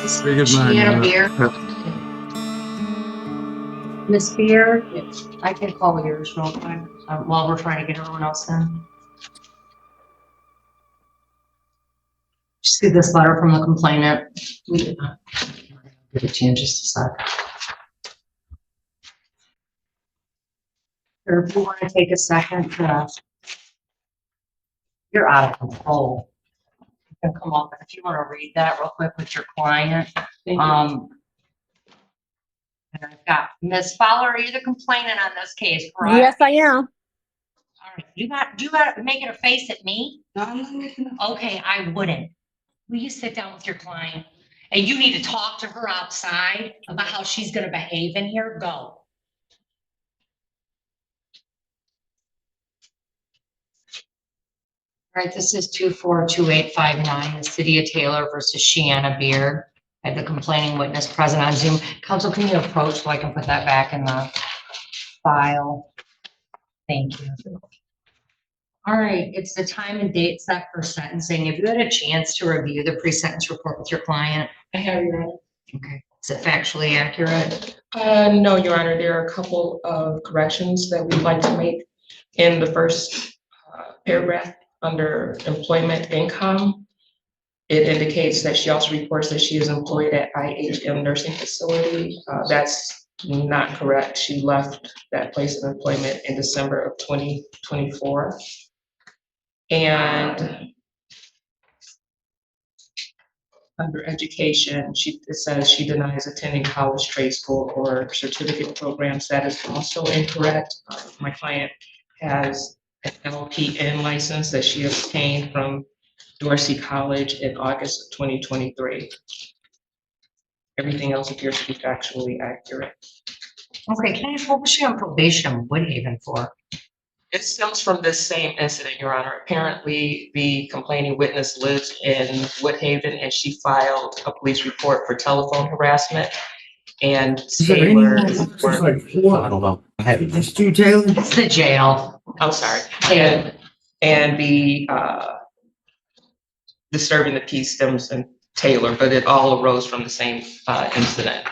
Shiana Beer. Miss Beer, I can call yours real quick while we're trying to get everyone else in. See this letter from the complainant. We did not give it to you in just a sec. Or if you want to take a second to, you're out of control. You can come up if you want to read that real quick with your client. And I've got Ms. Fowler, are you the complainant on this case, correct? Yes, I am. All right. You got making a face at me? No, I'm not making Okay, I wouldn't. Will you sit down with your client? And you need to talk to her outside about how she's going to behave in here. Go. All right, this is 242859, the City of Taylor versus Shiana Beer. I have the complaining witness present on Zoom. Counsel, can you approach so I can put that back in the file? Thank you. All right, it's the time and date set for sentencing. Have you had a chance to review the pre-sentence report with your client? I have, Your Honor. Okay. Is it factually accurate? No, Your Honor. There are a couple of corrections that we'd like to make in the first paragraph under employment income. It indicates that she also reports that she is employed at IHM Nursing Facility. That's not correct. She left that place of employment in December of 2024. And under education, it says she denies attending college, trade school, or certificate programs. That is also incorrect. My client has an LPN license that she obtained from Dorsey College in August of 2023. Everything else appears to be factually accurate. Okay, can I ask, what was she on probation in Woodhaven for? It stems from this same incident, Your Honor. Apparently, the complaining witness lives in Woodhaven and she filed a police report for telephone harassment. And Taylor is I don't know. I haven't. It's two Taylor. It's the jail. I'm sorry. And the disturbing the peace stems in Taylor, but it all arose from the same incident.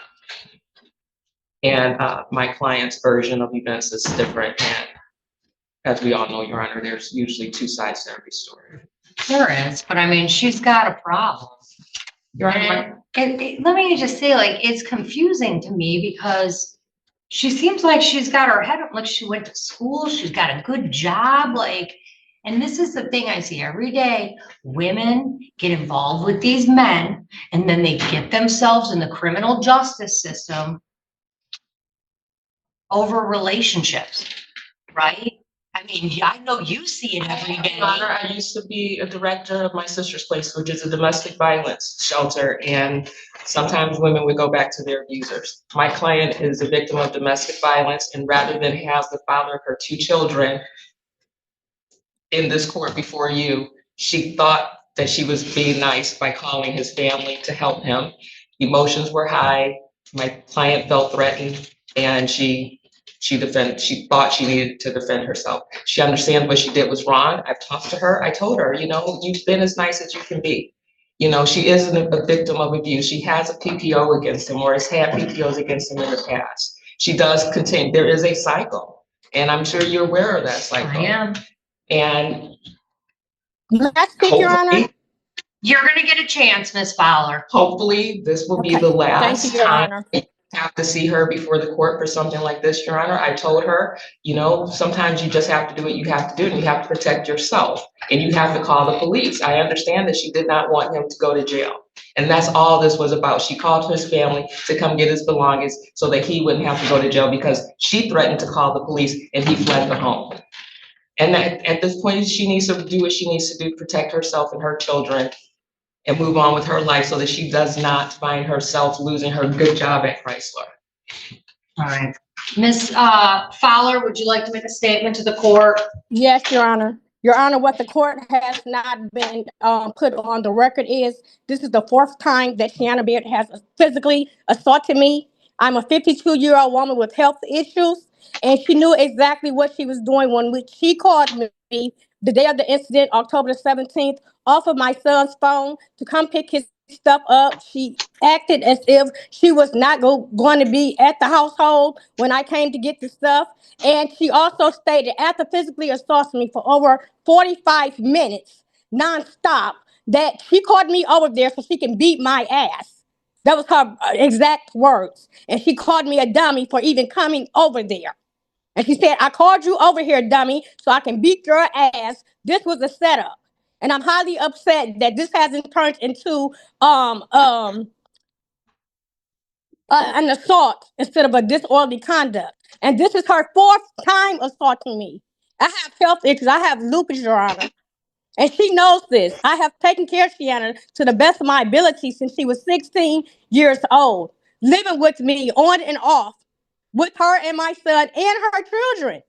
And my client's version of events is different. And as we all know, Your Honor, there's usually two sides to every story. There is, but I mean, she's got a problem. Your Honor, Let me just say, like, it's confusing to me because she seems like she's got her head up, like she went to school, she's got a good job, like, and this is the thing I see every day. Women get involved with these men and then they get themselves in the criminal justice system over relationships, right? I mean, I know you see it every day. Your Honor, I used to be a director of my sister's place, which is a domestic violence shelter, and sometimes women would go back to their abusers. My client is a victim of domestic violence, and rather than have the father of her two children in this court before you, she thought that she was being nice by calling his family to help him. Emotions were high. My client felt threatened, and she thought she needed to defend herself. She understands what she did was wrong. I've talked to her. I told her, you know, you've been as nice as you can be. You know, she isn't a victim of abuse. She has a PPO against him or has had PPOs against him in the past. She does continue. There is a cycle, and I'm sure you're aware of that cycle. I am. And May I speak, Your Honor? You're going to get a chance, Miss Fowler. hopefully this will be Okay. the last Thank you, Your time Honor. have to see her before the court for something like this, Your Honor. I told her, you know, sometimes you just have to do what you have to do and you have to protect yourself and you have to call the police. I understand that she did not want him to go to jail. And that's all this was about. She called his family to come get his belongings so that he wouldn't have to go to jail because she threatened to call the police and he fled the home. And at this point, she needs to do what she needs to do to protect herself and her children and move on with her life so that she does not find herself losing her good job at Chrysler. All right. Miss Fowler, would you like to make a statement to the court? Yes, Your Honor. Your Honor, what the court has not been put on the record is this is the fourth time that Shiana Beard has physically assaulted me. I'm a 52-year-old woman with health issues, and she knew exactly what she was doing when she called me the day of the incident, October the 17th, off of my son's phone to come pick his stuff up. She acted as if she was not going to be at the household when I came to get the stuff. And she also stated after physically assaulting me for over 45 minutes nonstop that she called me over there so she can beat my ass. That was her exact words. And she called me a dummy for even coming over there. And she said, I called you over here, dummy, so I can beat your ass. This was a setup. And I'm highly upset that this hasn't turned into an assault instead of a disorderly conduct. And this is her fourth time assaulting me. I have health issues. I have lupus, Your Honor. And she knows this. I have taken care of Shiana to the best of my ability since she was 16 years old, living with me on and off with her and my son and her children.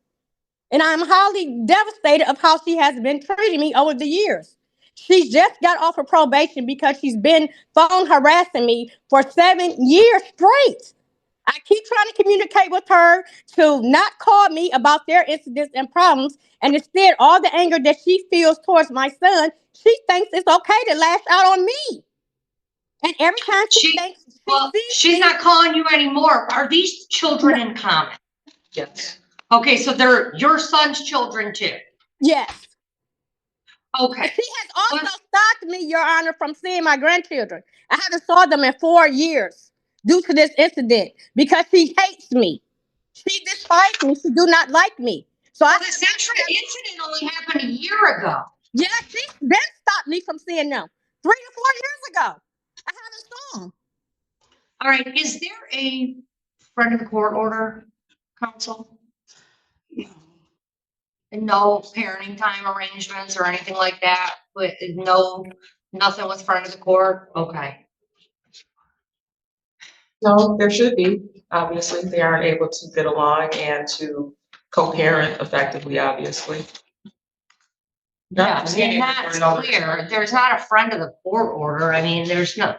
And I'm highly devastated of how she has been treating me over the years. She just got off of probation because she's been phone harassing me for 7 years straight. I keep trying to communicate with her to not call me about their incidents and problems. And instead, all the anger that she feels towards my son, she thinks it's okay to lash out on me. And every time she thinks she's not calling you anymore. Are these children in common? Yes. Okay, so they're your son's children too. Yes. Okay. And she has also stopped me, Your Honor, from seeing my grandchildren. I haven't saw them in 4 years due to this incident because she hates me. She despises me. She do not like me. So this incident only happened a year ago. Yeah, she then stopped me from seeing them 3 to 4 years ago. I haven't saw them. All right. Is there a friend of the court order, counsel? No parenting time arrangements or anything like that, but nothing with friend of the court. Okay. No, there should be. Obviously, they aren't able to get along and to co-parent effectively, obviously. Yeah, and that's clear. There's not a friend of the court order. I mean, there's no.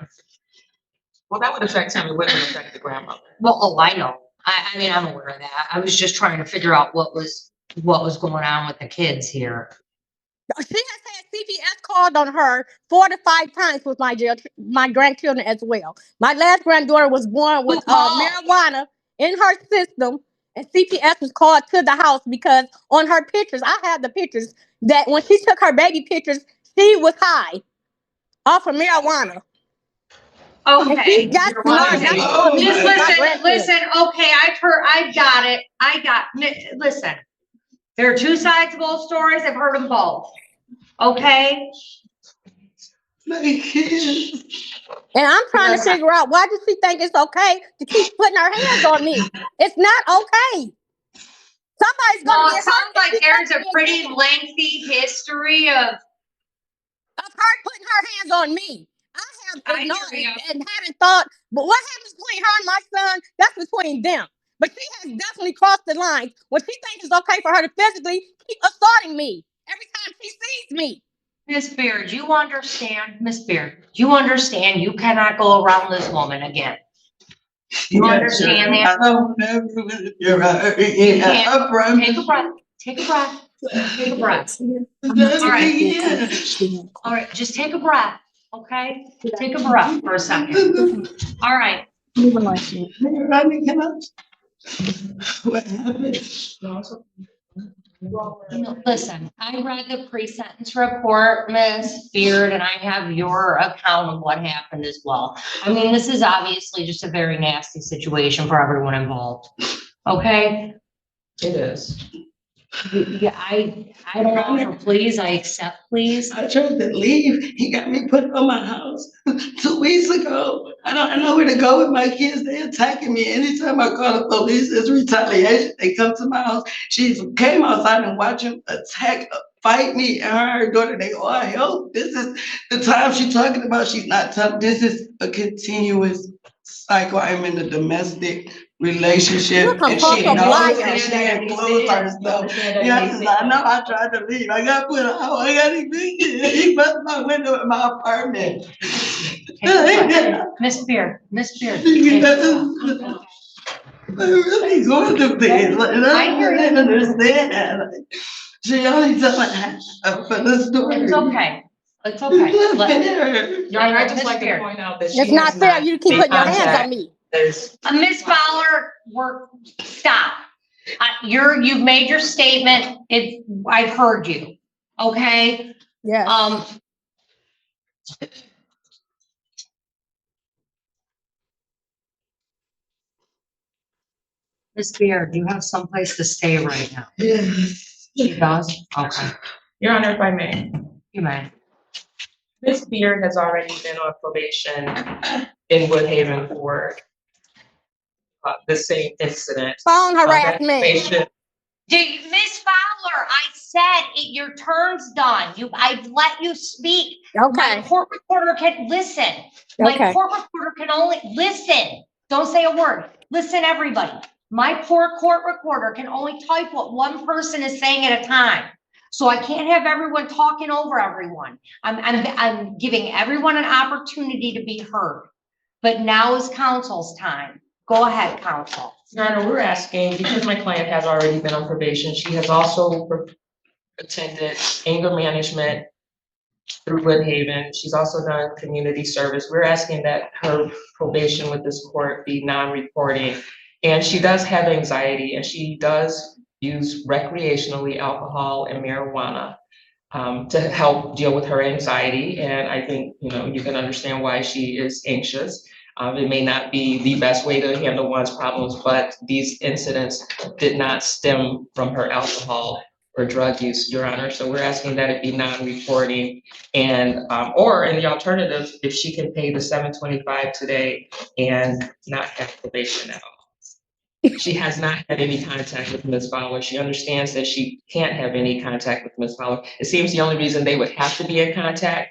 Well, that would affect him. It wouldn't affect the grandmother. Well, oh, I know. I mean, I'm aware of that. I was just trying to figure out what was going on with the kids here. She has had CPS called on her 4 to 5 times with my grandchildren as well. My last granddaughter was born with marijuana in her system, and CPS was called to the house because on her pictures, I have the pictures that when she took her baby pictures, she was high off of marijuana. Okay. Just listen. Okay, I got it. Listen, there are two sides of both stories. I've heard them both. Okay. And I'm trying to figure out why does she think it's okay to keep putting her hands on me? It's not okay. Somebody's gonna get hurt. It sounds like there's a pretty lengthy history of her putting her hands on me. I have ignored and haven't thought, but what happens between her and my son, that's between them. But she has definitely crossed the line when she thinks it's okay for her to physically keep assaulting me every time she sees me. Miss Beard, you understand? Miss Beard, you understand you cannot go around this woman again. You understand that? You're right. Take a breath. Take a breath. Take a breath. All right, just take a breath. Okay? Take a breath for a second. All right. What happened? Listen, I read the pre-sentence report, Miss Beard, and I have your account of what happened as well. I mean, this is obviously just a very nasty situation for everyone involved. Okay? It is. Yeah, I don't offer pleas, I accept pleas. I tried to leave. He got me put on my house 2 weeks ago. I don't know where to go with my kids. They're attacking me. Anytime I call the police, it's retaliation. They come to my house. She came outside and watched him fight me and her daughter. They all help. This is the time she's talking about. She's not telling. This is a continuous cycle. I'm in a domestic relationship and she knows and she includes herself. Yes, I know I tried to leave. I got put out. I got evicted. He busted my window in my apartment. Miss Beard. I'm really going to bed. I don't understand. She only took my half of the story. It's okay. It's okay. It's not Let- fair. Your Honor, I'd just Miss like to Beard. point out that she It's not has fair. not You keep made putting your hands on contact. me. Ms. Fowler, stop. You've made your statement. I've heard you. Okay? Yes. Ms. Beard, do you have someplace to stay right now? Yes. She does? Okay. Your Honor, if I may. You may. Ms. Beard has already been on probation in Woodhaven for the same incident. Phone That harassment. patient- Miss Fowler, I said your turn's done. I've let you speak. My Okay. court reporter can listen. My Okay. court reporter can only listen. Don't say a word. Listen, everybody. My poor court reporter can only type what one person is saying at a time. So I can't have everyone talking over everyone. I'm giving everyone an opportunity to be heard. But now is counsel's time. Go ahead, counsel. Your Honor, we're asking, because my client has already been on probation, she has also attended anger management through Woodhaven. She's also done community service. We're asking that her probation with this court be non-reporting. And she does have anxiety, and she does use recreationally alcohol and marijuana to help deal with her anxiety. And I think, you can understand why she is anxious. It may not be the best way to handle one's problems, but these incidents did not stem from her alcohol or drug use, Your Honor. So we're asking that it be non-reporting, and or in the alternative, if she can pay the $725 today and not have probation at all. She has not had any contact with Ms. Fowler. She understands that she can't have any contact with Ms. Fowler. It seems the only reason they would have to be in contact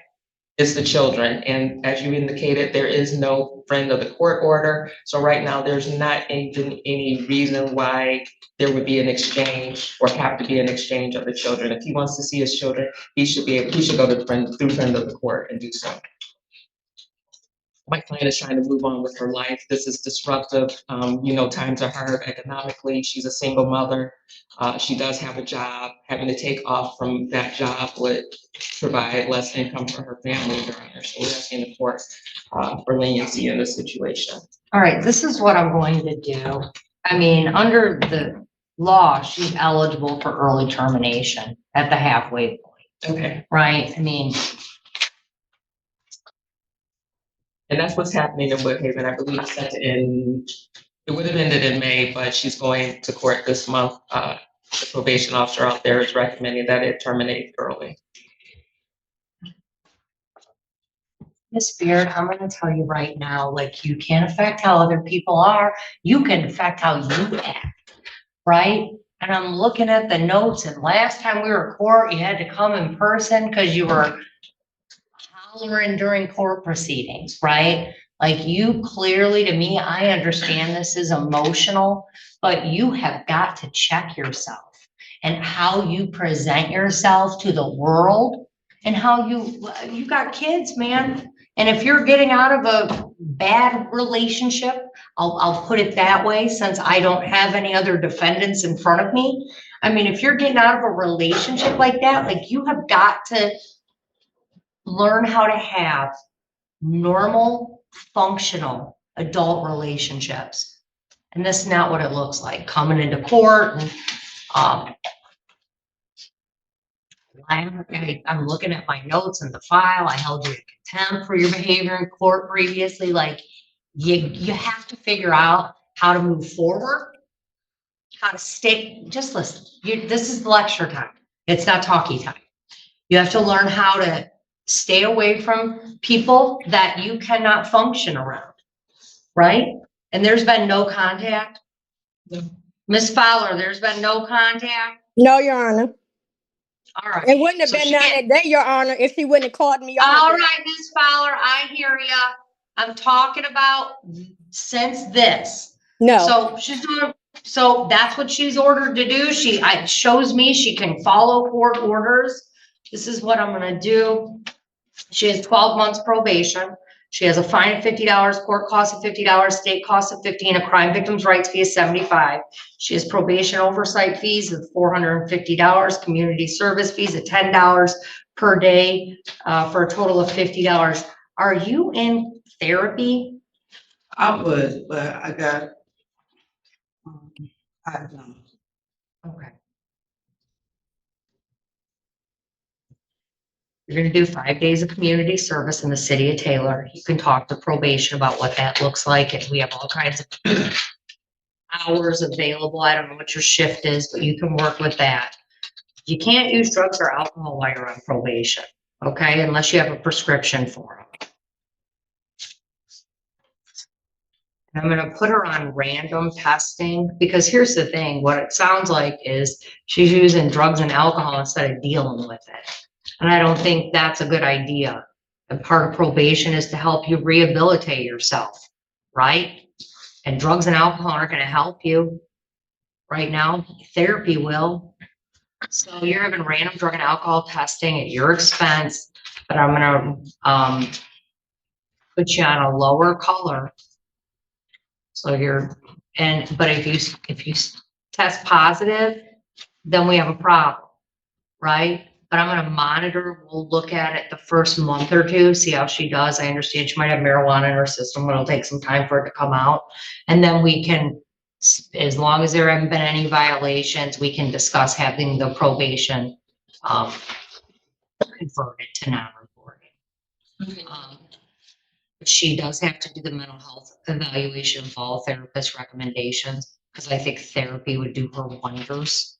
is the children. And as you indicated, there is no friend of the court order. So right now, there's not even any reason why there would be an exchange or have to be an exchange of the children. If he wants to see his children, he should go to friend of the court and do so. My client is trying to move on with her life. This is disruptive. Times are hard economically. She's a single mother. She does have a job. Having to take off from that job would provide less income for her family. Your Honor. So we're asking the court for leniency in this situation. All right, this is what I'm going to do. I mean, under the law, she's eligible for early termination at the halfway point, Okay. right? I mean, And that's what's happening in Woodhaven. I believe it would have ended in May, but she's going to court this month. The probation officer out there is recommending that it terminate early. Ms. Beard, I'm going to tell you right now, you can't affect how other people are. You can affect how you act, right? And I'm looking at the notes, and last time we were in court, you had to come in person because you were hollering during court proceedings, right? You clearly, to me, I understand this is emotional, but you have got to check yourself and how you present yourself to the world and how you got kids, man. And if you're getting out of a bad relationship, I'll put it that way, since I don't have any other defendants in front of me. I mean, if you're getting out of a relationship like that, you have got to learn how to have normal, functional adult relationships. And that's not what it looks like coming into court. And I'm looking at my notes in the file. I held you in contempt for your behavior in court previously. You have to figure out how to move forward, how to stay. Just listen. This is lecture time. It's not talkie time. You have to learn how to stay away from people that you cannot function around, right? And there's been no contact. No. Ms. Fowler, there's been no contact. No, Your Honor. All right. It wouldn't have So been she none can't- of that, Your Honor, if she wouldn't have called me. All right, Ms. Fowler, I hear ya. I'm talking about since this. No. So she's doing, so that's what she's ordered to do. It shows me she can follow court orders. This is what I'm gonna do. She has 12 months probation. She has a fine of $50, court cost of $50, state cost of $50, and a crime victim's rights fee of $75. She has probation oversight fees of $450, community service fees of $10 per day, for a total of $50. Are you in therapy? I would, but I got, I don't. Okay. You're gonna do 5 days of community service in the city of Taylor. You can talk to probation about what that looks like, and we have all kinds of hours available. I don't know what your shift is, but you can work with that. You can't use drugs or alcohol while you're on probation, okay, unless you have a prescription for them. I'm gonna put her on random testing, because here's the thing, what it sounds like is she's using drugs and alcohol instead of dealing with it. And I don't think that's a good idea. And part of probation is to help you rehabilitate yourself, right? And drugs and alcohol aren't gonna help you right now. Therapy will. So you're having random drug and alcohol testing at your expense, but I'm gonna put you on a lower color. So but if you test positive, then we have a problem, right? But I'm gonna monitor, we'll look at it the first month or two, see how she does. I understand she might have marijuana in her system, but it'll take some time for it to come out. And then we can, as long as there haven't been any violations, we can discuss having the probation converted to non-reporting. But she does have to do the mental health evaluation of all therapist recommendations, because I think therapy would do her wonders.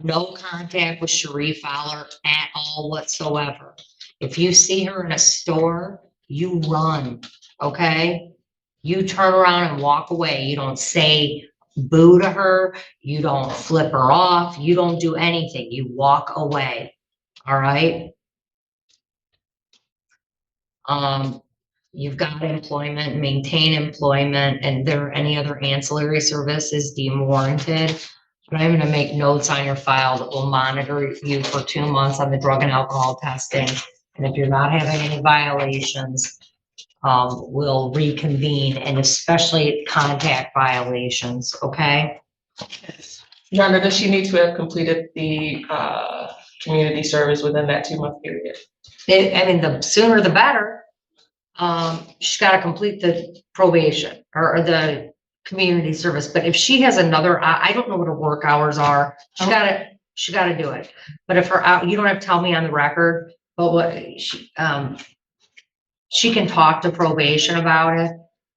No contact with Cherie Fowler at all whatsoever. If you see her in a store, you run, okay? You turn around and walk away. You don't say boo to her. You don't flip her off. You don't do anything. You walk away, all right? You've got employment, maintain employment, and there any other ancillary services deemed warranted. But I'm gonna make notes on your file that will monitor you for 2 months on the drug and alcohol testing. And if you're not having any violations, we'll reconvene, and especially contact violations, okay? Yes. Jana, does she need to have completed the community service within that 2-month period? I mean, the sooner the better. She's gotta complete the probation or the community service, but if she has another, I don't know what her work hours are. She gotta do it. But if her out, you don't have to tell me on the record, but what she can talk to probation about it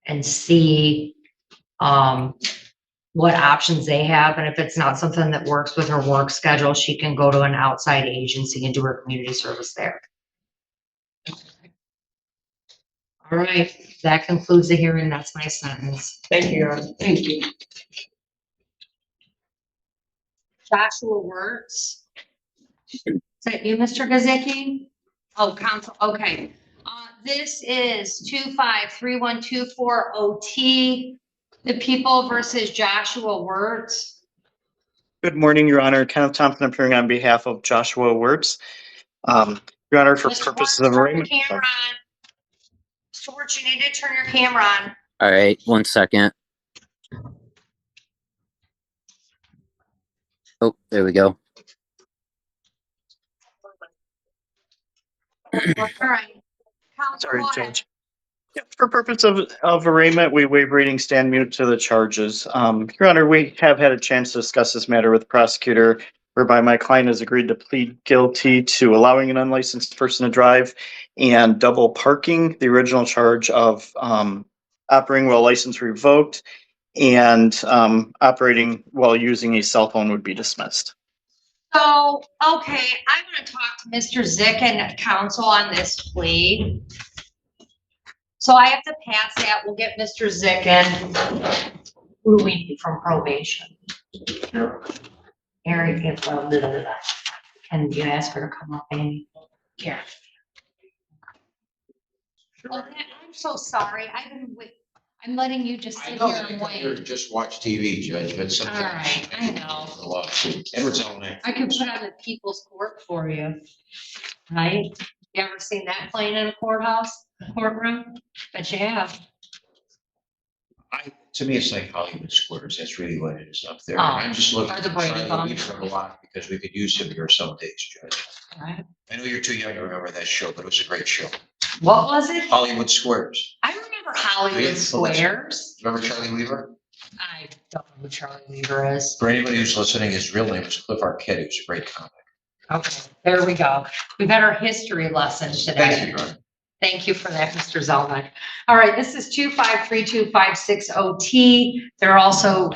and see, what options they have. And if it's not something that works with her work schedule, she can go to an outside agency and do her community service there. All right, that concludes the hearing. That's my sentence. Thank you, Your Honor. Thank you. Joshua Wirtz. Is that you, Mr. Gazicki? Oh, counsel, okay. This is 2531240 OT, the People versus Joshua Wirtz. Good morning, Your Honor. Kenneth Thompson appearing on behalf of Joshua Wirtz. Your Honor, for Mr. purposes Wirtz, of turn your arraignment. camera on. Mr. Wirtz, you need to turn your camera on. All right, 1 second. Oh, there we go. All right. Counsel, Sorry, go ahead. Judge. Yeah, for purpose of arraignment, we waive reading, stand mute to the charges. Your Honor, we have had a chance to discuss this matter with the prosecutor, whereby my client has agreed to plead guilty to allowing an unlicensed person to drive and double parking, the original charge of operating while license revoked, and operating while using a cell phone would be dismissed. So, okay, I'm gonna talk to Mr. Zick and counsel on this plea. So I have to pass that. We'll get Mr. Zick in. Who do we need from probation? Eric, if can you ask her to come up, Amy? Yeah. I'm so sorry. I'm letting you just I sit know here that and you come here to wait. just watch TV, Judge, but All sometimes. right, I know. A lot. Edward's all night. I could put on the people's court for you, right? You ever seen that playing in a courtroom? Bet you have. To me, it's like Hollywood Squares. That's really what it is up there. Oh, I'm just looking or the for Brady Charlie Bunch. Weaver a lot because we could use him here some days, Judge. All right. I know you're too young to remember that show, but it was a great show. What was it? Hollywood Squares. I remember Hollywood Really? Squares. Remember Charlie Weaver? I don't know who Charlie Weaver is. For anybody who's listening, his real name was Cliff Arquette. He was a great comic. Okay, there we go. We've had our history lesson today. Thank you, Your Honor. Thank you for that, Mr. Zelnick. All right, this is 2532560T. There are also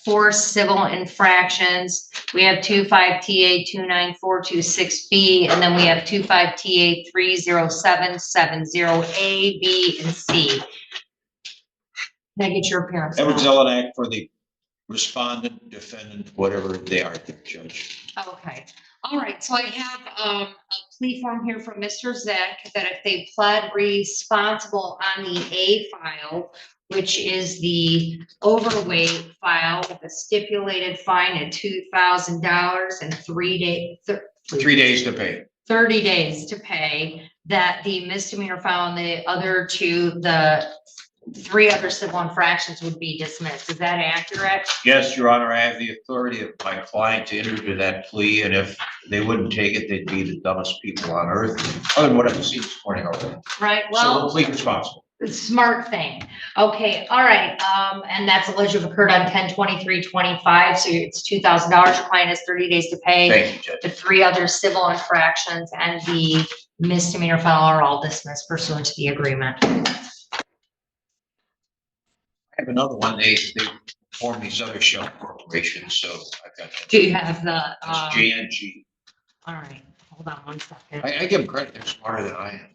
4 civil infractions. We have 25TA29426B, and then we have 25TA30770A, B, and C. Can I get your appearance? Edward now? Zelenak for the respondent, defendant, whatever they are, Judge. Okay, all right, so I have a plea form here from Mr. Zick that if they pled responsible on the A file, which is the overweight file with a stipulated fine of $2,000 and 3 days. 3 days to pay. 30 days to pay, that the misdemeanor file and the other 2, the 3 other civil infractions would be dismissed. Is that accurate? Yes, Your Honor, I have the authority of my client to enter into that plea, and if they wouldn't take it, they'd be the dumbest people on earth, other than what I've seen this morning already. Right, So well. we'll plead responsible. Smart thing. Okay, all right, and that's alleged to have occurred on 10/23/25, so it's $2,000. Your client has 30 days to pay. Thank you, Judge. The 3 other civil infractions and the misdemeanor file are all dismissed pursuant to the agreement. I have another one. They form these other shell corporations, so I've got. Do you have the, It's JNG. all right, hold on one second. I give them credit. They're smarter than I am.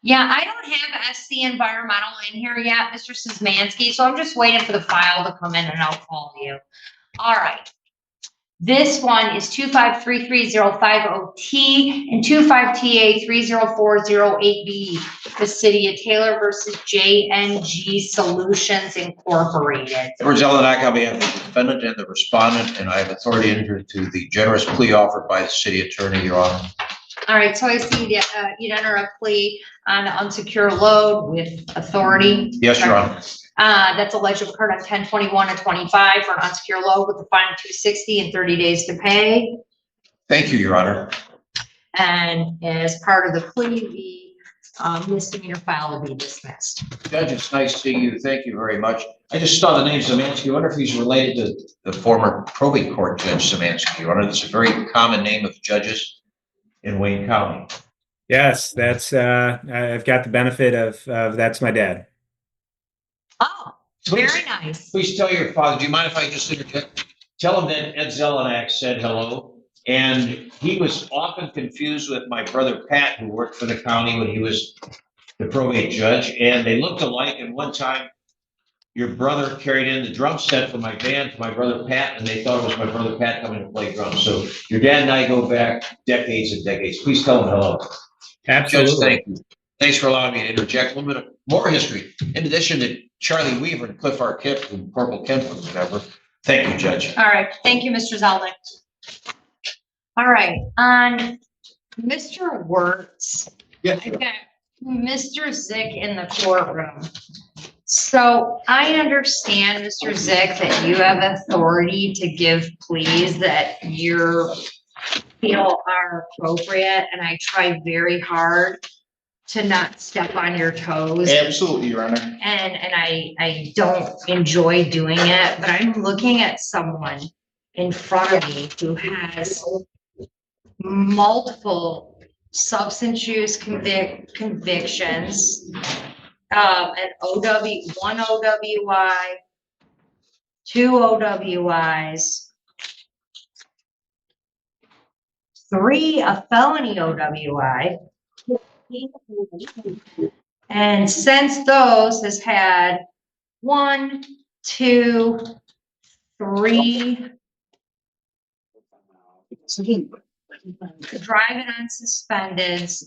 Yeah, I don't have SC Environmental in here yet, Mr. Szymanski, so I'm just waiting for the file to come in and I'll call you. All right. This one is 2533050T and 25TA30408B, the City of Taylor versus JNG Solutions Incorporated. Edward Zelenak on behalf of the defendant and the respondent, and I have authority to enter into the generous plea offered by the city attorney, Your Honor. All right, so I see that you'd enter a plea on an unsecured load with authority. Yes, Your Honor. That's alleged to have occurred on 10/21/25 for an unsecured load with a fine of $260 and 30 days to pay. Thank you, Your Honor. And as part of the plea, the misdemeanor file will be dismissed. Judge, it's nice seeing you. Thank you very much. I just saw the name Szymanski. I wonder if he's related to the former probate court judge Szymanski, Your Honor. It's a very common name of judges in Wayne County. Yes, that's I've got the benefit of that's my dad. Oh, very nice. Please tell your father, do you mind if I just interject? Tell him that Ed Zelenak said hello. And he was often confused with my brother Pat, who worked for the county when he was the probate judge. And they looked alike. And one time, your brother carried in the drum set for my band to my brother Pat, and they thought it was my brother Pat coming to play drums. So your dad and I go back decades and decades. Please tell him hello. Absolutely. Judge, thank you. Thanks for allowing me to interject a little bit more history. In addition to Charlie Weaver and Cliff Arquette and Corporal Kemp and whatever. Thank you, Judge. All right, thank you, Mr. Zelnick. All right, on Mr. Wertz, Yes, I've got Mr. Zick in the courtroom. So I understand, Mr. Zick, that you have authority to give pleas that you feel are appropriate, and I try very hard to not step on your toes. Absolutely, Your Honor. And I don't enjoy doing it, but I'm looking at someone in front of me who has multiple substance use convictions, an one OWI, 2 OWIs, 3 a felony OWI. And since those has had 1, 2, 3 driving on suspendeds,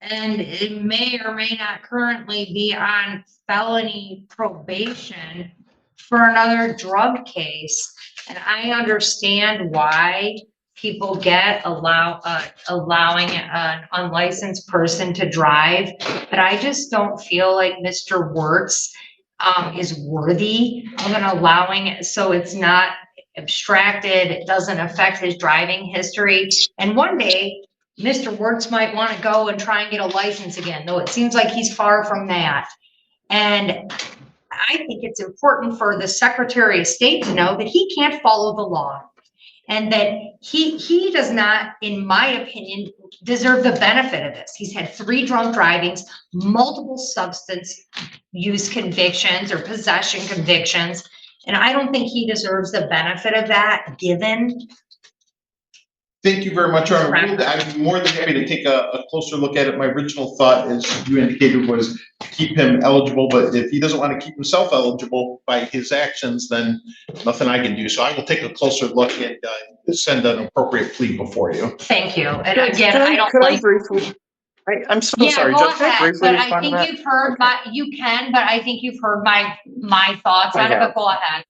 and it may or may not currently be on felony probation for another drug case. And I understand why people get allowing an unlicensed person to drive, but I just don't feel like Mr. Wertz is worthy of an allowing it, so it's not abstracted, it doesn't affect his driving history. And one day, Mr. Wertz might want to go and try and get a license again, though it seems like he's far from that. And I think it's important for the Secretary of State to know that he can't follow the law. And that he does not, in my opinion, deserve the benefit of this. He's had 3 drunk drivings, multiple substance use convictions or possession convictions. And I don't think he deserves the benefit of that, given. Thank you very much, Your Honor. I'd be more than happy to take a closer look at it. My original thought, as you indicated, was to keep him eligible, but if he doesn't want to keep himself eligible by his actions, then nothing I can do. So I will take a closer look and send an appropriate plea before you. Thank you. And again, I don't like. I'm so Yeah, sorry. go Judge, can I ahead, briefly but I respond to think that? you've heard you can, but I think you've heard my thoughts I on it, have. but go ahead.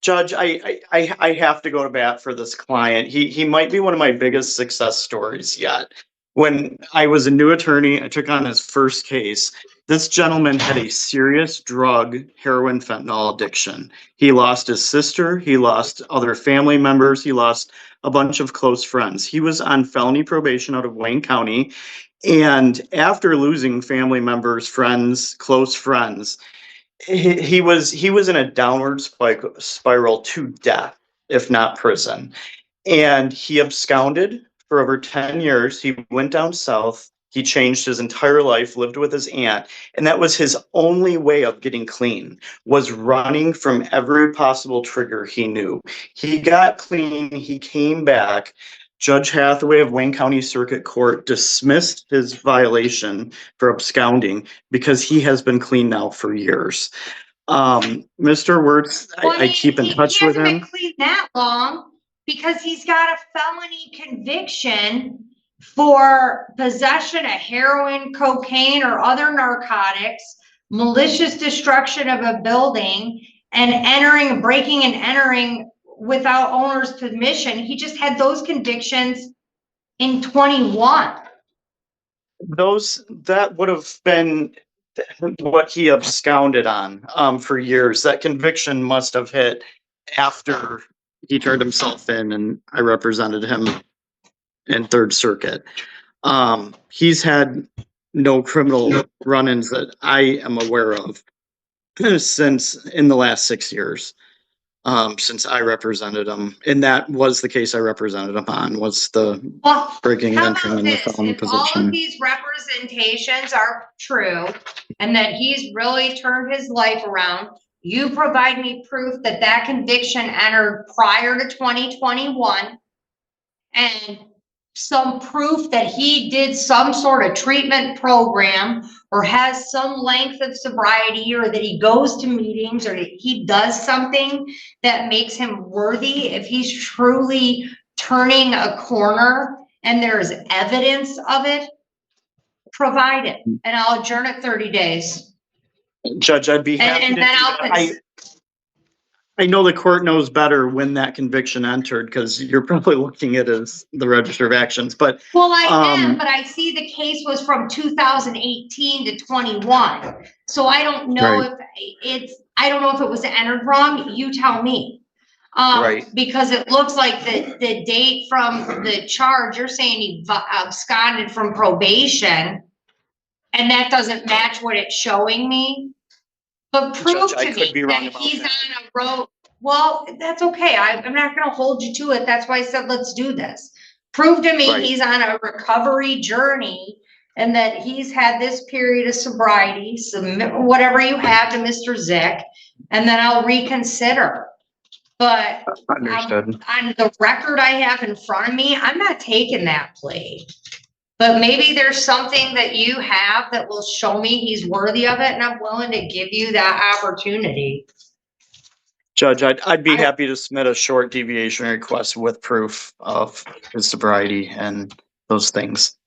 Judge, I have to go to bat for this client. He might be one of my biggest success stories yet. When I was a new attorney, I took on his first case. This gentleman had a serious drug, heroin, fentanyl addiction. He lost his sister. He lost other family members. He lost a bunch of close friends. He was on felony probation out of Wayne County. And after losing family members, friends, close friends, he was in a downward spiral to death, if not prison. And he absconded for over 10 years. He went down south. He changed his entire life, lived with his aunt. And that was his only way of getting clean, was running from every possible trigger he knew. He got clean. He came back. Judge Hathaway of Wayne County Circuit Court dismissed his violation for absconding because he has been clean now for years. Mr. Wertz, I keep in touch with him. He hasn't been clean that long because he's got a felony conviction for possession of heroin, cocaine, or other narcotics, malicious destruction of a building, and breaking and entering without owner's permission. He just had those convictions in 21. That would have been what he absconded on for years. That conviction must have hit after he turned himself in, and I represented him in Third Circuit. He's had no criminal run-ins that I am aware of since in the last 6 years. Since I represented him, and that was the case I represented him on, was the breaking and entering in the felony If all position. of these representations are true and that he's really turned his life around, you provide me proof that that conviction entered prior to 2021 and some proof that he did some sort of treatment program or has some length of sobriety, or that he goes to meetings, or that he does something that makes him worthy, if he's truly turning a corner and there's evidence of it, provide it, and I'll adjourn it 30 days. Judge, I'd be happy And to then do I'll that. I know the court knows better when that conviction entered, because you're probably looking at it as the register of actions, but well, I am, but I see the case was from 2018 to 21. So I don't know if I don't know if it was entered wrong. You tell me. Because it looks like the date from the charge, you're saying he absconded from probation, and that doesn't match what it's showing me. But prove Judge, to me that he's on a road. Well, that's okay. I'm not going to hold you to it. That's why I said, let's do this. Prove to me he's on a recovery journey and that he's had this period of sobriety. Submit whatever you have to Mr. Zick, and then I'll reconsider. But on the record I have in front of me, I'm not taking that plea. But maybe there's something that you have that will show me he's worthy of it, and I'm willing to give you that opportunity. Judge, I'd be happy to submit a short deviation request with proof of his sobriety and those things.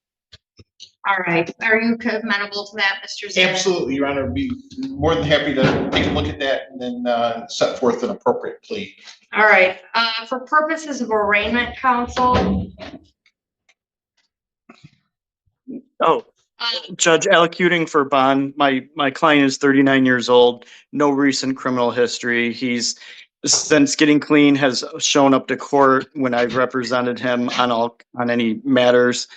All right. Are you amenable to that, Mr. Zick? Absolutely, Your Honor. I'd be more than happy to take a look at that and then set forth an appropriate plea. All right, for purposes of arraignment, counsel. Oh, Judge, allocuting for bond. My client is 39 years old, no recent criminal history. He's since getting clean has shown up to court when I've represented him on any matters.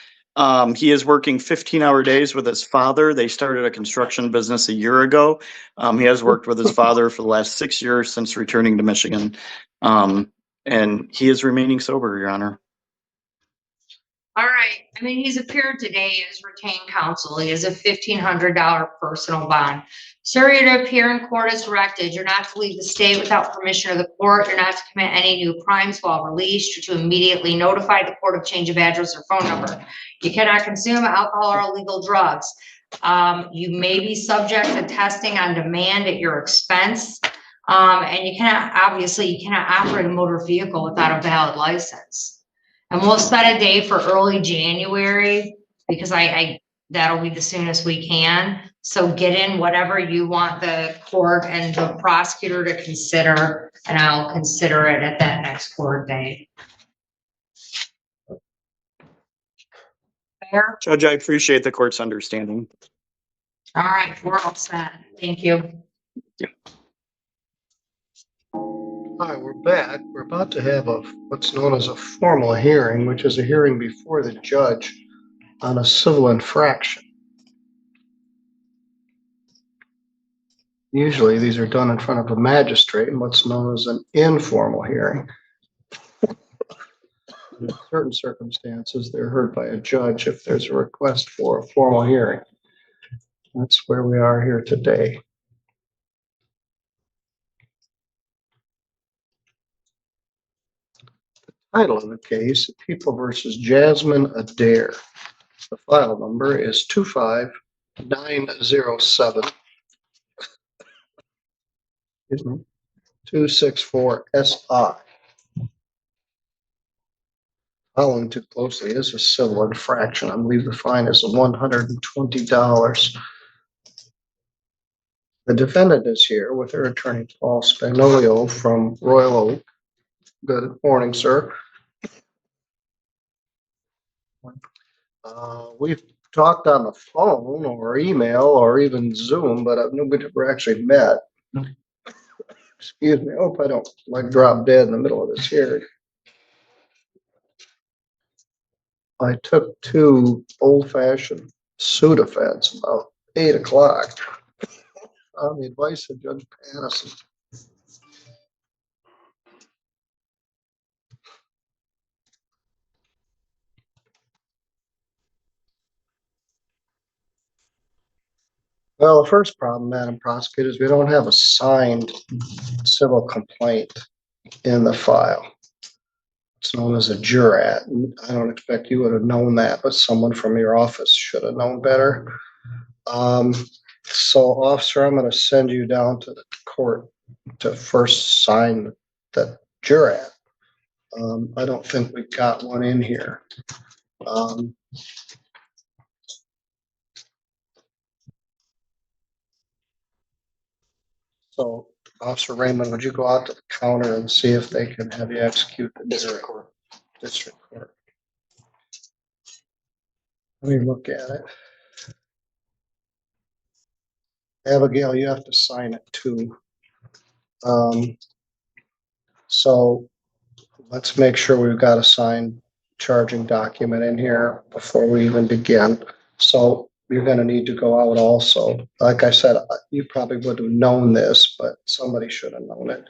He is working 15-hour days with his father. They started a construction business a year ago. He has worked with his father for the last 6 years since returning to Michigan. And he is remaining sober, Your Honor. All right, I mean, he's appeared today as retained counsel. He has a $1,500 personal bond. Sir, you're to appear in court as directed. You're not to leave the state without permission of the court. You're not to commit any new crimes while released. You're to immediately notify the court of change of address or phone number. You cannot consume alcohol or illegal drugs. You may be subject to testing on demand at your expense. And you cannot operate a motor vehicle without a valid license. And we'll set a day for early January because that'll be the soonest we can. So get in whatever you want the court and the prosecutor to consider, and I'll consider it at that next court date. Fair? Judge, I appreciate the court's understanding. All right, we're all set. Thank you. Hi, we're back. We're about to have what's known as a formal hearing, which is a hearing before the judge on a civil infraction. Usually these are done in front of a magistrate in what's known as an informal hearing. In certain circumstances, they're heard by a judge if there's a request for a formal hearing. That's where we are here today. Title of the case, People versus Jasmine Adair. The file number is 25907. 264 SI. Following too closely is a civil infraction. I believe the fine is $120. The defendant is here with her attorney, Paul Spagnolio from Royal Oak. Good morning, sir. We've talked on the phone or email or even Zoom, but nobody ever actually met. Excuse me. I hope I don't drop dead in the middle of this hearing. I took 2 old-fashioned Sudafeds about 8 o'clock on the advice of Judge Patterson. Well, the first problem, Madam Prosecutor, is we don't have a signed civil complaint in the file. It's known as a jurat. I don't expect you would have known that, but someone from your office should have known better. So, officer, I'm going to send you down to the court to first sign the jurat. I don't think we've got one in here. So, Officer Raymond, would you go out to the counter and see if they can have you execute the district court? District court. Let me look at it. Abigail, you have to sign it too. So let's make sure we've got a signed charging document in here before we even begin. So you're going to need to go out also. Like I said, you probably would have known this, but somebody should have known it.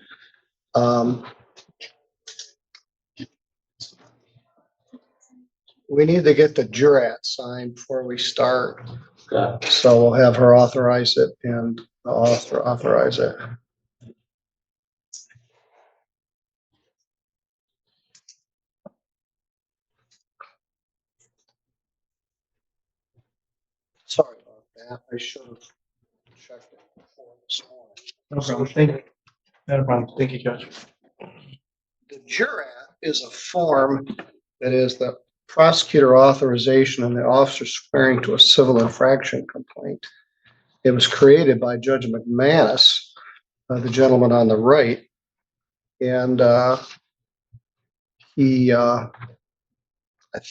We need to get the jurat signed before we start. Okay. So we'll have her authorize it and the author authorize it. Sorry about that. I should have checked it before this morning. No problem. Thank you. Not a problem. Thank you, Judge. The jurat is a form that is the prosecutor authorization and the officer swearing to a civil infraction complaint. It was created by Judge McManus, the gentleman on the right, And I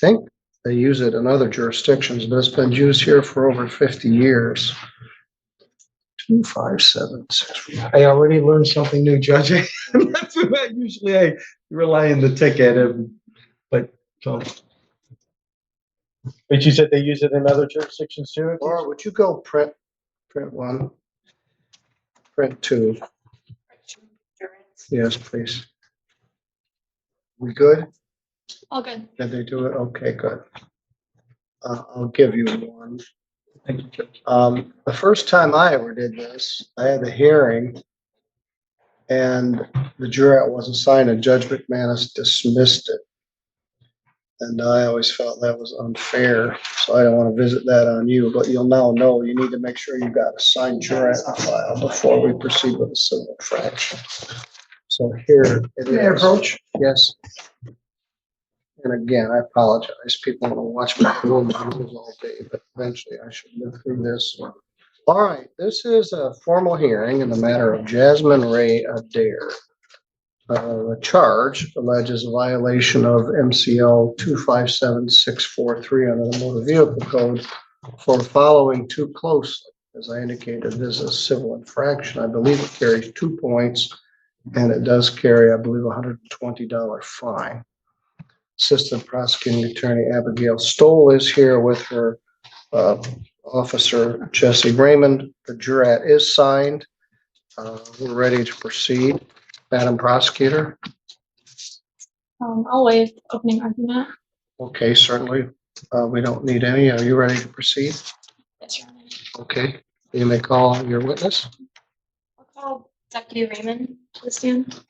think they use it in other jurisdictions, but it's been used here for over 50 years. 2576. I already learned something new, Judge. That's what usually I rely on the ticket, but so. But you said they use it in other jurisdictions too? Laura, would you go print one, print two? Yes, please. We good? All good. Did they do it? Okay, good. I'll give you one. Thank you, Judge. The first time I ever did this, I had a hearing and the jurat wasn't signed and Judge McManus dismissed it. And I always felt that was unfair, so I don't want to visit that on you, but you'll now know you need to make sure you got a signed jurat file before we proceed with a civil infraction. So here it May I is. approach? Yes. And again, I apologize. People want to watch me do videos all day, but eventually I should live through this. All right, this is a formal hearing in the matter of Jasmine Ray Adair. The charge alleges a violation of MCL 257643 under the Motor Vehicle Code for following too closely. As I indicated, this is a civil infraction. I believe it carries 2 points, and it does carry, I believe, $120 fine. Assistant Prosecuting Attorney Abigail Stoll is here with her Officer Jesse Raymond. The jurat is signed. We're ready to proceed. Madam Prosecutor? I'll waive opening argument. Okay, certainly. We don't need any. Are you ready to proceed? Yes, Your Honor. Okay, you may call your witness. I'll call Deputy Raymond to the stand.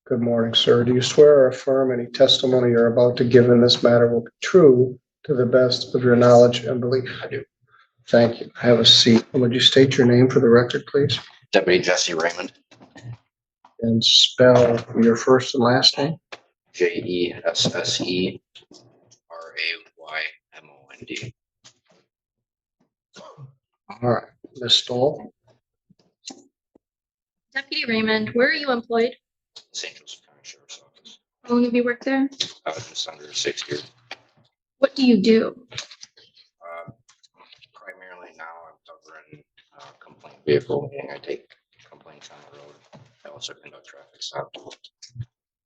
Good morning, sir. Do you swear or affirm any testimony you're about to give in this matter will be true to the best of your knowledge and belief? I do. Thank you. Have a seat. Would you state your name for the record, please? Deputy Jesse Raymond. And spell your first and last name. JESSERAYMOND. All right, Ms. Stoll. Deputy Raymond, where are you employed? St. Joseph County Sheriff's Office. How long have you worked there? Just under 6 years. What do you do? Primarily now I'm covering complaint vehicle, and I take complaints on the road. I also conduct traffic stops. Do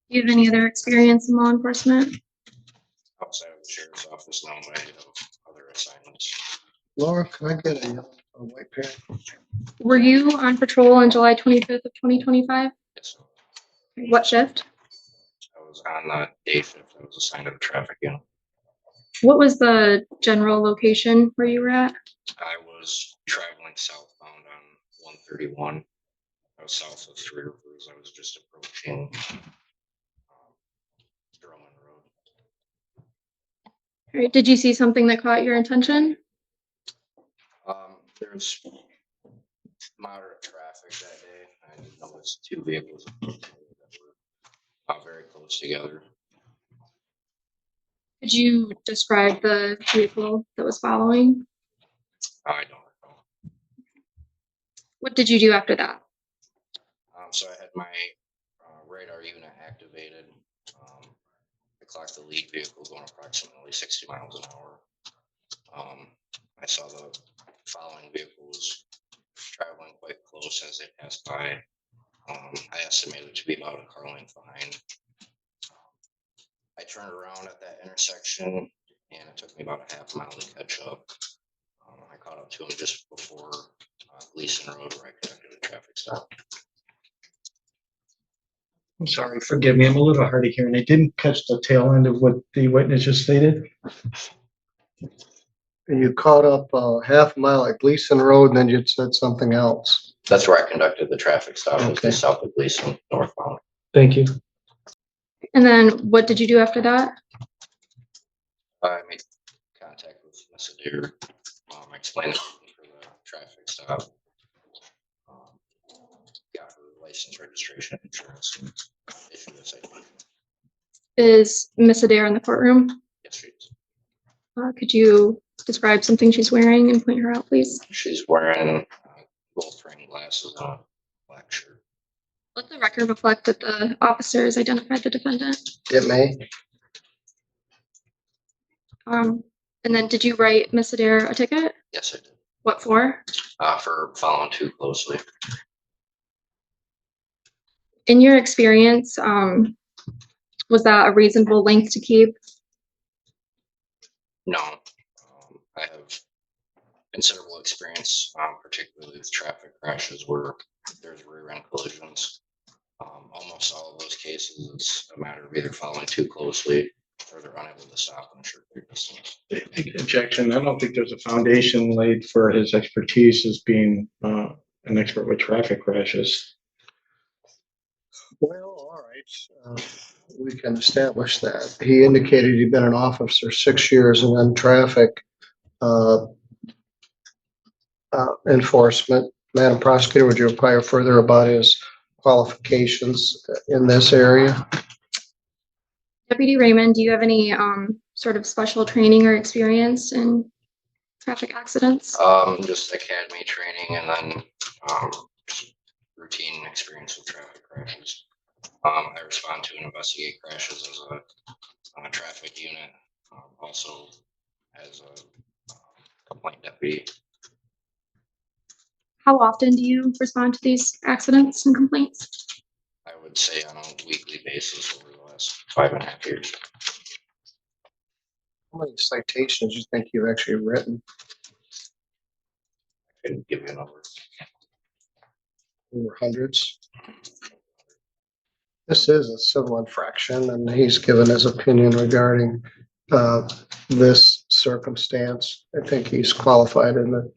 you have any other experience in law enforcement? Outside of the sheriff's office, now I have other assignments. Laura, can I get a white pen? Were you on patrol on July 25th of 2025? Yes. What shift? I was on the day shift. I was assigned to the traffic unit. What was the general location where you were at? I was traveling southbound on 131. I was south of Three Rivers. I was just approaching Drummond Road. All right. Did you see something that caught your attention? There's moderate traffic that day. I noticed two vehicles that were very close together. Could you describe the vehicle that was following? I don't recall. What did you do after that? So I had my radar unit activated. I clocked the lead vehicle going approximately 60 miles an hour. I saw the following vehicle was traveling quite close as they passed by. I estimated it to be about a car length behind. I turned around at that intersection and it took me about a half mile to catch up. I caught up to him just before Gleason Road where I conducted a traffic stop. I'm sorry, forgive me. I'm a little hard of hearing. I didn't catch the tail end of what the witness just stated. And you caught up half a mile at Gleason Road, and then you said something else. That's where I conducted the traffic stop. Okay. Was just south of Gleason, northbound. Thank you. And then what did you do after that? I made contact with Ms. Adair. I explained for the traffic stop. Got her license, registration, insurance, and issued a citation. Is Miss Adair in the courtroom? Yes, she is. Could you describe something she's wearing and point her out, please? She's wearing gold framed glasses on a black shirt. Let the record reflect that the officers identified the defendant. It may. And then did you write Miss Adair a ticket? Yes, I did. What for? For following too closely. In your experience, was that a reasonable length to keep? No. I have considerable experience, particularly with traffic crashes where there's rear end collisions. Almost all of those cases, it's a matter of either following too closely or they're unable to stop in a short period of distance. Objection. I don't think there's a foundation laid for his expertise as being an expert with traffic crashes. Well, all right. We can establish that. He indicated he'd been an officer 6 years and then traffic enforcement. Madam Prosecutor, would you inquire further about his qualifications in this area? Deputy Raymond, do you have any sort of special training or experience in traffic accidents? Just academy training and then just routine experience with traffic crashes. I respond to and investigate crashes as a traffic unit, also as a complaint deputy. How often do you respond to these accidents and complaints? I would say on a weekly basis over the last 5.5 years. How many citations do you think you've actually written? I couldn't give you a number. Over hundreds. This is a civil infraction, and he's given his opinion regarding this circumstance. I think he's qualified in the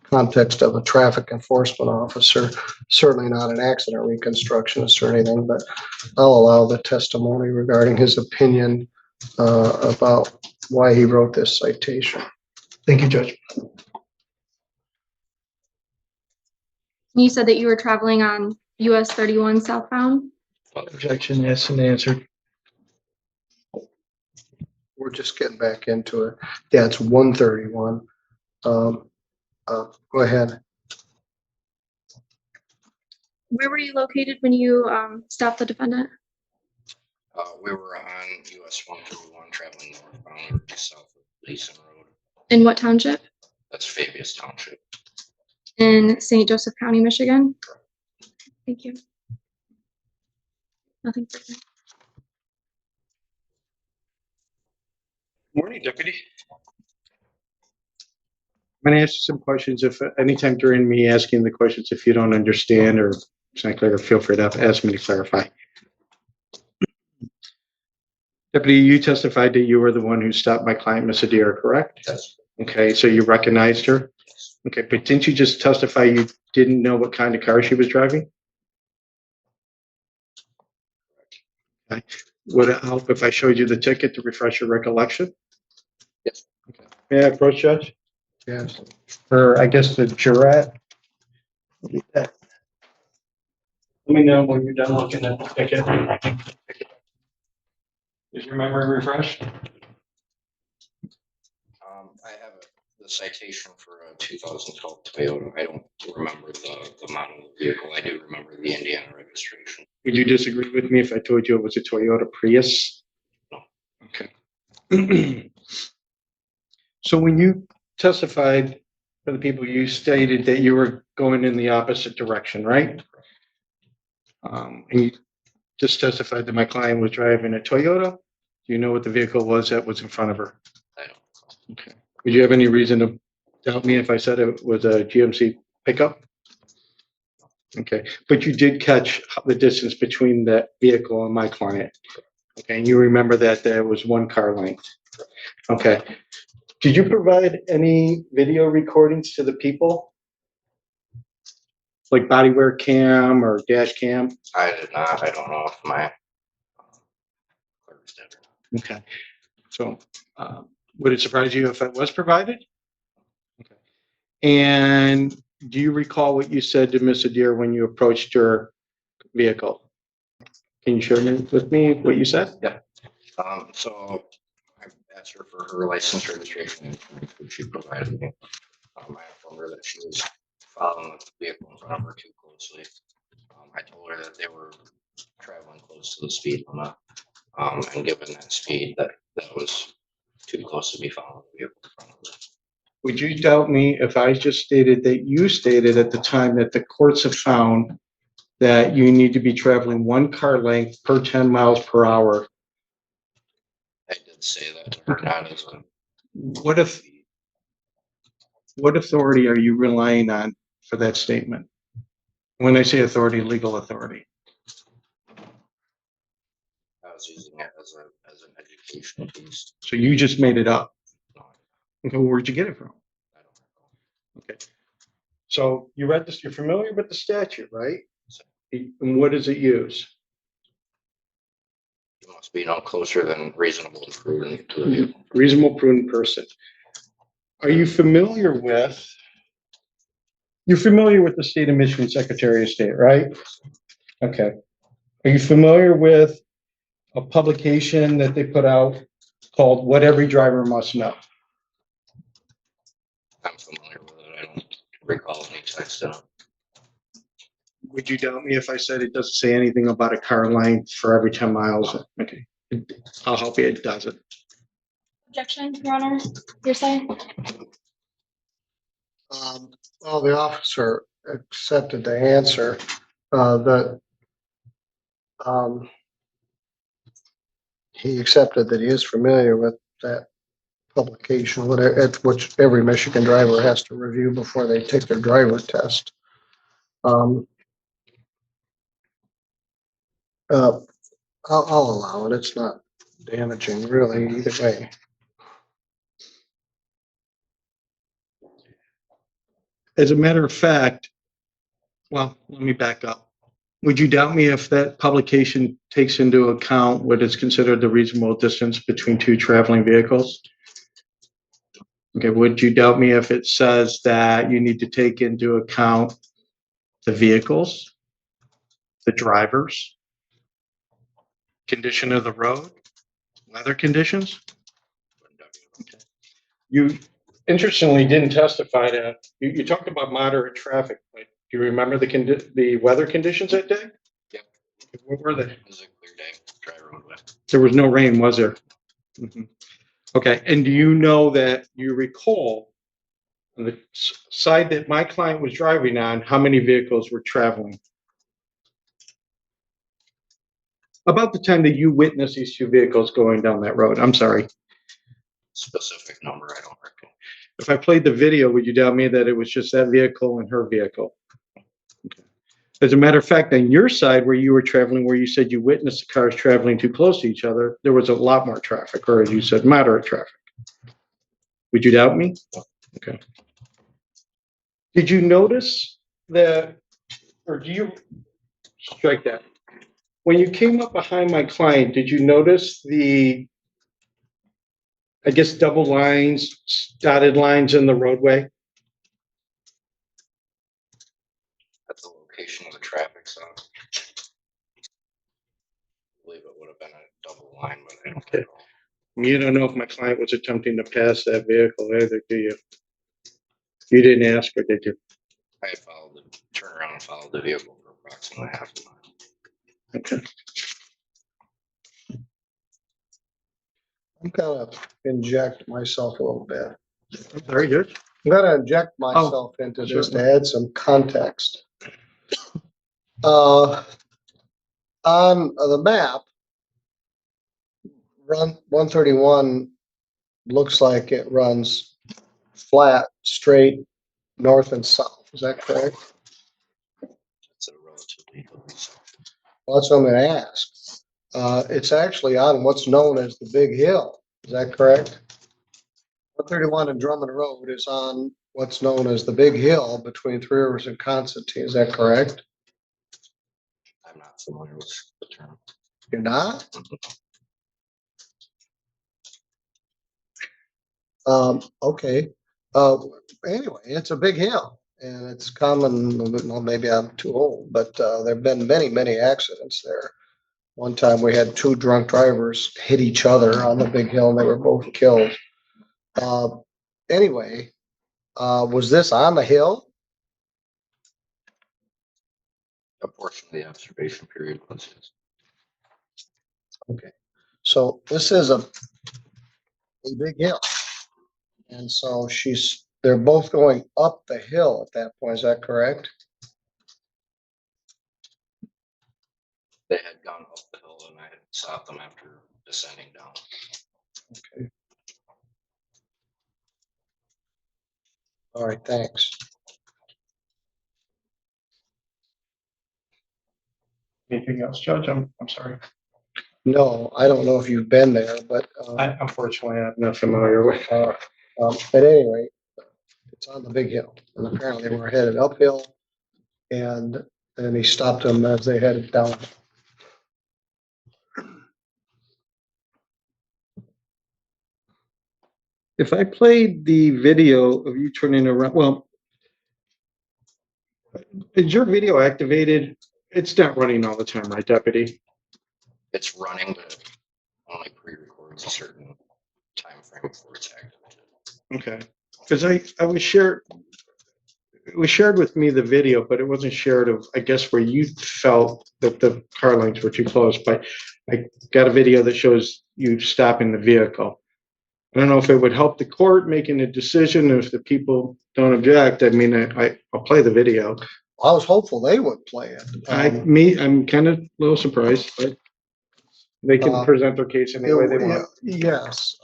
context of a traffic enforcement officer, certainly not an accident reconstructionist or anything, but I'll allow the testimony regarding his opinion about why he wrote this citation. Thank you, Judge. You said that you were traveling on US 31 southbound. Objection, yes, and answered. We're just getting back into it. Yeah, it's 131. Go ahead. Where were you located when you stopped the defendant? We were on US 131 traveling northbound just south of Leeson Road. In what township? That's Fabius Township. In St. Joseph County, Michigan. Thank you. Nothing further. Morning, Deputy. I'm going to ask you some questions. If anytime during me asking the questions, if you don't understand or it's not clear, feel free to ask me to clarify. Deputy, you testified that you were the one who stopped my client, Miss Adair, correct? Yes. Okay, so you recognized her? Okay, but didn't you just testify you didn't know what kind of car she was driving? Okay. Would it help if I showed you the ticket to refresh your recollection? Yes. Okay. May I approach, Judge? Yes. Or I guess the jurat. Let me know when you're done looking at the ticket. Is your memory refreshed? I have the citation for a 2012 Toyota. I don't remember the model of the vehicle. I do remember the Indiana registration. Would you disagree with me if I told you it was a Toyota Prius? No. Okay. So when you testified for the people, you stated that you were going in the opposite direction, right? And you just testified that my client was driving a Toyota. Do you know what the vehicle was that was in front of her? I don't. Okay. Would you have any reason to doubt me if I said it was a GMC pickup? Okay, but you did catch the distance between that vehicle and my client. Okay, and you remember that there was one car length. Okay. Did you provide any video recordings to the people? Like body wear cam or dash cam? I did not. I don't know if my clerks did. Okay. So would it surprise you if it was provided? Okay. And do you recall what you said to Miss Adair when you approached her vehicle? Can you share with me what you said? Yeah. So I asked her for her license registration information, which she provided me. I informed her that she was following the vehicle in front of her too closely. I told her that they were traveling close to the speed limit. And given that speed, that was too close to be following the vehicle in front of her. Would you doubt me if I just stated that you stated at the time that the courts have found that you need to be traveling 1 car length per 10 miles per hour? I did say that to her, not as a. What authority are you relying on for that statement? When I say authority, legal authority. I was using it as an educational piece. So you just made it up. No, Okay, where'd you get it from? I don't know. Okay. So you read this, you're familiar with the statute, right? And what does it use? You must be no closer than reasonable and prudent to the vehicle. Reasonable, prudent person. Are you familiar with, you're familiar with the state of Michigan Secretary of State, right? Okay. Are you familiar with a publication that they put out called What Every Driver Must Know? I'm familiar with it. I don't recall any text in it. Would you doubt me if I said it doesn't say anything about a car length for every 10 miles? Okay. I'll help you. It doesn't. Objection, Your Honor, your side? Well, the officer accepted the answer, that, he accepted that he is familiar with that publication, which every Michigan driver has to review before they take their driver test. I'll allow it. It's not damaging really either way. As a matter of fact, well, let me back up. Would you doubt me if that publication takes into account what is considered the reasonable distance between 2 traveling vehicles? Okay, would you doubt me if it says that you need to take into account the vehicles, the drivers, condition of the road, weather conditions? Okay. You interestingly didn't testify to, you talked about moderate traffic, but do you remember the weather conditions that day? Yep. What were they? It was a clear day, dry roadway. There was no rain, was there? Mhm. Okay, and do you know that you recall on the side that my client was driving on, how many vehicles were traveling? About the time that you witnessed these 2 vehicles going down that road. I'm sorry. Specific number, I don't reckon. If I played the video, would you doubt me that it was just that vehicle and her vehicle? Okay. As a matter of fact, on your side where you were traveling, where you said you witnessed the cars traveling too close to each other, there was a lot more traffic, or as you said, moderate traffic. Would you doubt me? Okay. Did you notice that, or do you strike that? When you came up behind my client, did you notice the, I guess, double lines, dotted lines in the roadway? At the location of the traffic sign. I believe it would have been a double line, but I don't Okay. recall. You don't know if my client was attempting to pass that vehicle either, do you? You didn't ask her, did you? I had followed the turnaround and followed the vehicle for approximately half a mile. Okay. I'm gonna inject myself a little bit. Very good. I'm gonna inject myself into this to add some context. On the map, run 131 looks like it runs flat, straight, north and south. Is that correct? It's a relatively hilly section. Well, that's what I'm gonna ask. It's actually on what's known as the Big Hill. Is that correct? 131 and Drummond Road is on what's known as the Big Hill between Three Rivers and Constantine. Is that correct? I'm not familiar with the term. You're not? Okay. Anyway, it's a big hill and it's common, well, maybe I'm too old, but there've been many, many accidents there. One time we had 2 drunk drivers hit each other on the big hill and they were both killed. Anyway, was this on the hill? A portion of the observation period was his. Okay, so this is a big hill. And so they're both going up the hill at that point, is that correct? They had gone up the hill and I had stopped them after descending down. Okay. All right, thanks. Anything else, Judge? I'm sorry. No, I don't know if you've been there, but Unfortunately, I'm not familiar with. at any rate, it's on the big hill, and apparently we're headed uphill, and he stopped them as they headed down. If I played the video of you turning around, well, is your video activated? It's not running all the time, right, Deputy? It's running, but it only pre-records a certain time frame before it's activated. Okay, because I was shared, it was shared with me the video, but it wasn't shared of, I guess, where you felt that the car lengths were too close. But I got a video that shows you stopping the vehicle. I don't know if it would help the court making a decision if the people don't object. I mean, I'll play the video. I was hopeful they would play it. I'm kind of a little surprised, but they can present their case any way they want. Yes.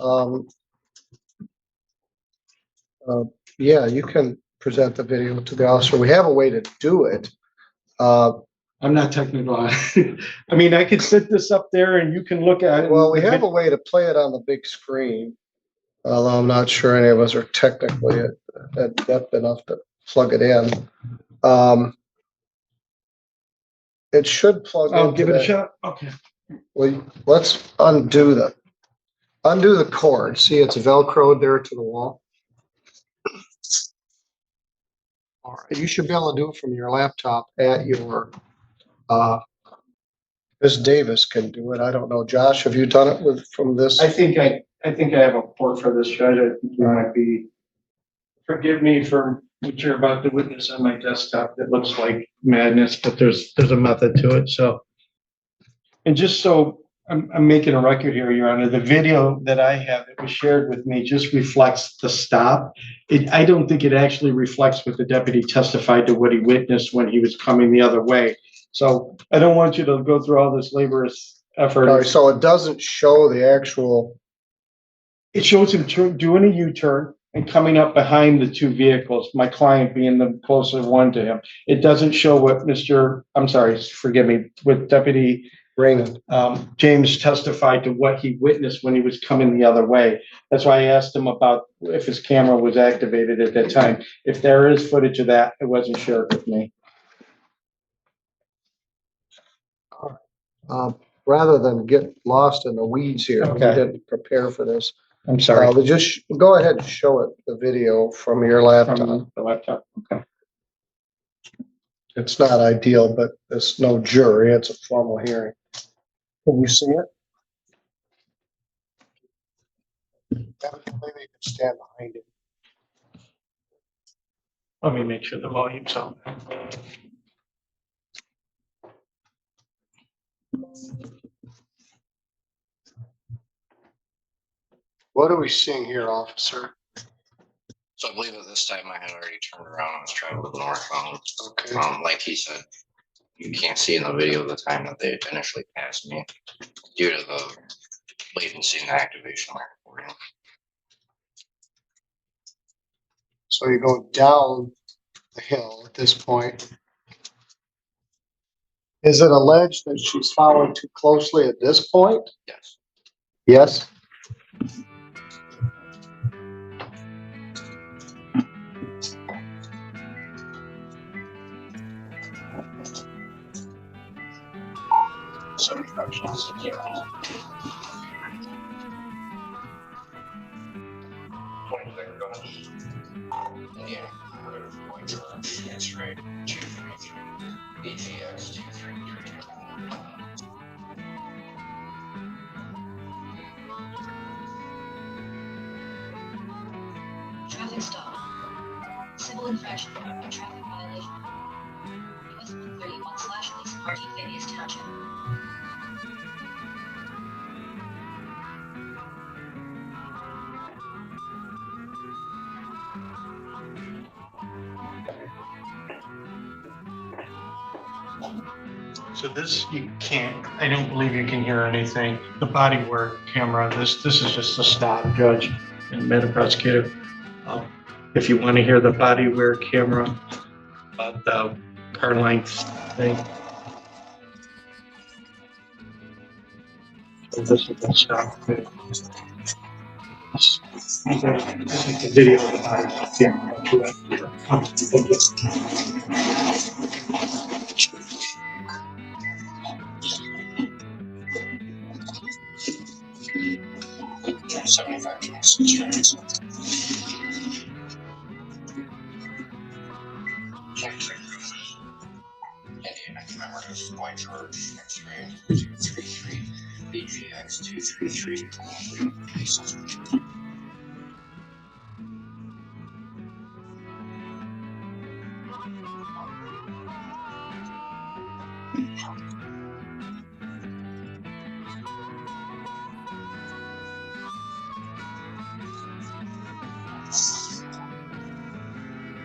Yeah, you can present the video to the officer. We have a way to do it. I'm not technical. I mean, I could sit this up there and you can look at it. Well, we have a way to play it on the big screen, although I'm not sure any of us are technically at depth enough to plug it in. It should plug in. I'll give it a shot. Okay. Well, let's undo the cord. See, it's Velcroed there to the wall. All right, you should be able to do it from your laptop at your, Ms. Davis can do it. I don't know. Josh, have you done it from this? I think I have a port for this, Judge. I think you might be, forgive me for what you're about to witness on my desktop. It looks like madness, but there's a method to it. So, and just so I'm making a record here, Your Honor, the video that I have that was shared with me just reflects the stop. I don't think it actually reflects what the deputy testified to what he witnessed when he was coming the other way. So I don't want you to go through all this laborious effort. All right, so it doesn't show the actual. It shows him doing a U-turn and coming up behind the two vehicles, my client being the closer one to him. It doesn't show what what Deputy Raymond, James testified to what he witnessed when he was coming the other way. That's why I asked him about if his camera was activated at that time. If there is footage of that, it wasn't shared with me. Rather than get lost in the weeds here, we Okay. didn't prepare for this. I'm sorry. But just go ahead and show it, the video from your laptop. From the laptop. Okay. It's not ideal, but it's no jury. It's a formal hearing. Can you see it? Maybe you can stand behind it. Let me make sure the volume's on. What are we seeing here, officer? So I believe at this time I had already turned around and was traveling northbound. Okay. Like he said, you can't see in the video the time that they initially passed me due to the latency and activation of my recording. So you go down the hill at this point. Is it alleged that she's followed too closely at this point? Yes. Yes. Some instructions. Yeah, going to that's right. 233 ATX 233. Traffic stop. Civil infraction. Traffic violation. US 131 So this, you can't, I don't believe you can hear anything. The body work camera, this is just a stop, Judge and Madam Prosecutor. If you want to hear the body wear camera, the car length thing. So this is the stop. This is the video of the body camera. White George, X-ray 233, BGX 233.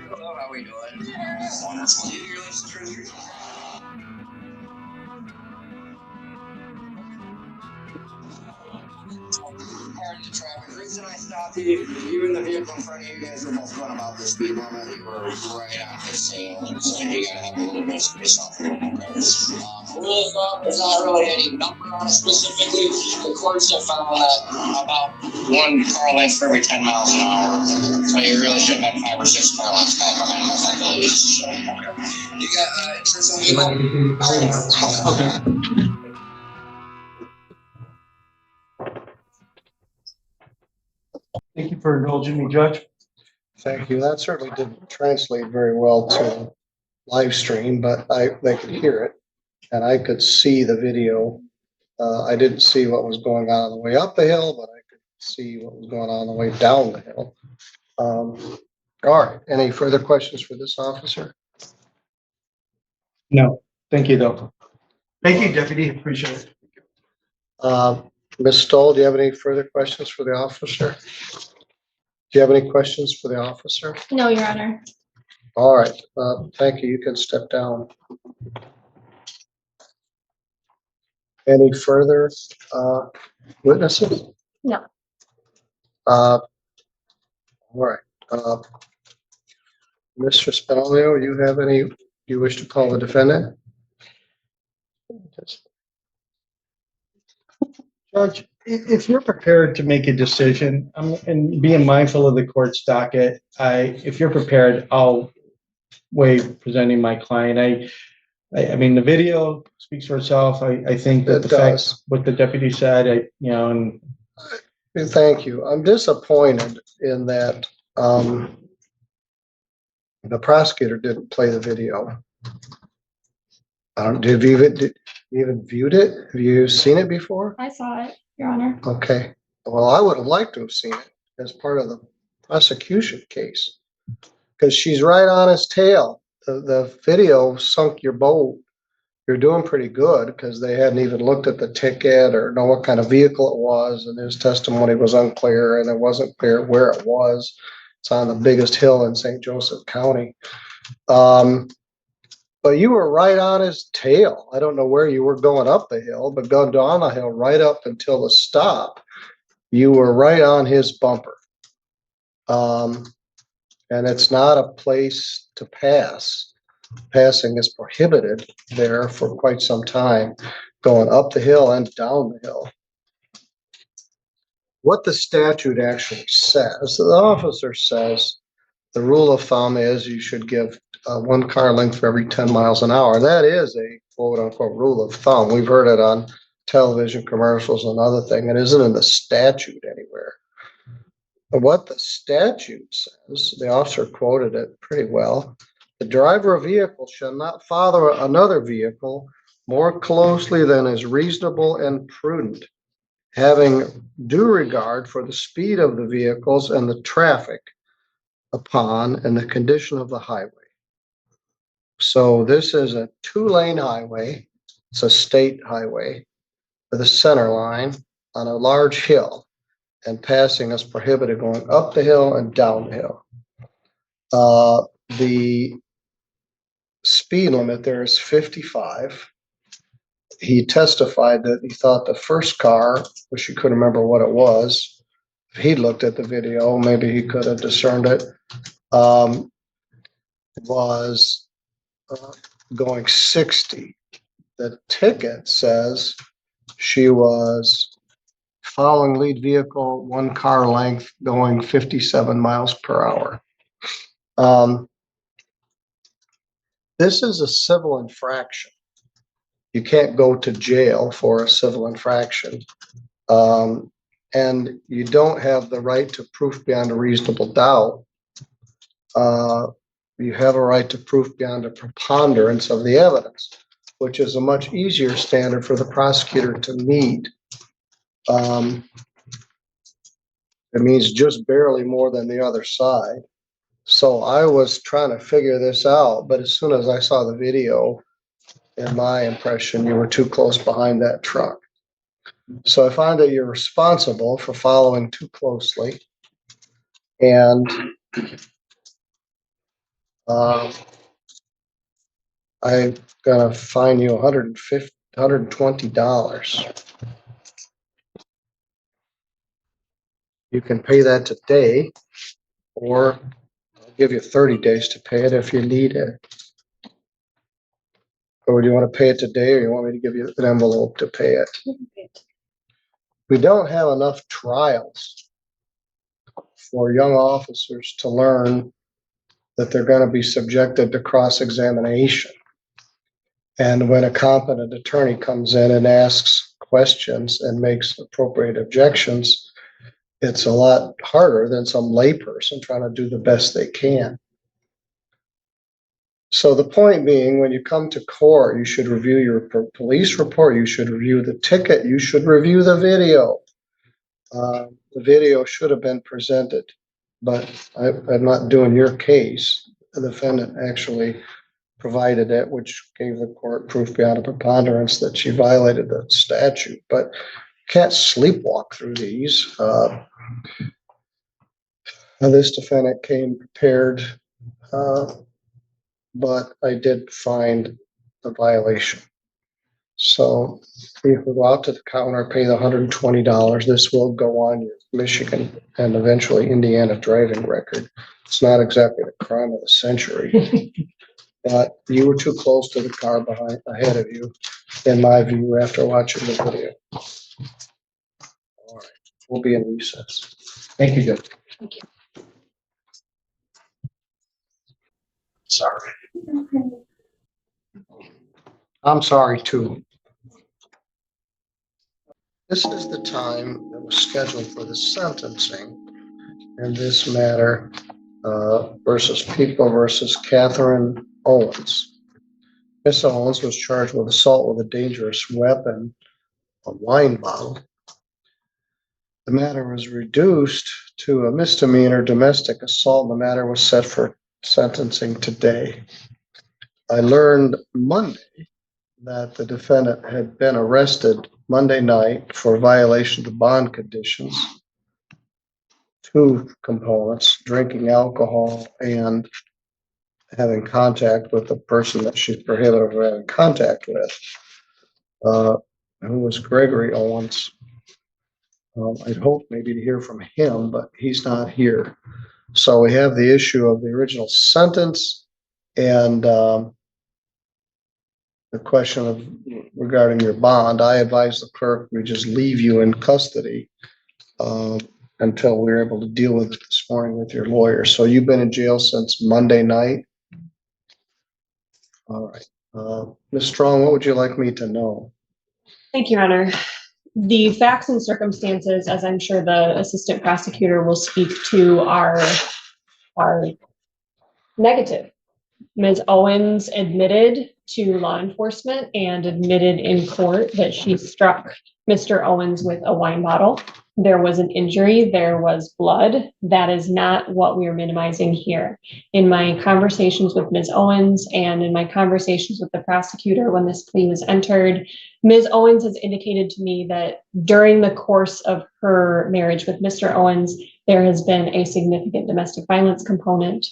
Hello, how we doing? Wonderful. Your license treasury? Pardon the traffic. The reason I stopped you in the vehicle in front of you guys were both going about the speed limit. You were right on the scene, so you gotta have a little bit of space off the road. Rule of thumb, there's not really any number on it specifically. The courts have found that about 1 car length for every 10 miles an hour. So you really shouldn't have 5 or 6 car lengths back behind us, I believe. So, okay. You got insurance on vehicle? Okay. Thank you for indulging me, Judge. Thank you. That certainly didn't translate very well to live stream, but they could hear it and I could see the video. I didn't see what was going on the way up the hill, but I could see what was going on the way down the hill. All right. Any further questions for this officer? No, thank you though. Thank you, Deputy. Appreciate it. Ms. Stoll, do you have any further questions for the officer? Do you have any questions for the officer? No, Your Honor. All right. Thank you. You can step down. Any further witnesses? No. All right. Mr. Spinello, you have any you wish to call the defendant? Judge, if you're prepared to make a decision, and being mindful of the court's docket, if you're prepared, I'll waive presenting my client. I mean, the video speaks for itself. I think that the fact what the deputy said, and thank you. I'm disappointed in that the prosecutor didn't play the video. Have you even viewed it? Have you seen it before? I saw it, Your Honor. Okay. Well, I would have liked to have seen it as part of the prosecution case because she's right on his tail. The video sunk your boat. You're doing pretty good because they hadn't even looked at the ticket or know what kind of vehicle it was, and his testimony was unclear, and it wasn't clear where it was. It's on the biggest hill in St. Joseph County. But you were right on his tail. I don't know where you were going up the hill, but going down the hill right up until the stop, you were right on his bumper. And it's not a place to pass. Passing is prohibited there for quite some time, going up the hill and down the hill. What the statute actually says, the officer says, the rule of thumb is you should give 1 car length for every 10 miles an hour. That is a quote unquote rule of thumb. We've heard it on television commercials and other thing. It isn't in the statute anywhere. But what the statute says, the officer quoted it pretty well. The driver of a vehicle shall not follow another vehicle more closely than is reasonable and prudent, having due regard for the speed of the vehicles and the traffic upon and the condition of the highway. So this is a 2-lane highway. It's a state highway with a center line on a large hill, and passing is prohibited going up the hill and down the hill. The speed limit there is 55. He testified that he thought the first car, which he couldn't remember what it was, if he looked at the video, maybe he could have discerned it, was going 60. The ticket says she was following lead vehicle, 1 car length, going 57 miles per hour. This is a civil infraction. You can't go to jail for a civil infraction. And you don't have the right to proof beyond a reasonable doubt. You have a right to proof beyond a preponderance of the evidence, which is a much easier standard for the prosecutor to meet. It means just barely more than the other side. So I was trying to figure this out, but as soon as I saw the video, in my impression, you were too close behind that truck. So I find that you're responsible for following too closely. And I'm gonna fine you $120. You can pay that today, or I'll give you 30 days to pay it if you need it. Or do you want to pay it today, or you want me to give you an envelope to pay it? We don't have enough trials for young officers to learn that they're going to be subjected to cross-examination. And when a competent attorney comes in and asks questions and makes appropriate objections, it's a lot harder than some layperson trying to do the best they can. So the point being, when you come to court, you should review your police report, you should review the ticket, you should review the video. The video should have been presented, but I'm not doing your case. The defendant actually provided it, which gave the court proof beyond a preponderance that she violated the statute, but can't sleepwalk through these. This defendant came prepared, but I did find the violation. So if we go out to the counter, pay the $120, this will go on your Michigan and eventually Indiana driving record. It's not exactly the crime of the century, but you were too close to the car ahead of you, in my view, after watching the video. All right, we'll be in recess. Thank you, Judge. Thank you. Sorry. I'm sorry too. This is the time that was scheduled for the sentencing in this matter versus People versus Catherine Owens. Miss Owens was charged with assault with a dangerous weapon, a wine bottle. The matter was reduced to a misdemeanor domestic assault. The matter was set for sentencing today. I learned Monday that the defendant had been arrested Monday night for violation of bond conditions. 2 components: drinking alcohol and having contact with the person that she's prohibited from having contact with, who was Gregory Owens. I'd hope maybe to hear from him, but he's not here. So we have the issue of the original sentence and the question of regarding your bond. I advise the clerk we just leave you in custody until we're able to deal with it this morning with your lawyer. So you've been in jail since Monday night? All right. Ms. Strong, what would you like me to know? Thank you, Your Honor. The facts and circumstances, as I'm sure the assistant prosecutor will speak to, are negative. Ms. Owens admitted to law enforcement and admitted in court that she struck Mr. Owens with a wine bottle. there was an injury, there was blood. That is not what we are minimizing here. In my conversations with Ms. Owens and in my conversations with the prosecutor when this plea was entered, Ms. Owens has indicated to me that during the course of her marriage with Mr. Owens, there has been a significant domestic violence component.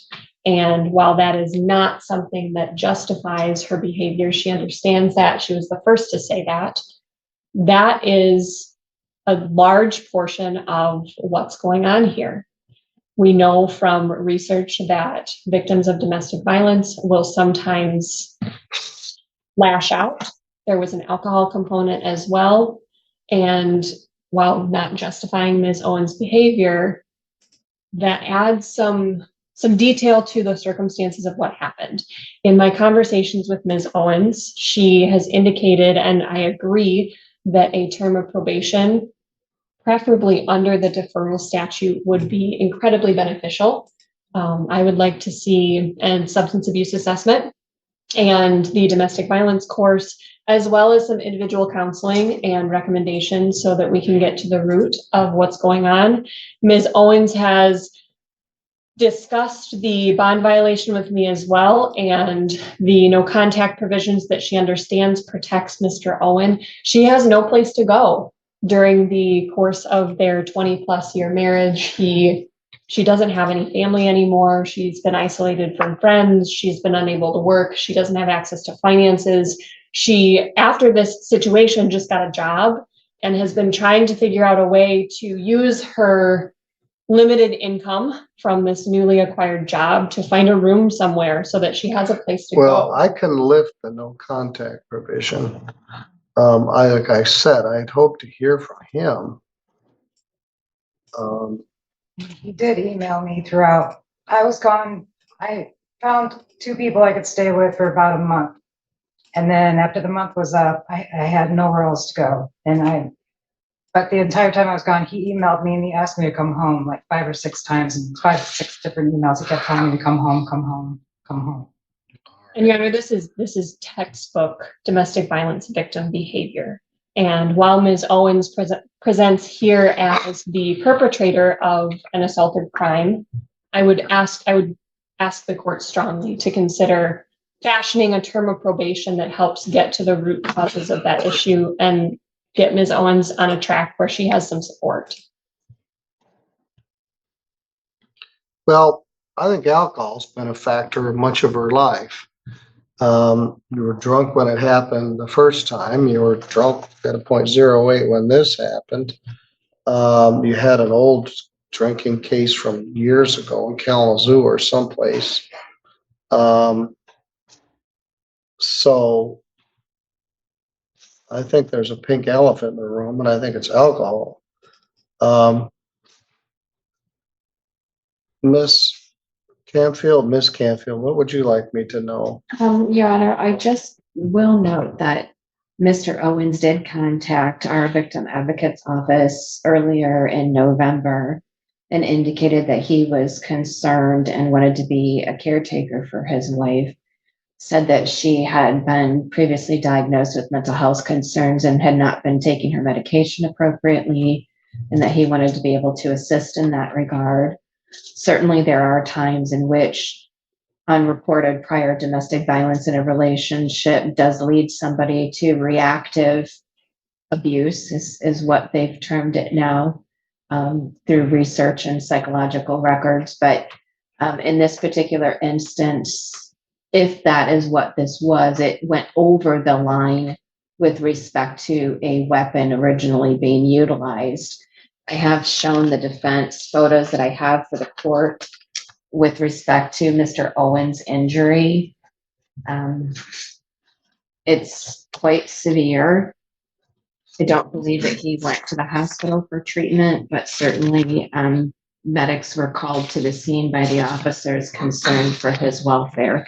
And while that is not something that justifies her behavior, she understands that. She was the first to say that. That is a large portion of what's going on here. We know from research that victims of domestic violence will sometimes lash out. There was an alcohol component as well. And while not justifying Ms. Owens' behavior, that adds some detail to the circumstances of what happened. In my conversations with Ms. Owens, she has indicated, and I agree, that a term of probation, preferably under the deferral statute, would be incredibly beneficial. I would like to see a substance abuse assessment and the domestic violence course, as well as some individual counseling and recommendations so that we can get to the root of what's going on. Ms. Owens has discussed the bond violation with me as well, and the no contact provisions that she understands protects Mr. Owen. She has no place to go during the course of their 20+ year marriage. She doesn't have any family anymore. She's been isolated from friends. She's been unable to work. She doesn't have access to finances. She, after this situation, just got a job and has been trying to figure out a way to use her limited income from this newly acquired job to find a room somewhere so that she has a place to Well, go. I can lift the no contact provision. Like I said, I'd hope to hear from him. He did email me throughout. I was gone. I found 2 people I could stay with for about a month. And then after the month was up, I had nowhere else to go. But the entire time I was gone, he emailed me and he asked me to come home like 5 or 6 times, and 5 or 6 different emails. He kept telling me to come home, come home, come home. And Your Honor, this is textbook domestic violence victim behavior. And while Ms. Owens presents here as the perpetrator of an assaulted crime, I would ask the court strongly to consider fashioning a term of probation that helps get to the root causes of that issue and get Ms. Owens on a track where she has some support. Well, I think alcohol's been a factor in much of her life. You were drunk when it happened the first time. You were drunk at a 0.08 when this happened. You had an old drinking case from years ago in Kalamazoo or someplace. So I think there's a pink elephant in the room, and I think it's alcohol. Miss Canfield, what would you like me to know? Your Honor, I just will note that Mr. Owens did contact our victim advocate's office earlier in November and indicated that he was concerned and wanted to be a caretaker for his wife. Said that she had been previously diagnosed with mental health concerns and had not been taking her medication appropriately, and that he wanted to be able to assist in that regard. Certainly, there are times in which unreported prior domestic violence in a relationship does lead somebody to reactive abuse, is what they've termed it now, through research and psychological records. But in this particular instance, if that is what this was, it went over the line with respect to a weapon originally being utilized. I have shown the defense photos that I have for the court with respect to Mr. Owens' injury. It's quite severe. I don't believe that he went to the hospital for treatment, but certainly medics were called to the scene by the officers concerned for his welfare.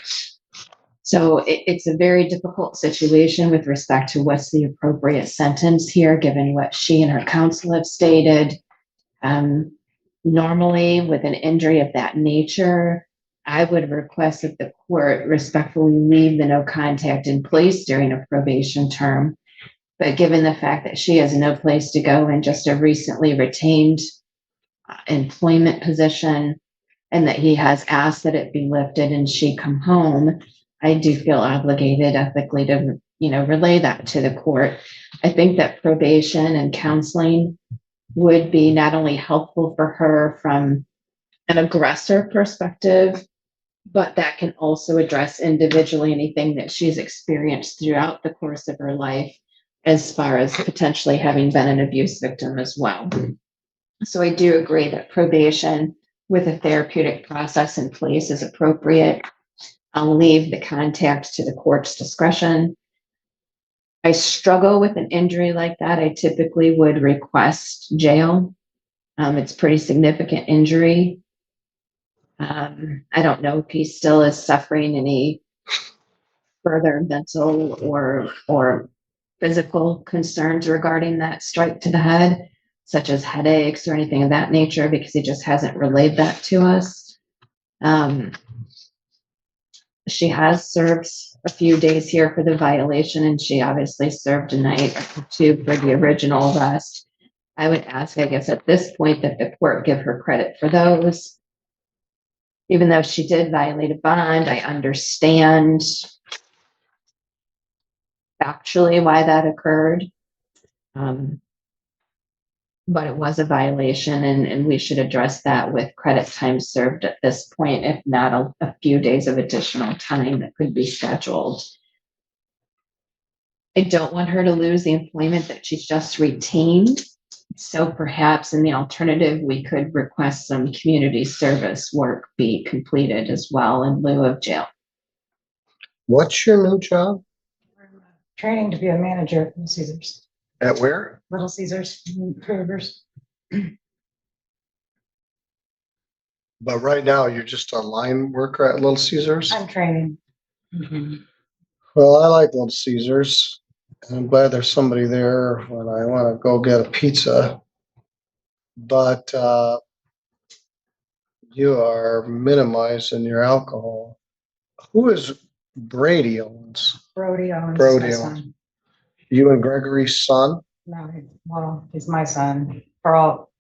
So it's a very difficult situation with respect to what's the appropriate sentence here, given what she and her counsel have stated. Normally, with an injury of that nature, I would request that the court respectfully leave the no contact in place during a probation term. But given the fact that she has no place to go and just a recently retained employment position, and that he has asked that it be lifted and she come home, I do feel obligated ethically to, relay that to the court. I think that probation and counseling would be not only helpful for her from an aggressor perspective, but that can also address individually anything that she's experienced throughout the course of her life, as far as potentially having been an abuse victim as well. So I do agree that probation with a therapeutic process in place is appropriate. I'll leave the contact to the court's discretion. I struggle with an injury like that. I typically would request jail. It's pretty significant injury. I don't know if he still is suffering any further mental or physical concerns regarding that strike to the head, such as headaches or anything of that nature, because he just hasn't relayed that to us. She has served a few days here for the violation, and she obviously served a night or two for the original arrest. I would ask, I guess, at this point that the court give her credit for those. Even though she did violate a bond, I understand factually why that occurred. But it was a violation, and we should address that with credit time served at this point, if not a few days of additional time that could be scheduled. I don't want her to lose the employment that she's just retained. So perhaps in the alternative, we could request some community service work be completed as well in lieu of jail. What's your new job? Training to be a manager at Little Caesars. At where? Little Caesars, Rivers. But right now, you're just a line worker at Little Caesars? I'm training. Well, I like Little Caesars. And I'm glad there's somebody there when I want to go get a pizza. But you are minimizing your alcohol. Who is Brady owns? Brody owns Brody my owns. son. You and Gregory's son? No, well, he's my son. For all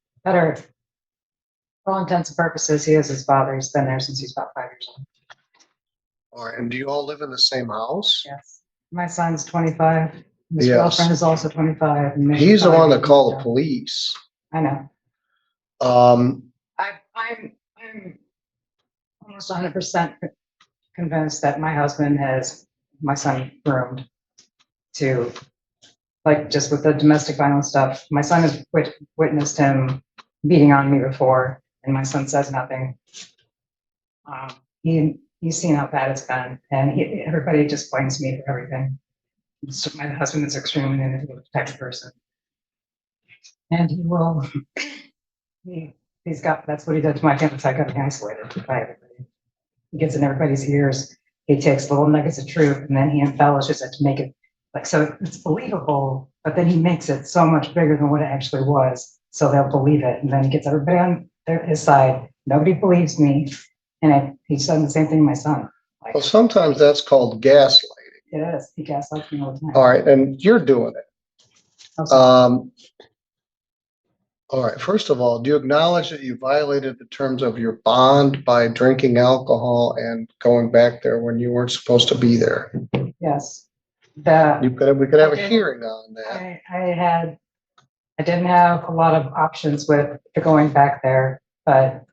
intents and purposes, he is his father. He's been there since he's about 5 years old. All right, and do you all live in the same house? Yes. My son's 25. His Yes. girlfriend is also 25. And maybe He's the 5 one that years called the ago. police. I know. Um, I'm almost 100% convinced that my husband has my son groomed to, like, just with the domestic violence stuff. My son has witnessed him beating on me before, and my son says nothing. He's seen how bad it's been, and everybody just blames me for everything. So my husband is extremely manipulative type of person, and he will. That's what he did to my family. So I got to isolate it by everybody. He gets in everybody's ears. He takes little nuggets of truth and then he embellishes it to make it so it's believable, but then he makes it so much bigger than what it actually was. So they'll believe it. And then he gets everybody on his side. Nobody believes me. And he's done the same thing to my son. well, sometimes that's called gaslighting. It is. He gaslights me all the time. All right, and you're doing it. All right, first of all, do you acknowledge that you violated the terms of your bond by drinking alcohol and going back there when you weren't supposed to be there? Yes. We could have a hearing on that. I didn't have a lot of options with going back there, but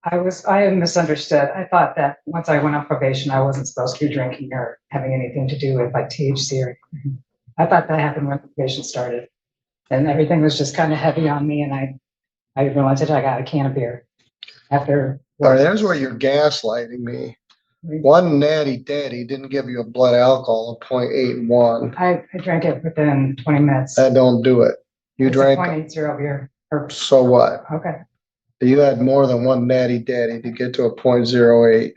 I had misunderstood. I thought that once I went on probation, I wasn't supposed to be drinking or having anything to do with like THC or anything. I thought that happened when probation started. And everything was just kind of heavy on me, and I realized that I got a can of beer after. All right, there's where you're gaslighting me. One natty daddy didn't give you a blood alcohol of 0.81. I drank it within 20 minutes. That don't do it. You It's drank. a 0.80 beer. So what? Okay. You had more than one natty daddy to get to a 0.08.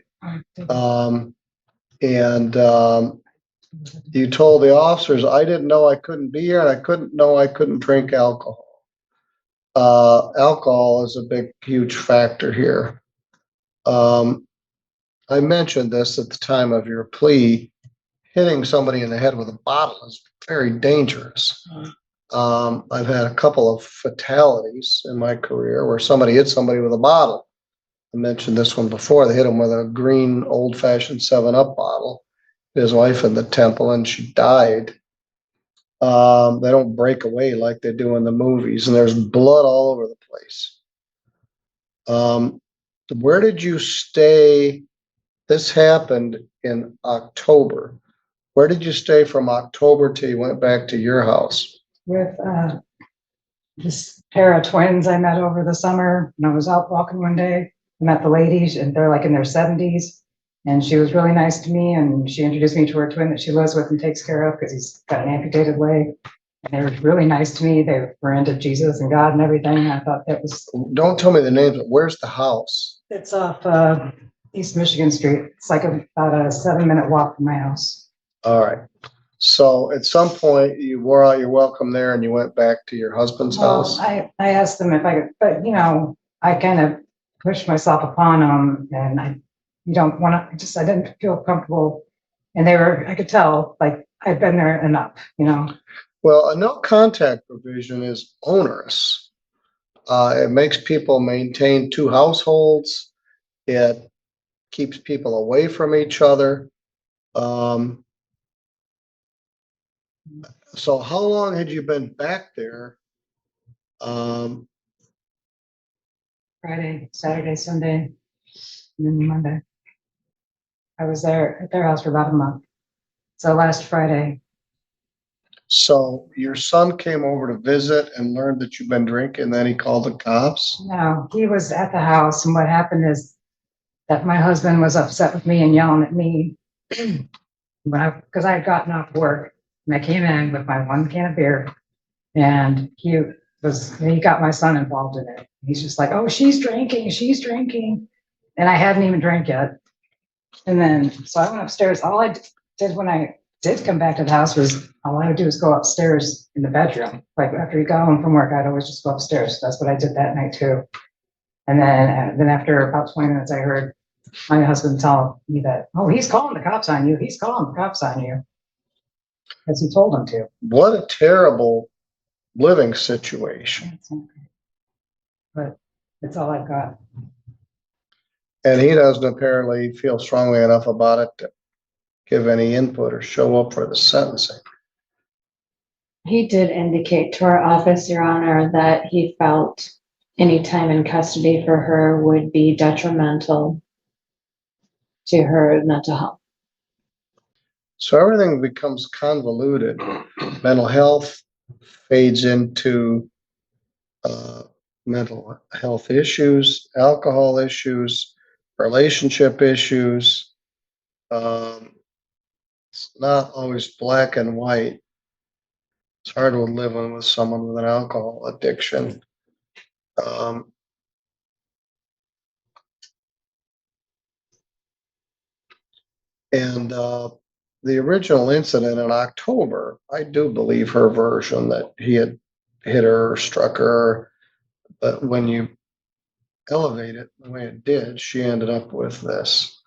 You told the officers, I didn't know I couldn't be here, and I couldn't drink alcohol. Alcohol is a big, huge factor here. I mentioned this at the time of your plea. hitting somebody in the head with a bottle is very dangerous. I've had a couple of fatalities in my career where somebody hit somebody with a bottle. I mentioned this one before. They hit him with a green old-fashioned 7-Up bottle. His wife in the temple, and she died. They don't break away like they do in the movies, and there's blood all over the place. Where did you stay? This happened in October. Where did you stay from October till you went back to your house? With this pair of twins I met over the summer, and I was out walking one day. I met the ladies, and they're like in their 70s, and she was really nice to me, and she introduced me to her twin that she lives with and takes care of because he's got an amputated leg. And they were really nice to me. They were into Jesus and God and everything. I thought that was. Don't tell me the names, but where's the house? It's off East Michigan Street. It's like about a 7-minute walk from my house. All right. So at some point you wore out your welcome there and you went back to your husband's house? I asked them if I could, but I kind of pushed myself upon them, and you don't want to, I didn't feel comfortable. And I could tell, like, I've been there enough, Well, a no contact provision is onerous. It makes people maintain 2 households. It keeps people away from each other. So how long had you been back there? Friday, Saturday, Sunday, and then Monday. I was there at their house for about a month. So last Friday. So your son came over to visit and learned that you've been drinking, then he called the cops? No, he was at the house, and what happened is that my husband was upset with me and yelling at me because I had gotten off work, and I came in with my 1 can of beer, and he got my son involved in it. He's just like, "Oh, she's drinking," and I hadn't even drank yet. And then, so I went upstairs. All I did when I did come back to the house was, all I would do was go upstairs in the bedroom. Like after he got home from work, I'd always just go upstairs. That's what I did that night too. And then after about 20 minutes, I heard my husband tell me that, "Oh, he's calling the cops on you. He's calling the cops on you." As he told him to. What a terrible living situation. But that's all I've got. And he doesn't apparently feel strongly enough about it to give any input or show up for the sentencing. He did indicate to our office, Your Honor, that he felt any time in custody for her would be detrimental to her mental health. So everything becomes convoluted. Mental health fades into mental health issues, alcohol issues, relationship issues. It's not always black and white. It's hard with living with someone with an alcohol addiction. And the original incident in October, I do believe her version that he had hit her or struck her. But when you elevate it the way it did, she ended up with this.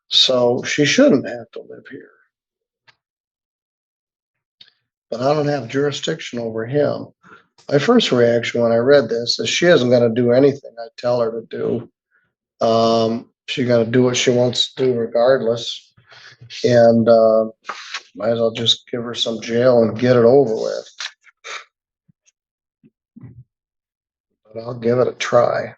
So she shouldn't have to live here. But I don't have jurisdiction over him. My first reaction when I read this is she isn't going to do anything I tell her to do. She's going to do what she wants to do regardless. And might as well just give her some jail and get it over with. But I'll give it a try.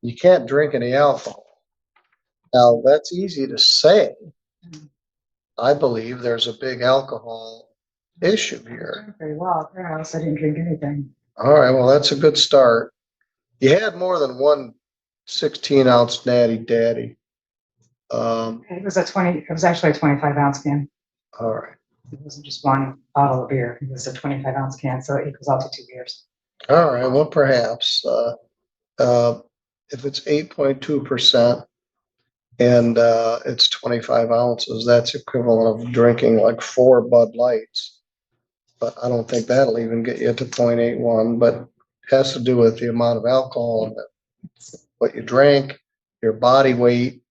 You can't drink any alcohol. Now, that's easy to say. I believe there's a big alcohol issue here. Very well. At their house, I didn't drink anything. All right, well, that's a good start. You had more than one 16-ounce natty daddy. It was actually a 25-ounce can. All right. It wasn't just 1 bottle of beer. It was a 25-ounce can, so it equals out to 2 beers. All right, well, perhaps. If it's 8.2% and it's 25 ounces, that's equivalent of drinking like 4 Bud Lights. But I don't think that'll even get you to 0.81. But has to do with the amount of alcohol, what you drank, your body weight,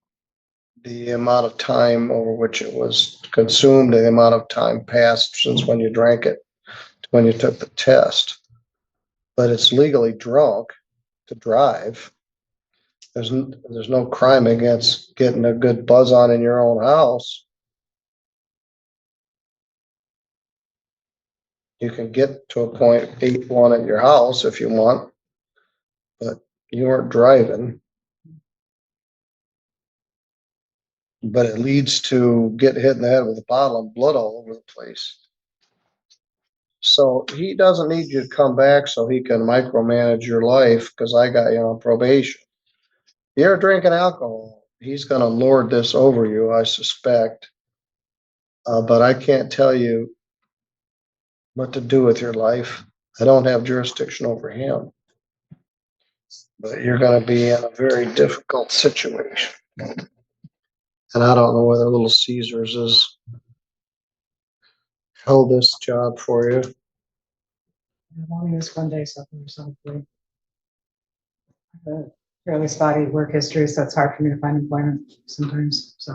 the amount of time over which it was consumed, the amount of time passed since when you drank it to when you took the test. But it's legally drunk to drive. There's no crime against getting a good buzz on in your own house. You can get to a .81 at your house if you want, but you weren't driving. But it leads to getting hit in the head with a bottle and blood all over the place. So he doesn't need you to come back so he can micromanage your life because I got you on probation. You're drinking alcohol. He's going to lord this over you, I suspect. But I can't tell you what to do with your life. I don't have jurisdiction over him. But you're going to be in a very difficult situation. And I don't know whether Little Caesars has held this job for you. I've only used 1 day so far, so hopefully. I have a fairly spotty work history, so it's hard for me to find employment sometimes, so.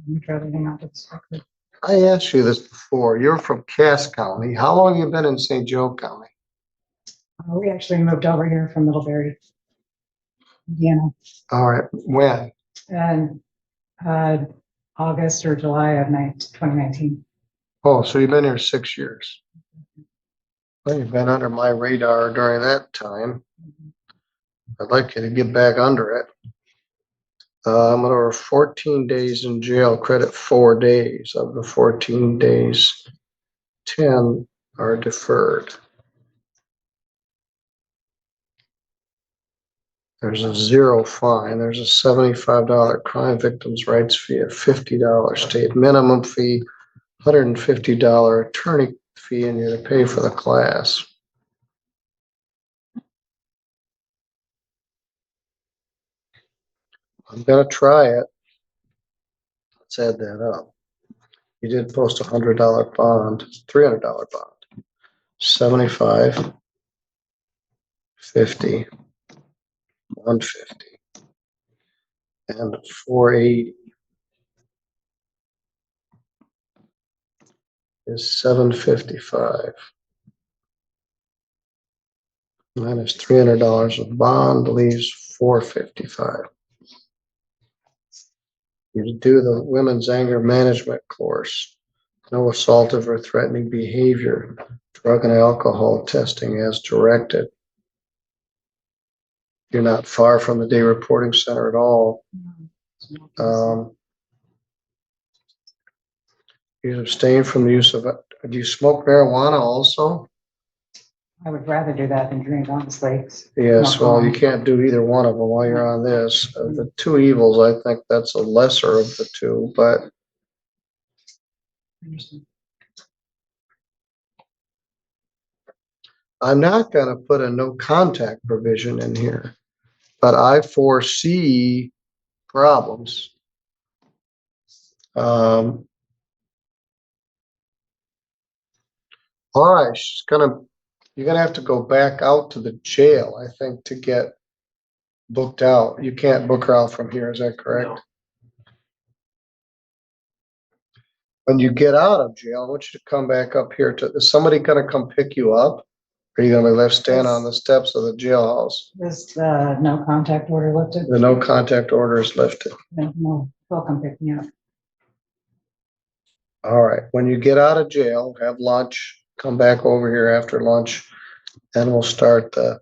I'm trying to hang out with this record. I asked you this before. You're from Cass County. How long have you been in St. Joe County? We actually moved over here from Middlebury, Indiana, All right. When? and August or July of 2019. Oh, so you've been here 6 years. Well, you've been under my radar during that time. I'd like you to get back under it. I'm over 14 days in jail, credit 4 days. Of the 14 days, 10 are deferred. There's a 0 fine. There's a $75 crime victims' rights fee, a $50 state minimum fee, $150 attorney fee, and you're to pay for the class. I'm gonna try it. Let's add that up. You did post $100 bond, $300 bond, 75, 50, 150, and 480 is 755. Minus $300 of bond leaves 455. You do the women's anger management course. No assaultive or threatening behavior. Drug and alcohol testing as directed. You're not far from the day reporting center at all. You abstain from the use of, do you smoke marijuana also? I would rather do that than drink, honestly. Yes, well, you can't do either one of them while you're on this. Of the two evils, I think that's a lesser of the two, but I'm not gonna put a no contact provision in here, but I foresee problems. All right, you're gonna have to go back out to the jail, I think, to get booked out. You can't book her out from here, is that correct? No. When you get out of jail, I want you to come back up here is somebody gonna come pick you up? Or are you gonna be left standing on the steps of the jailhouse? Is the no contact order lifted? The no contact order is lifted. No, they'll come pick me up. All right, when you get out of jail, have lunch, come back over here after lunch, and we'll start the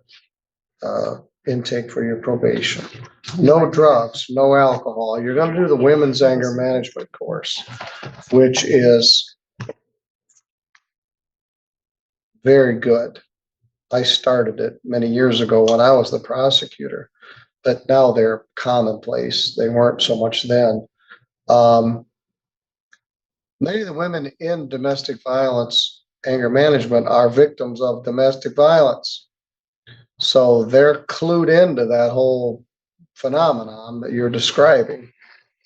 intake for your probation. No drugs, no alcohol. You're gonna do the women's anger management course, which is very good. I started it many years ago when I was the prosecutor, but now they're commonplace. They weren't so much then. Many of the women in domestic violence, anger management are victims of domestic violence. So they're clued into that whole phenomenon that you're describing.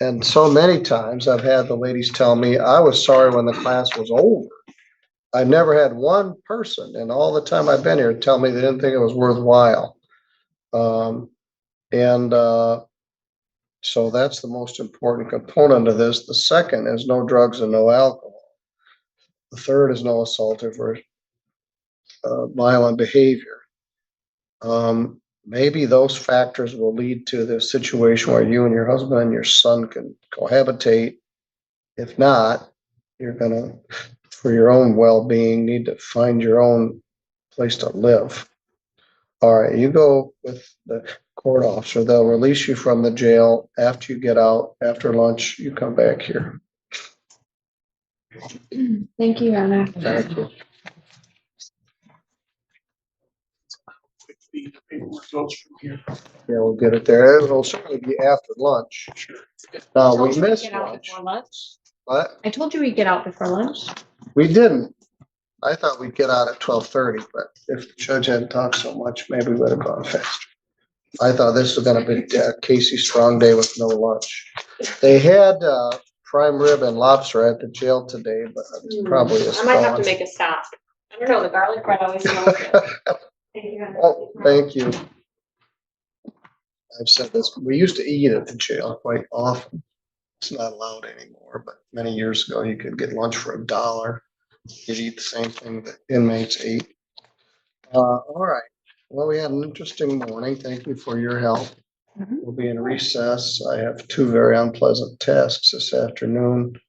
And so many times I've had the ladies tell me, I was sorry when the class was over. I never had one person in all the time I've been here tell me they didn't think it was worthwhile. So that's the most important component of this. The second is no drugs and no alcohol. The third is no assaultive or violent behavior. Maybe those factors will lead to the situation where you and your husband and your son can cohabitate. If not, you're gonna, for your own well-being, need to find your own place to live. All right, you go with the court officer. They'll release you from the jail after you get out. After lunch, you come back here. Thank you, Anna. Thank you. Yeah, we'll get it there. It'll certainly be after lunch. Now, we missed lunch. What? I told you we'd get out before lunch. We didn't. I thought we'd get out at 12:30, but if the judge hadn't talked so much, maybe we would have gone faster. I thought this was gonna be Casey Strong Day with no lunch. They had prime rib and lobster at the jail today, but it's probably is I might have to gone. make a stop. I don't know, the garlic bread always smells good. Thank you. Oh, thank you. I've said this, we used to eat at the jail quite often. It's not allowed anymore, but many years ago, you could get lunch for $1. You'd eat the same thing that inmates ate. All right. Well, we had an interesting morning. Thank you for your help. We'll be in recess. I have 2 very unpleasant tasks this afternoon.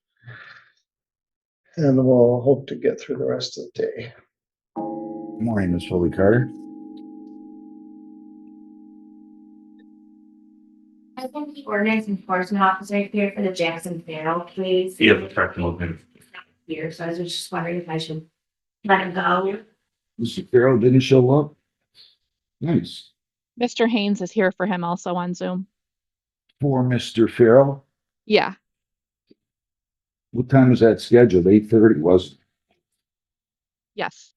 And we'll hope to get through the rest of the day. Good morning, Ms. Foley Carter. I think the ordinance enforcement officer here for the Jackson Farrell, please. You have a correctional opinion. Here, so I was just wondering if I should let him go. Mr. Farrell didn't show up? Nice. Mr. Haynes is here for him also on Zoom. For Mr. Farrell? Yeah, What time was that scheduled? 8:30, wasn't it? yes.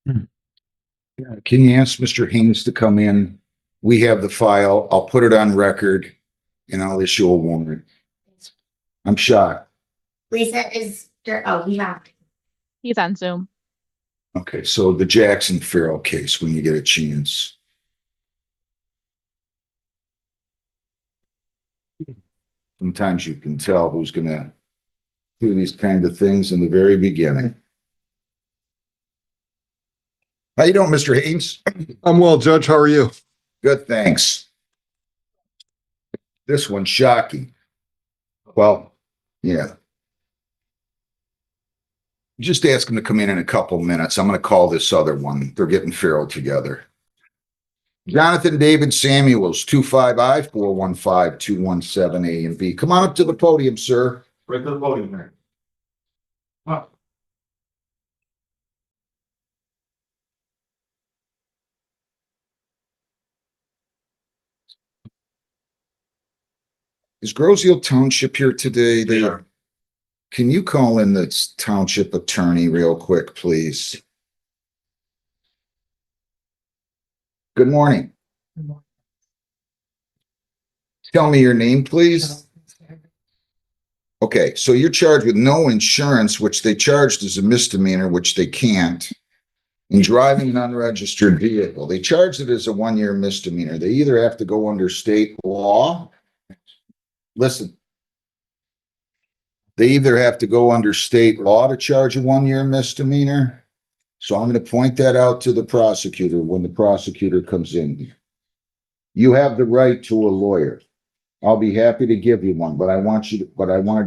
Yeah, can you ask Mr. Haynes to come in? We have the file. I'll put it on record and I'll issue a warrant. I'm shocked. Lisa is, oh, yeah. He's on Zoom. Okay, so the Jackson Farrell case, when you get a chance. Sometimes you can tell who's gonna do these kind of things in the very beginning. How you doing, Mr. Haynes? I'm well, Judge. How are you? Good, thanks. This one's shocking. Well, yeah. Just ask him to come in a couple minutes. I'm going to call this other one. They're getting Farrell together. Jonathan David Samuels, 255-415-217 A and B. Come on up to the podium, sir. Right to the podium there. Huh. Is Groseal Township here today? They are. Can you call in the township attorney real quick, please? Good morning. Tell me your name, please. Okay, so you're charged with no insurance, which they charged as a misdemeanor, which they can't. And driving an unregistered vehicle. They charged it as a 1-year misdemeanor. They either have to go under state law. Listen. They either have to go under state law to charge a 1-year misdemeanor. So I'm going to point that out to the prosecutor when the prosecutor comes in. You have the right to a lawyer. I'll be happy to give you one, but I wanted to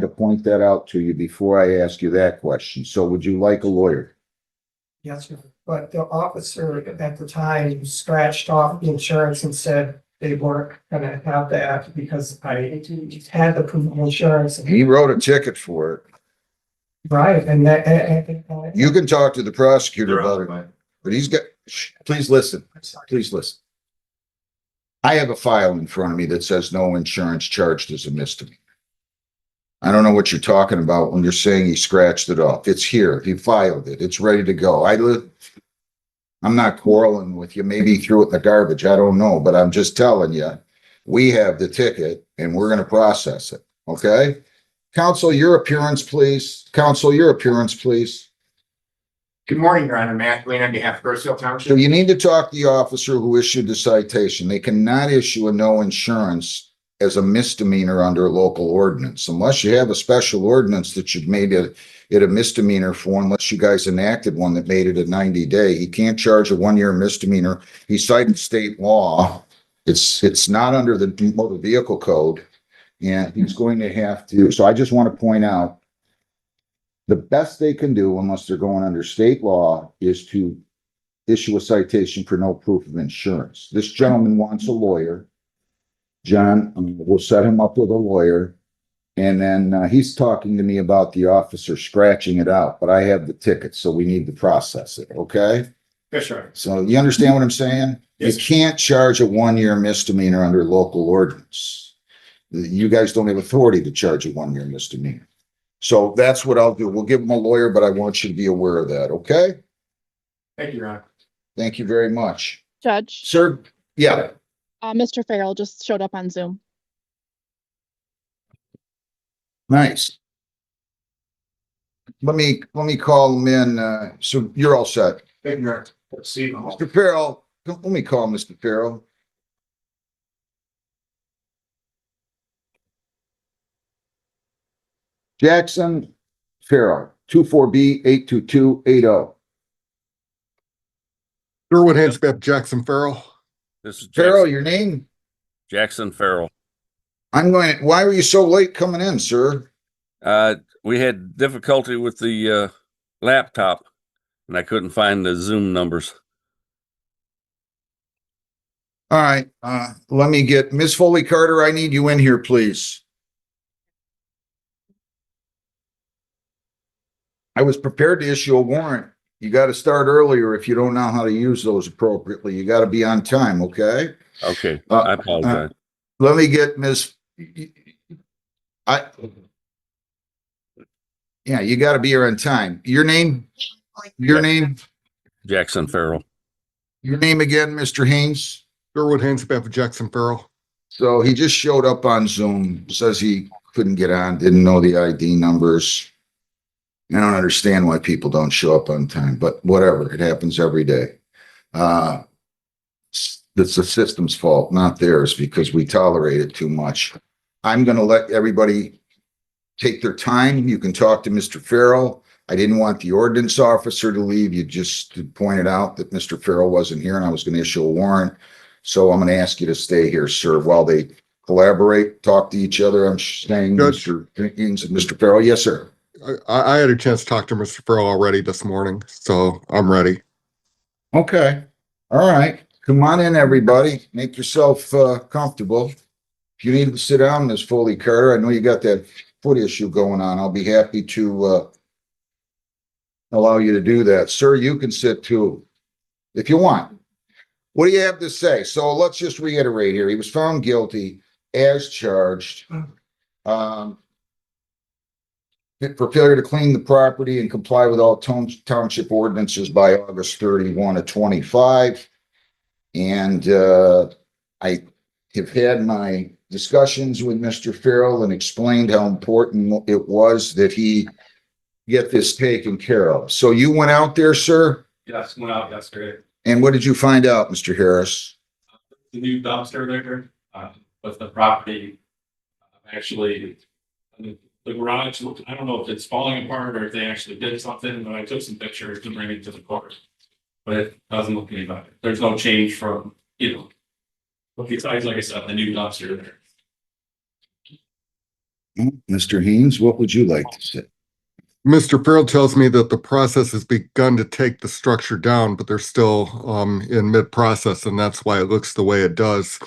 point that out to you before I ask you that question. So would you like a lawyer? Yes, sir. But the officer at the time scratched off the insurance and said they weren't gonna have that because I had the proof of insurance. He wrote a ticket for it. Right, and that. You can talk to the prosecutor about it, but he's got, please listen, please listen. I have a file in front of me that says no insurance charged as a misdemeanor. I don't know what you're talking about when you're saying he scratched it off. It's here. He filed it. It's ready to go. I'm not quarreling with you. Maybe he threw it in the garbage. I don't know, but I'm just telling you, we have the ticket and we're going to process it. Okay? Counsel, your appearance, please. Counsel, your appearance, please. Good morning, Your Honor. Matt Green on behalf of Grossville Township. So you need to talk to the officer who issued the citation. They cannot issue a no insurance as a misdemeanor under local ordinance, unless you have a special ordinance that you've made it a misdemeanor for, unless you guys enacted one that made it a 90-day. He can't charge a 1-year misdemeanor. He cited state law. It's not under the motor vehicle code, and he's going to have to. So I just want to point out, the best they can do, unless they're going under state law, is to issue a citation for no proof of insurance. This gentleman wants a lawyer. John, we'll set him up with a lawyer. And then he's talking to me about the officer scratching it out, but I have the ticket, so we need to process it, okay? Yes, sir. So you understand what I'm saying? Yes. You can't charge a 1-year misdemeanor under local ordinance. You guys don't have authority to charge a 1-year misdemeanor. So that's what I'll do. We'll give him a lawyer, but I want you to be aware of that, okay? Thank you, Your Honor. Thank you very much. Judge, Sir, yeah. Mr. Farrell just showed up on Zoom. Nice. Let me call him in. So you're all set. Thank you, Your Honor. Let's see. Mr. Farrell, let me call Mr. Farrell. Jackson Farrell, 24B82280. Sherwood Hanspeth, Jackson Farrell. This is Farrell, your name? Jackson Farrell. Why were you so late coming in, sir? We had difficulty with the laptop and I couldn't find the Zoom numbers. All right, let me get Ms. Foley Carter. I need you in here, please. I was prepared to issue a warrant. You got to start earlier if you don't know how to use those appropriately. You got to be on time, okay? Okay, I apologize. Let me get yeah, you got to be here on time. Your name? Your name? Jackson Farrell. Your name again, Mr. Haynes? Sherwood Hanspeth, Jackson Farrell. So he just showed up on Zoom, says he couldn't get on, didn't know the ID numbers. I don't understand why people don't show up on time, but whatever, it happens every day. It's the system's fault, not theirs, because we tolerate it too much. I'm going to let everybody take their time. You can talk to Mr. Farrell. I didn't want the ordinance officer to leave. You just pointed out that Mr. Farrell wasn't here and I was going to issue a warrant. So I'm going to ask you to stay here, sir, while they collaborate, talk to each other. I'm saying, Mr. Haynes and Mr. Farrell. Yes, sir. I had a chance to talk to Mr. Farrell already this morning, so I'm ready. Okay. All right. Come on in, everybody. Make yourself comfortable. If you need to sit down, Ms. Foley Carter, I know you got that foot issue going on. I'll be happy to allow you to do that. Sir, you can sit too, if you want. What do you have to say? So let's just reiterate here. He was found guilty as charged. For failure to clean the property and comply with all township ordinances by August 31 of 25. And I have had my discussions with Mr. Farrell and explained how important it was that he get this taken care of. So you went out there, sir? Yes, went out yesterday. And what did you find out, Mr. Harris? The new dumpster there, with the property, actually, the garage, I don't know if it's falling apart or if they actually did something, but I took some pictures to bring it to the court. But it doesn't look any better. There's no change from, but besides, like I said, the new dumpster there. Mr. Haynes, what would you like to say? Mr. Farrell tells me that the process has begun to take the structure down, but they're still in mid-process, and that's why it looks the way it does.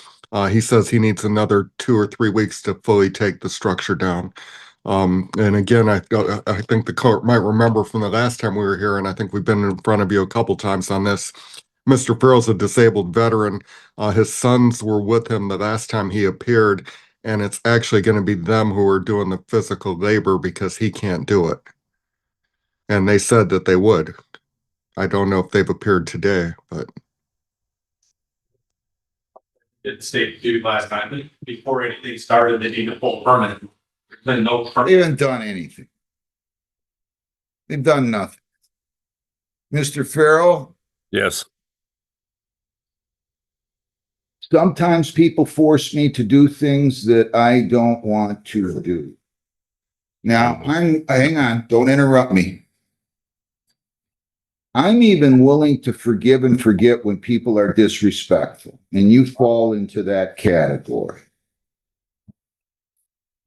He says he needs another 2 or 3 weeks to fully take the structure down. And again, I think the court might remember from the last time we were here, and I think we've been in front of you a couple times on this. Mr. Farrell's a disabled veteran. His sons were with him the last time he appeared, and it's actually going to be them who are doing the physical labor because he can't do it. And they said that they would. I don't know if they've appeared today, but. It stayed due last time, but before anything started, they need a full permit. There's been no permit. They haven't done anything. They've done nothing. Mr. Farrell, Yes. sometimes people force me to do things that I don't want to do. Now, hang on, don't interrupt me. I'm even willing to forgive and forget when people are disrespectful, and you fall into that category.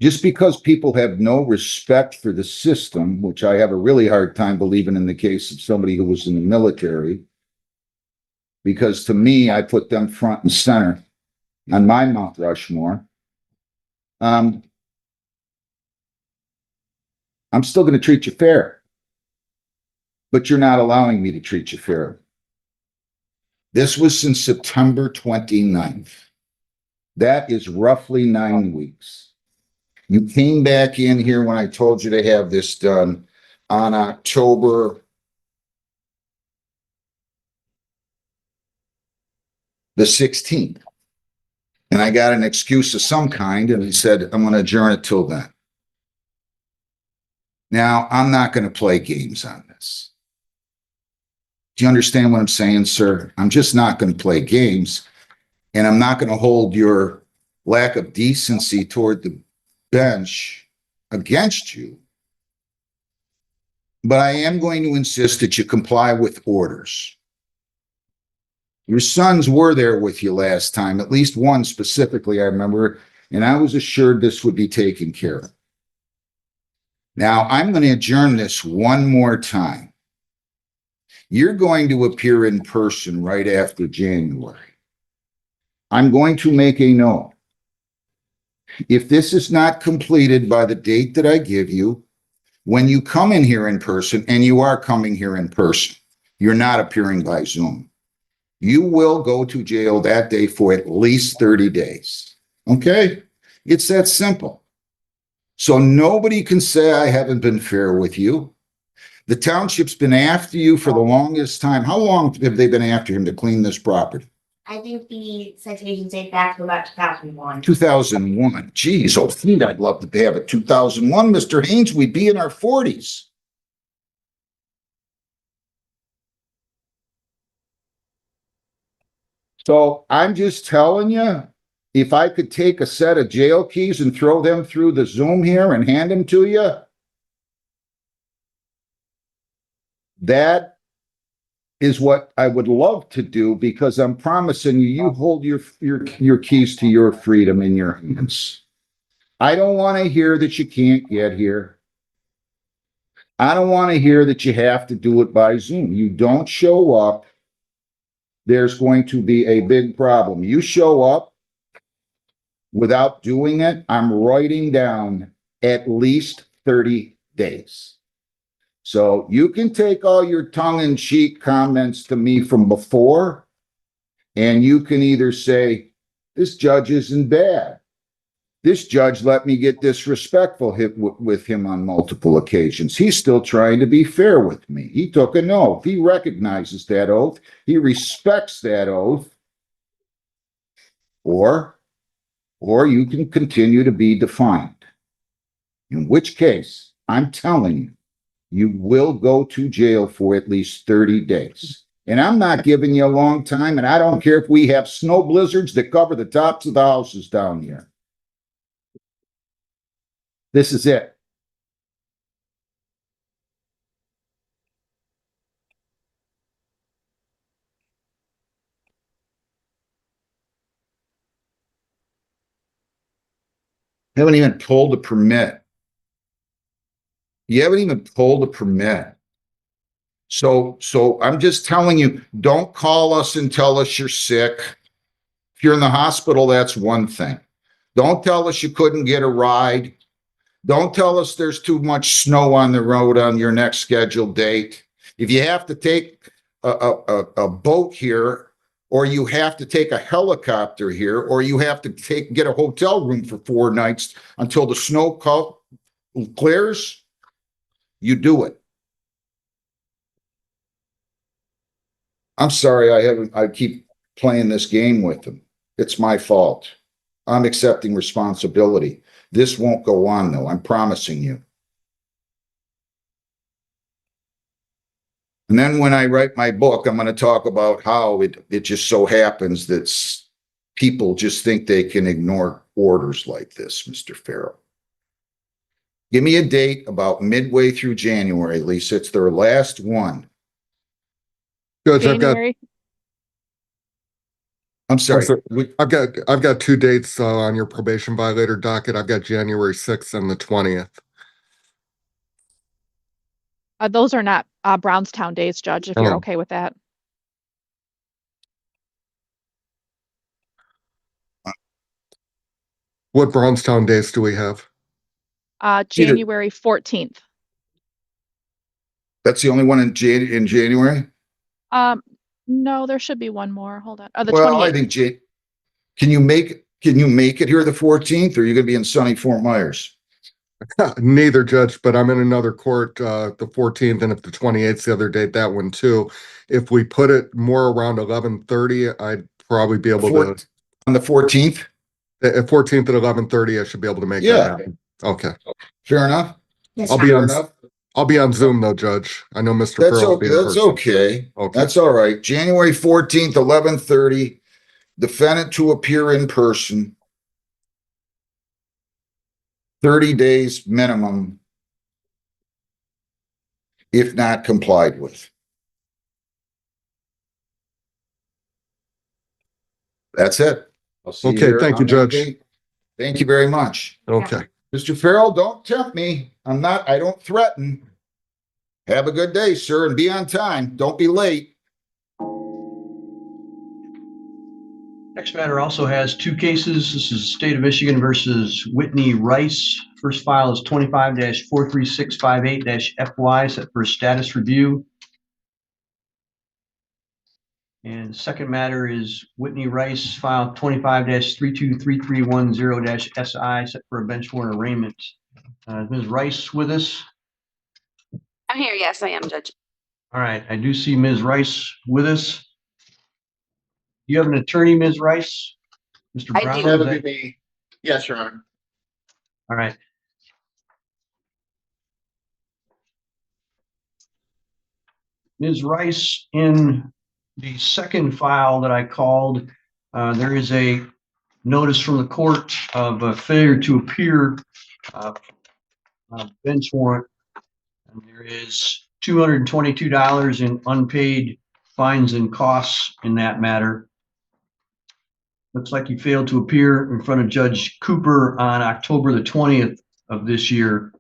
Just because people have no respect for the system, which I have a really hard time believing in the case of somebody who was in the military, because to me, I put them front and center on my Mount Rushmore. I'm still going to treat you fair, but you're not allowing me to treat you fair. This was since September 29th. That is roughly 9 weeks. You came back in here when I told you to have this done on October the 16th. And I got an excuse of some kind, and he said, I'm going to adjourn it till then. Now, I'm not going to play games on this. Do you understand what I'm saying, sir? I'm just not going to play games, and I'm not going to hold your lack of decency toward the bench against you. But I am going to insist that you comply with orders. Your sons were there with you last time, at least one specifically, I remember, and I was assured this would be taken care of. Now, I'm going to adjourn this one more time. You're going to appear in person right after January. I'm going to make a note. If this is not completed by the date that I give you, when you come in here in person, and you are coming here in person, you're not appearing by Zoom. You will go to jail that day for at least 30 days. Okay? It's that simple. So nobody can say I haven't been fair with you. The township's been after you for the longest time. How long have they been after him to clean this property? I think the citations date back to about 2001. 2001. Geez, oh, I'd love to have it. 2001, Mr. Haynes, we'd be in our 40s. So I'm just telling you, if I could take a set of jail keys and throw them through the Zoom here and hand them to you, that is what I would love to do, because I'm promising you, you hold your keys to your freedom in your hands. I don't want to hear that you can't get here. I don't want to hear that you have to do it by Zoom. You don't show up, there's going to be a big problem. You show up without doing it, I'm writing down at least 30 days. So you can take all your tongue-in-cheek comments to me from before, and you can either say, this judge isn't bad. This judge let me get disrespectful with him on multiple occasions. He's still trying to be fair with me. He took an oath. He recognizes that oath. He respects that oath. Or you can continue to be defiant. In which case, I'm telling you, you will go to jail for at least 30 days. And I'm not giving you a long time, and I don't care if we have snow blizzards that cover the tops of the houses down here. This is it. Haven't even pulled a permit. You haven't even pulled a permit. So I'm just telling you, don't call us and tell us you're sick. If you're in the hospital, that's one thing. Don't tell us you couldn't get a ride. Don't tell us there's too much snow on the road on your next scheduled date. If you have to take a boat here, or you have to take a helicopter here, or you have to get a hotel room for 4 nights until the snow clears, you do it. I'm sorry, I keep playing this game with them. It's my fault. I'm accepting responsibility. This won't go on, though. I'm promising you. And then when I write my book, I'm going to talk about how it just so happens that people just think they can ignore orders like this, Mr. Farrell. Give me a date about midway through January, Lisa. It's their last one. Judge, January. I'm sorry. I've got two dates on your probation violator docket. I've got January 6th and the 20th. Those are not Brownstown days, Judge, if you're Oh. okay with that. What Brownstown days do we have? January 14th. That's the only one in January? No, there should be one more. Hold on. The Well, 28th. I think can you make it here the 14th, or are you going to be in sunny Fort Myers? Neither, Judge, but I'm in another court the 14th, and if the 28th the other date, that one too. If we put it more around 11:30, I'd probably be able to. On the 14th? At 14th at 11:30, I should be able to make that happen. Okay. Fair enough. I'll be on Zoom though, Judge. I know Mr. That's Farrell will be in person. okay. That's all right. January 14th, 11:30, defendant to appear in person. 30 days minimum, if not complied with. That's it. I'll see you Okay, here thank you, on that Judge. date. Thank you very much. Okay. Mr. Farrell, don't tempt me. I don't threaten. Have a good day, sir, and be on time. Don't be late. Next matter also has two cases. This is State of Michigan versus Whitney Rice. First file is 25-43658-FY, set for a status review. And the second matter is Whitney Rice, file 25-323310-SI, set for a bench warrant arraignment. Ms. Rice with us? I'm here. Yes, I am, Judge. All right, I do see Ms. Rice with us. You have an attorney, Ms. Rice? Mr. Brown? That would be me. Yes, Your Honor. All right. Ms. Rice, in the second file that I called, there is a notice from the court of a failure to appear on a bench warrant. And there is $222 in unpaid fines and costs in that matter. Looks like you failed to appear in front of Judge Cooper on October the 20th of this year.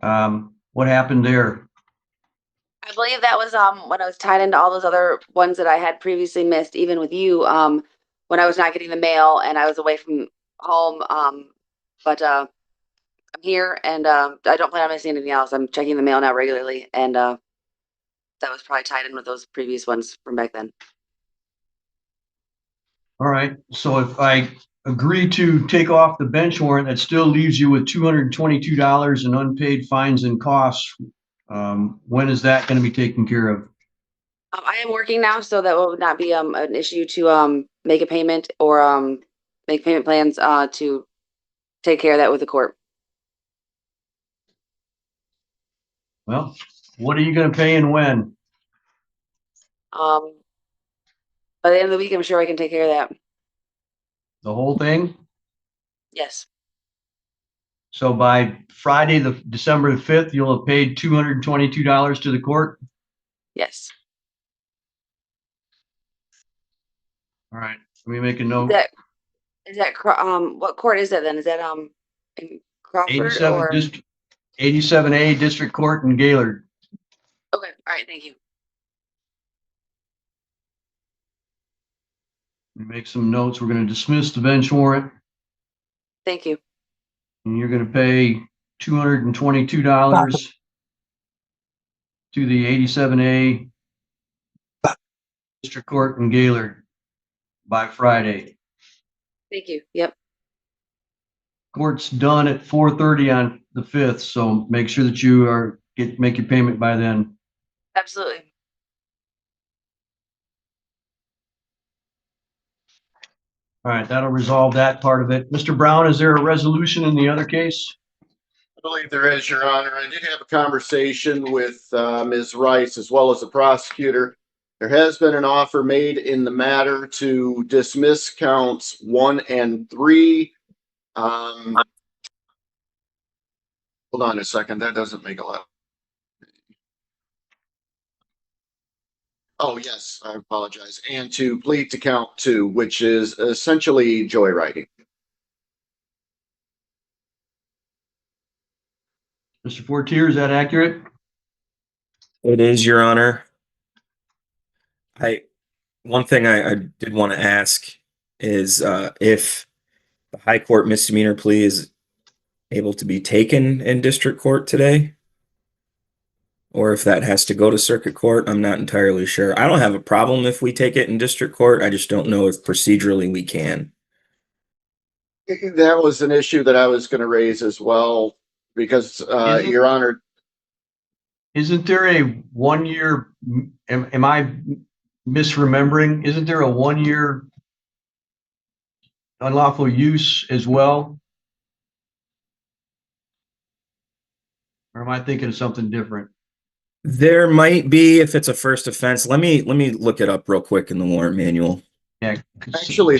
What happened there? I believe that was when I was tied into all those other ones that I had previously missed, even with you, when I was not getting the mail and I was away from home. But I'm here and I don't plan on missing anything else. I'm checking the mail now regularly, and that was probably tied in with those previous ones from back then. All right, so if I agree to take off the bench warrant, that still leaves you with $222 in unpaid fines and costs. When is that going to be taken care of? I am working now, so that will not be an issue to make a payment or make payment plans to take care of that with the court. Well, what are you going to pay and when? By the end of the week, I'm sure I can take care of that. The whole thing? Yes. So by Friday, December the 5th, you'll have paid $222 to the court? Yes. All right, let me make a note. Is that what court is that then? Is that in Crawford or 87A District Court in Gaylord. Okay, all right, thank you. Let me make some notes. We're going to dismiss the bench warrant. Thank you. And you're going to pay $222 to the 87A District Court in Gaylord by Friday. Thank you. Yep. Court's done at 4:30 on the 5th, so make sure that you make your payment by then. Absolutely. All right, that'll resolve that part of it. Mr. Brown, is there a resolution in the other case? believe there is, Your Honor. I did have a conversation with Ms. Rice as well as the prosecutor. There has been an offer made in the matter to dismiss counts 1 and 3. Hold on a second. That doesn't make a lot. Oh, yes, I apologize. And to plead to count 2, which is essentially joyriding. Mr. Fortier, is that accurate? It is, Your Honor. One thing I did want to ask is if the high court misdemeanor plea is able to be taken in district court today, or if that has to go to circuit court. I'm not entirely sure. I don't have a problem if we take it in district court. I just don't know if procedurally we can. That was an issue that I was going to raise as well, because, Your Honor. Isn't there a 1 year, am I misremembering? Isn't there a 1 year unlawful use as well? Or am I thinking of something different? There might be if it's a first offense. Let me look it up real quick in the warrant manual. Yeah, actually,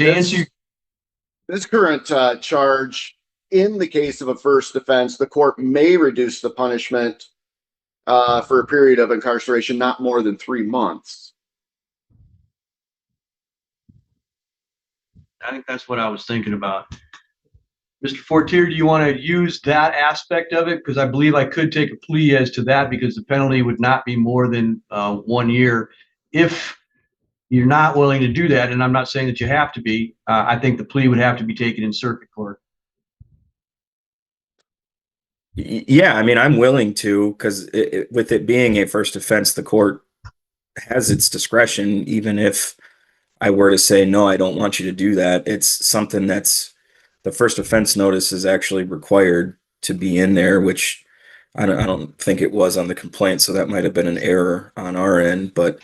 this current charge, in the case of a first offense, the court may reduce the punishment for a period of incarceration not more than 3 months. I think that's what I was thinking about. Mr. Fortier, do you want to use that aspect of it? Because I believe I could take a plea as to that, because the penalty would not be more than 1 year. If you're not willing to do that, and I'm not saying that you have to be, I think the plea would have to be taken in circuit court. Yeah, I mean, I'm willing to, because with it being a first offense, the court has its discretion, even if I were to say, no, I don't want you to do that. It's something that's, the first offense notice is actually required to be in there, which I don't think it was on the complaint, so that might have been an error on our end. But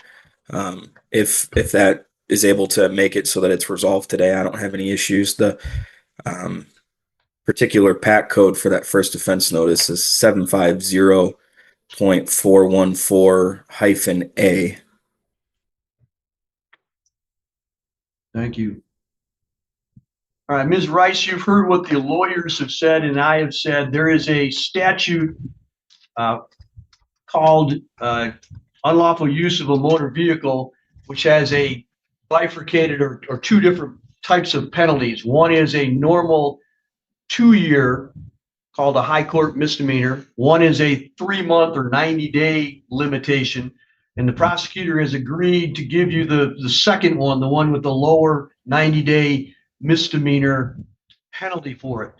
if that is able to make it so that it's resolved today, I don't have any issues. The particular PAC code for that first offense notice is 750.414-A. Thank you. All right, Ms. Rice, you've heard what the lawyers have said, and I have said. There is a statute called unlawful use of a motor vehicle, which has a bifurcated or 2 different types of penalties. One is a normal 2-year called a high court misdemeanor. One is a 3-month or 90-day limitation. And the prosecutor has agreed to give you the second one, the one with the lower 90-day misdemeanor penalty for it.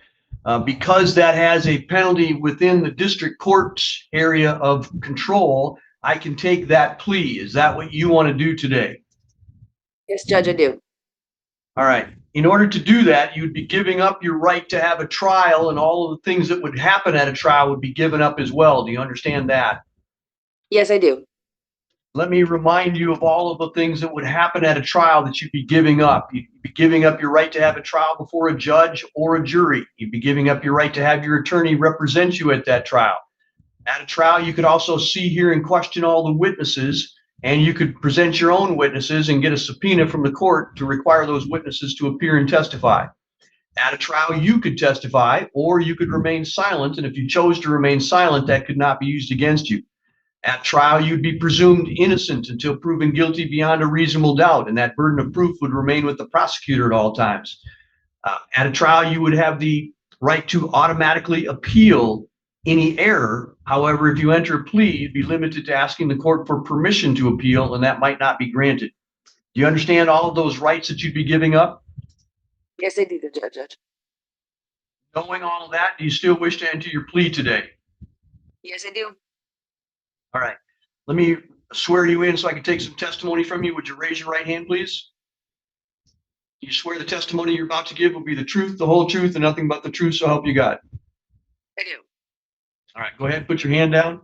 Because that has a penalty within the district court's area of control, I can take that plea. Is that what you want to do today? Yes, Judge, I do. All right. In order to do that, you'd be giving up your right to have a trial, and all of the things that would happen at a trial would be given up as well. Do you understand that? Yes, I do. Let me remind you of all of the things that would happen at a trial that you'd be giving up. You'd be giving up your right to have a trial before a judge or a jury. You'd be giving up your right to have your attorney represent you at that trial. At a trial, you could also see, hear, and question all the witnesses, and you could present your own witnesses and get a subpoena from the court to require those witnesses to appear and testify. At a trial, you could testify, or you could remain silent, and if you chose to remain silent, that could not be used against you. At trial, you'd be presumed innocent until proven guilty beyond a reasonable doubt, and that burden of proof would remain with the prosecutor at all times. At a trial, you would have the right to automatically appeal any error. However, if you enter a plea, you'd be limited to asking the court for permission to appeal, and that might not be granted. Do you understand all of those rights that you'd be giving up? Yes, I do, Judge. Knowing all of that, do you still wish to enter your plea today? Yes, I do. All right. Let me swear you in so I can take some testimony from you. Would you raise your right hand, please? Do you swear the testimony you're about to give will be the truth, the whole truth, and nothing but the truth, so help you God? I do. All right. Go ahead and put your hand down.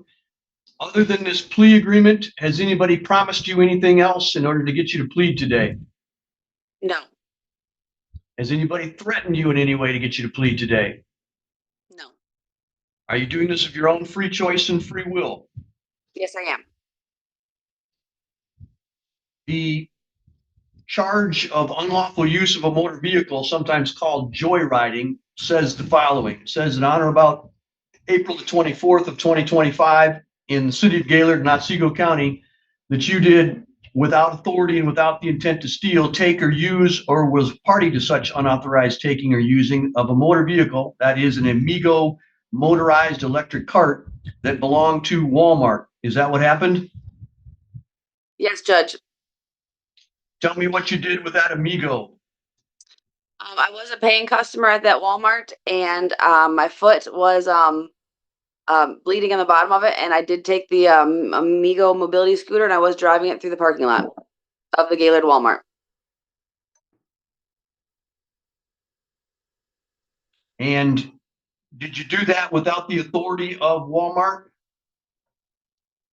Other than this plea agreement, has anybody promised you anything else in order to get you to plead today? No. Has anybody threatened you in any way to get you to plead today? No. Are you doing this of your own free choice and free will? Yes, I am. The charge of unlawful use of a motor vehicle, sometimes called joyriding, says the following. It says, in honor about April the 24th of 2025 in the city of Gaylord, in Otsego County, that you did, without authority and without the intent to steal, take or use, or was party to such unauthorized taking or using of a motor vehicle, that is an Amigo motorized electric cart that belonged to Walmart. Is that what happened? Yes, Judge. Tell me what you did with that Amigo. I was a paying customer at that Walmart, and my foot was bleeding on the bottom of it, and I did take the Amigo mobility scooter, and I was driving it through the parking lot of the Gaylord Walmart. And did you do that without the authority of Walmart?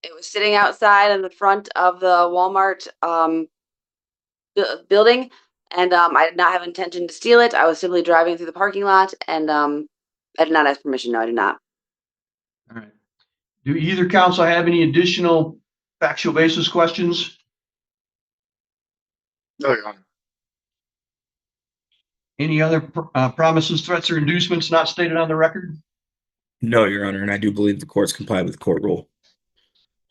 It was sitting outside in the front of the Walmart building, and I did not have intention to steal it. I was simply driving through the parking lot, and I did not ask permission. No, I did not. All right. Do either counsel have any additional factual basis questions? No, Your Honor. Any other promises, threats, or inducements not stated on the record? No, Your Honor, and I do believe the court's complied with court rule.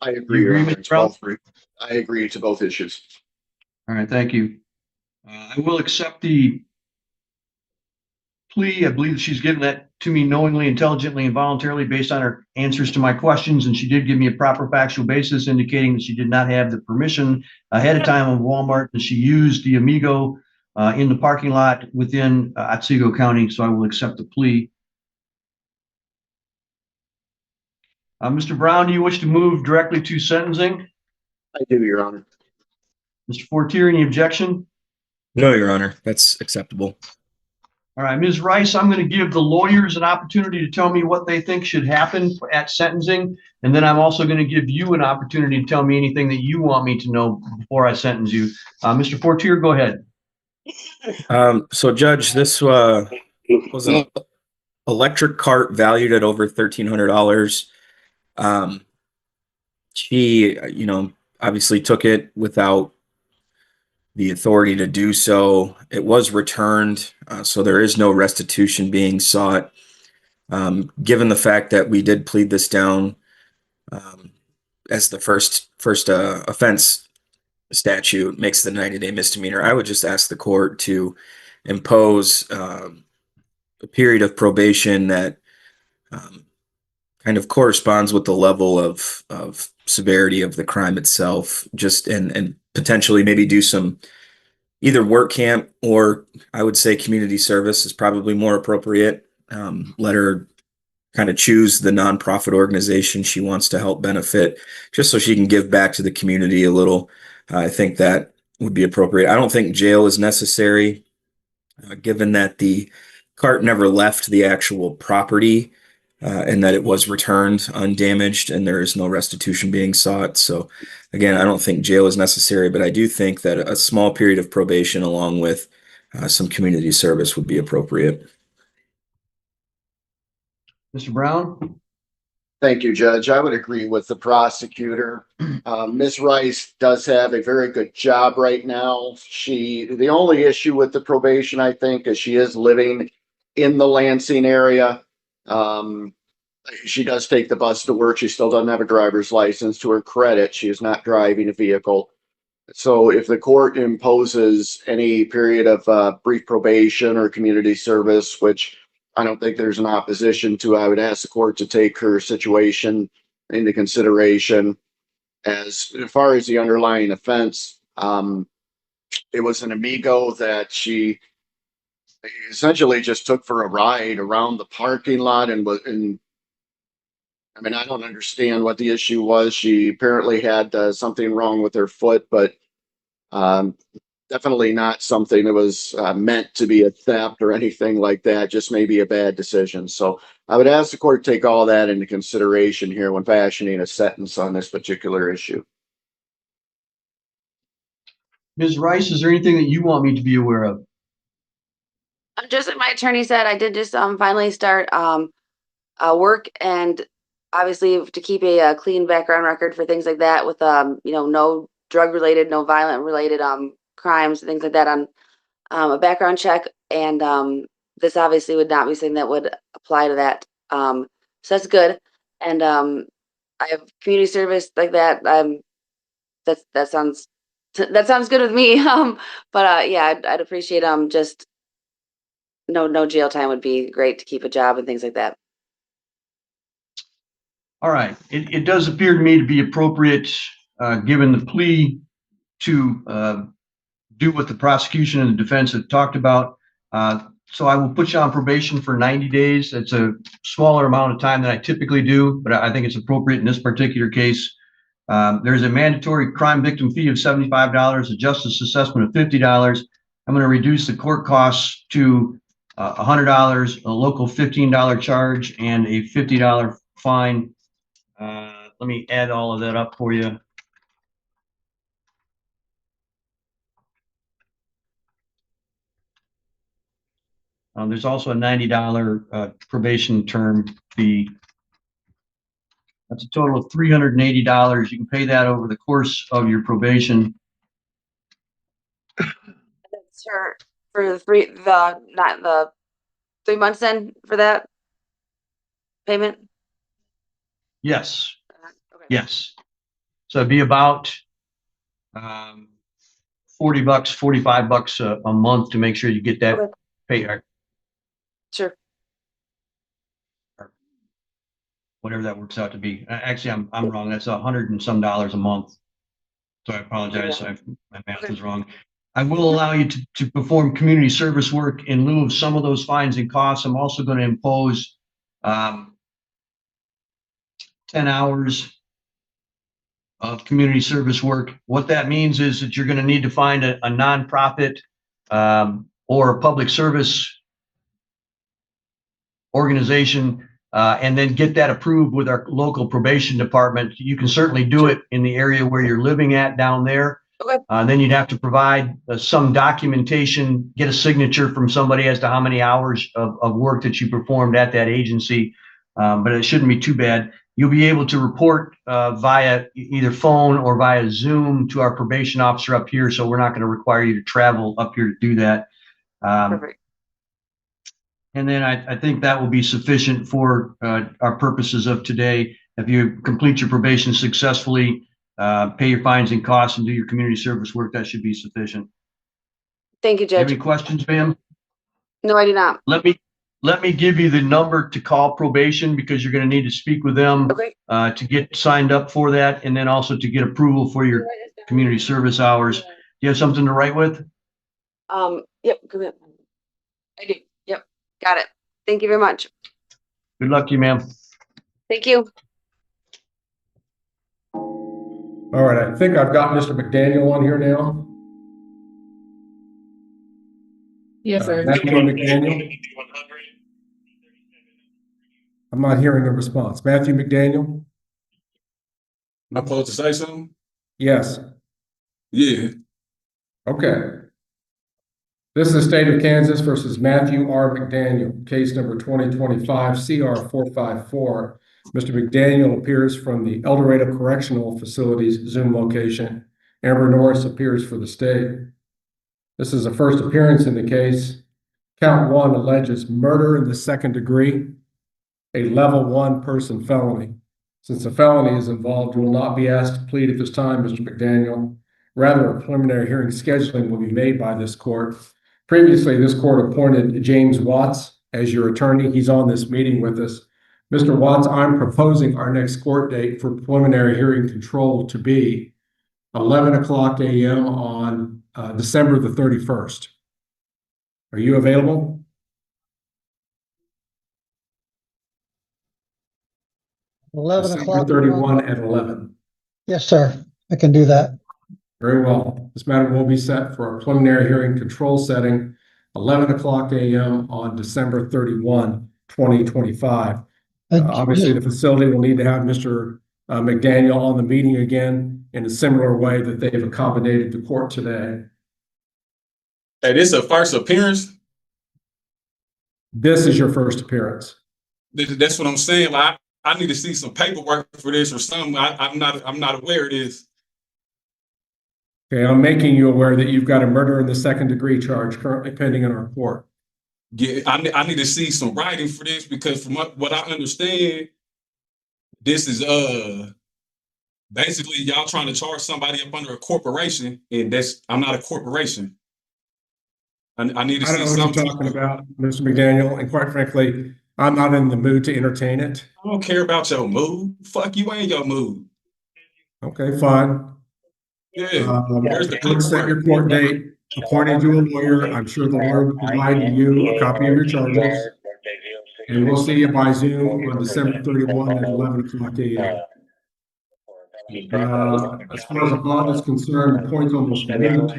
I agree, You Your agree, Honor. Mr. It's Brown? both three. I agree to both issues. All right, thank you. I will accept the plea. I believe she's given that to me knowingly, intelligently, and voluntarily based on her answers to my questions, and she did give me a proper factual basis indicating that she did not have the permission ahead of time of Walmart, and she used the Amigo in the parking lot within Otsego County, so I will accept the plea. Mr. Brown, do you wish to move directly to sentencing? I do, Your Honor. Mr. Fortier, any objection? No, Your Honor, that's acceptable. All right, Ms. Rice, I'm going to give the lawyers an opportunity to tell me what they think should happen at sentencing. And then I'm also going to give you an opportunity to tell me anything that you want me to know before I sentence you. Mr. Fortier, go ahead. So Judge, this was an electric cart valued at over $1,300. She, obviously took it without the authority to do so. It was returned, so there is no restitution being sought. Given the fact that we did plead this down as the first offense statute makes the 90-day misdemeanor, I would just ask the court to impose a period of probation that kind of corresponds with the level of severity of the crime itself, just and potentially maybe do some either work camp, or I would say community service is probably more appropriate. Let her kind of choose the nonprofit organization she wants to help benefit, just so she can give back to the community a little. I think that would be appropriate. I don't think jail is necessary, given that the cart never left the actual property, and that it was returned undamaged and there is no restitution being sought. So again, I don't think jail is necessary, but I do think that a small period of probation along with some community service would be appropriate. Mr. Brown? Thank you, Judge. I would agree with the prosecutor. Ms. Rice does have a very good job right now. The only issue with the probation, I think, is she is living in the Lansing area. She does take the bus to work. She still doesn't have a driver's license. To her credit, she is not driving a vehicle. So if the court imposes any period of brief probation or community service, which I don't think there's an opposition to, I would ask the court to take her situation into consideration. As far as the underlying offense, it was an Amigo that she essentially just took for a ride around the parking lot and I mean, I don't understand what the issue was. She apparently had something wrong with her foot, but definitely not something that was meant to be a theft or anything like that, just maybe a bad decision. So I would ask the court to take all that into consideration here when fashioning a sentence on this particular issue. Ms. Rice, is there anything that you want me to be aware of? Just like my attorney said, I did just finally start work, and obviously to keep a clean background record for things like that with, no drug related, no violent related, crimes, and things like that on, a background check. And, this obviously would not be something that would apply to that. So that's good. And, I have community service like that. That sounds good with me. But yeah, I'd appreciate just no jail time would be great to keep a job and things like that. All right, it does appear to me to be appropriate, given the plea, to do what the prosecution and the defense have talked about. So I will put you on probation for 90 days. It's a smaller amount of time than I typically do, but I think it's appropriate in this particular case. There's a mandatory crime victim fee of $75, a justice assessment of $50. I'm going to reduce the court costs to $100, a local $15 charge, and a $50 fine. Let me add all of that up for you. There's also a $90 probation term fee. That's a total of $380. You can pay that over the course of your probation. That's for not the 3 months then for that payment? Yes, Okay. yes. So it'd be about $40, $45 a month to make sure you get that pay, Sure. whatever that works out to be. Actually, I'm wrong. That's $100 and some a month. So I apologize. My math is wrong. I will allow you to perform community service work in lieu of some of those fines and costs. I'm also going to impose 10 hours of community service work. What that means is that you're going to need to find a nonprofit or a public service organization and then get that approved with our local probation department. You can certainly do it in the area where you're living at down there. Okay. Then you'd have to provide some documentation, get a signature from somebody as to how many hours of work that you performed at that agency. But it shouldn't be too bad. You'll be able to report via either phone or via Zoom to our probation officer up here. So we're not going to require you to travel up here to do that. Perfect. And then I think that will be sufficient for our purposes of today. If you complete your probation successfully, pay your fines and costs, and do your community service work, that should be sufficient. Thank you, Do you have Judge. any questions, ma'am? No, I do not. Let me give you the number to call probation, because you're going to need to speak with them to get signed up for that, and then also to get approval for your community service hours. Do you have something to write with? Yep, go ahead. I do. Yep, got it. Thank you very much. Good luck to you, ma'am. Thank you. All right, I think I've got Mr. McDaniel on here now. Yes, sir. Matthew McDaniel. I'm not hearing a response. Matthew McDaniel? Am I supposed to say something? Yes. Yeah. Okay. This is the state of Kansas versus Matthew R. McDaniel, case number 2025 CR 454. Mr. McDaniel appears from the El Dorado Correctional Facility's Zoom location. Amber Norris appears for the state. This is a first appearance in the case. Count 1 alleges murder in the second degree, a level 1 person felony. Since a felony is involved, you will not be asked to plead at this time, Mr. McDaniel. Rather, a preliminary hearing scheduling will be made by this court. Previously, this court appointed James Watts as your attorney. He's on this meeting with us. Mr. Watts, I'm proposing our next court date for preliminary hearing control to be 11 o'clock a.m. on December the 31st. Are you available? December 31 at 11. Yes, sir. I can do that. Very well. This matter will be set for a preliminary hearing control setting, 11 o'clock a.m. on December 31, 2025. Obviously, the facility will need to have Mr. McDaniel on the meeting again in a similar way that they've accommodated the court today. Hey, this is a first appearance? This is your first appearance. That's what I'm saying. Like, I need to see some paperwork for this or something. I'm not aware of this. Okay, I'm making you aware that you've got a murder in the second degree charge currently pending in our court. Yeah, I need to see some writing for this because from what I understand, this is basically y'all trying to charge somebody up under a corporation, and I'm not a corporation. I need to I don't see know what something. you're talking about, Mr. McDaniel, and quite frankly, I'm not in the mood to entertain it. I don't care about your mood. Fuck you and your mood. Okay, fine. Yeah. Where's the Let's set your court date, appointed you a lawyer. I'm sure the lawyer will provide you a copy of your charges. And we'll see you by Zoom on December 31 at 11 o'clock a.m. As far as a bond is concerned, the point's almost moot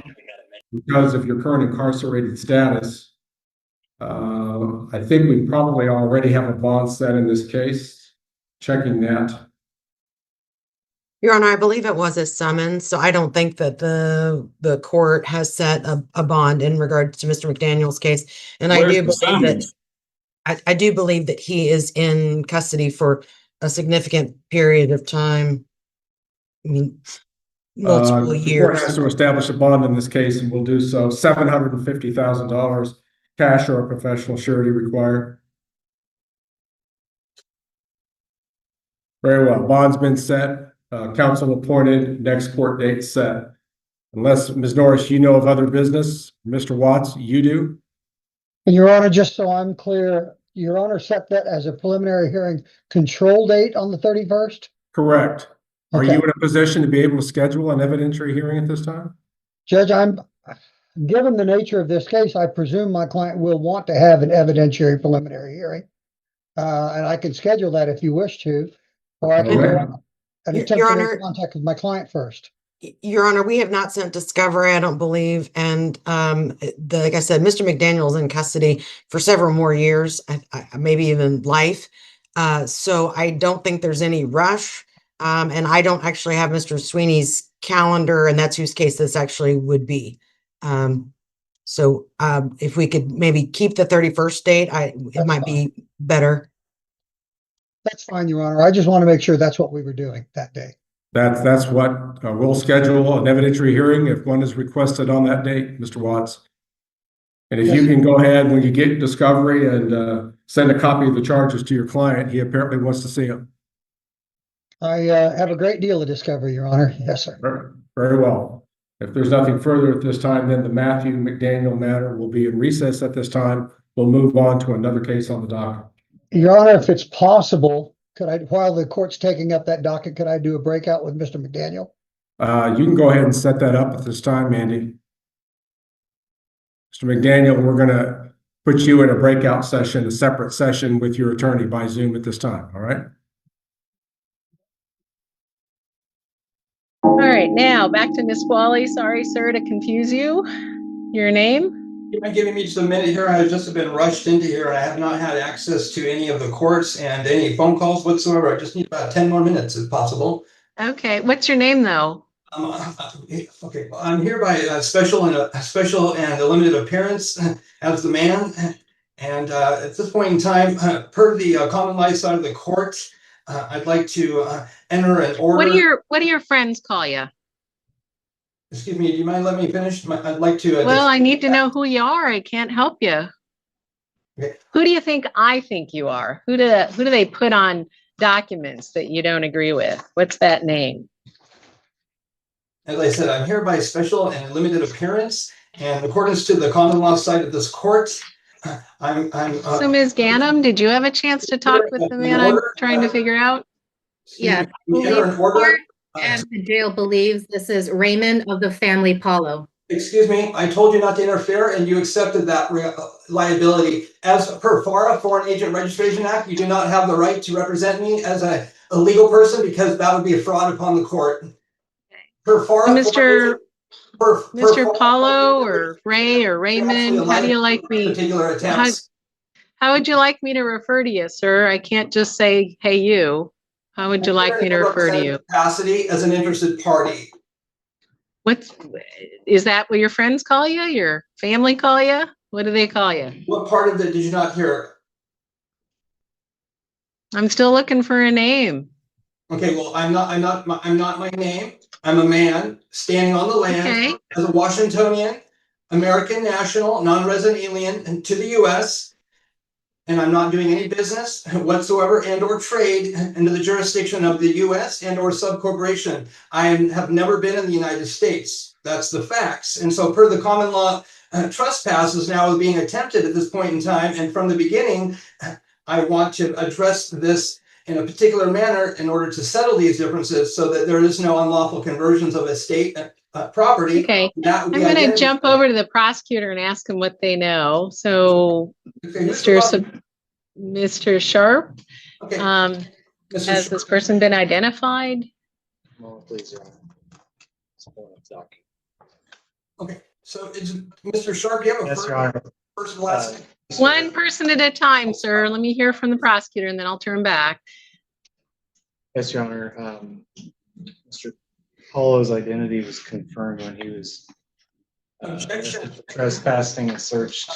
because of your current incarcerated status. I think we probably already have a bond set in this case. Checking that. Your Honor, I believe it was a summons, so I don't think that the court has set a bond in regards to Mr. McDaniel's case. And I do believe that I do believe that he is in custody for a significant period of time. I mean, multiple The years. court has to establish a bond in this case, and we'll do so. $750,000 cash or a professional surety required. Very well. Bond's been set. Counsel appointed. Next court date set. Unless, Ms. Norris, you know of other business. Mr. Watts, you do? And Your Honor, just so I'm clear, Your Honor set that as a preliminary hearing control date on the 31st? Correct. Are Okay. you in a position to be able to schedule an evidentiary hearing at this time? Judge, given the nature of this case, I presume my client will want to have an evidentiary preliminary hearing. And I can schedule that if you wish to, or I can go on and attempt Your to Honor, make contact with my client first. Your Honor, we have not sent discovery, I don't believe. And like I said, Mr. McDaniel is in custody for several more years, maybe even life. So I don't think there's any rush. And I don't actually have Mr. Sweeney's calendar, and that's whose case this actually would be. So if we could maybe keep the 31st date, it might be better. That's fine, Your Honor. I just want to make sure that's what we were doing that day. That's what we'll schedule an evidentiary hearing if one is requested on that date, Mr. Watts. And if you can go ahead when you get discovery and send a copy of the charges to your client, he apparently wants to see them. I have a great deal of discovery, Your Honor. Yes, sir. Very well. If there's nothing further at this time, then the Matthew McDaniel matter will be in recess at this time. We'll move on to another case on the docket. Your Honor, if it's possible, could I, while the court's taking up that docket, could I do a breakout with Mr. McDaniel? You can go ahead and set that up at this time, Andy. Mr. McDaniel, we're going to put you in a breakout session, a separate session with your attorney by Zoom at this time. All right. All right, now back to Ms. Qualley. Sorry, sir, to confuse you. Your name? You mind giving me just a minute here? I have just been rushed into here and I have not had access to any of the courts and any phone calls whatsoever. I just need about 10 more minutes if possible. Okay, what's your name though? Okay, I'm here by a special and a limited appearance as the man. And at this point in time, per the common life side of the court, I'd like to enter an order. What do your friends call you? Excuse me, do you mind letting me finish? I'd like to. Well, I need to know who you are. I can't help you. Okay. Who do you think I think you are? Who do they put on documents that you don't agree with? What's that name? As I said, I'm here by special and limited appearance, and in accordance to the common law side of this court, So Ms. Ganem, did you have a chance to talk with the man I'm trying to figure out? Yeah. And the jail believes this is Raymond of the family Paulo. Excuse me, I told you not to interfere and you accepted that liability. As per FARA, Foreign Agent Registration Act, you do not have the right to represent me as a legal person because that would be a fraud upon the court. Per FARA, Mr. Paulo or Ray or Raymond, how do you like me? Particular attempts. How would you like me to refer to you, sir? I can't just say, hey, you. How would you like me to refer to you? Capacity as an interested party. Is that what your friends call you? Your family call you? What do they call you? What part of it did you not hear? I'm still looking for a name. Okay, well, I'm not my name. I'm a man standing on the land Okay. as a Washingtonian, American national, non-resident alien to the US. And I'm not doing any business whatsoever and or trade into the jurisdiction of the US and or subcorporation. I have never been in the United States. That's the facts. And so per the common law, trespass is now being attempted at this point in time. And from the beginning, I want to address this in a particular manner in order to settle these differences so that there is no unlawful conversions of estate property. Okay, That would I'm be going to identity. jump over to the prosecutor and ask them what they know. So, Okay, who's the prosecutor? Mr. Sharp, Okay. has Mr. this person been identified? Okay, so is Mr. Sharp, you have a Yes, Your Honor. first and last name? One person at a time, sir. Let me hear from the prosecutor and then I'll turn back. Yes, Your Honor. Mr. Paulo's identity was confirmed when he was trespassing and searched.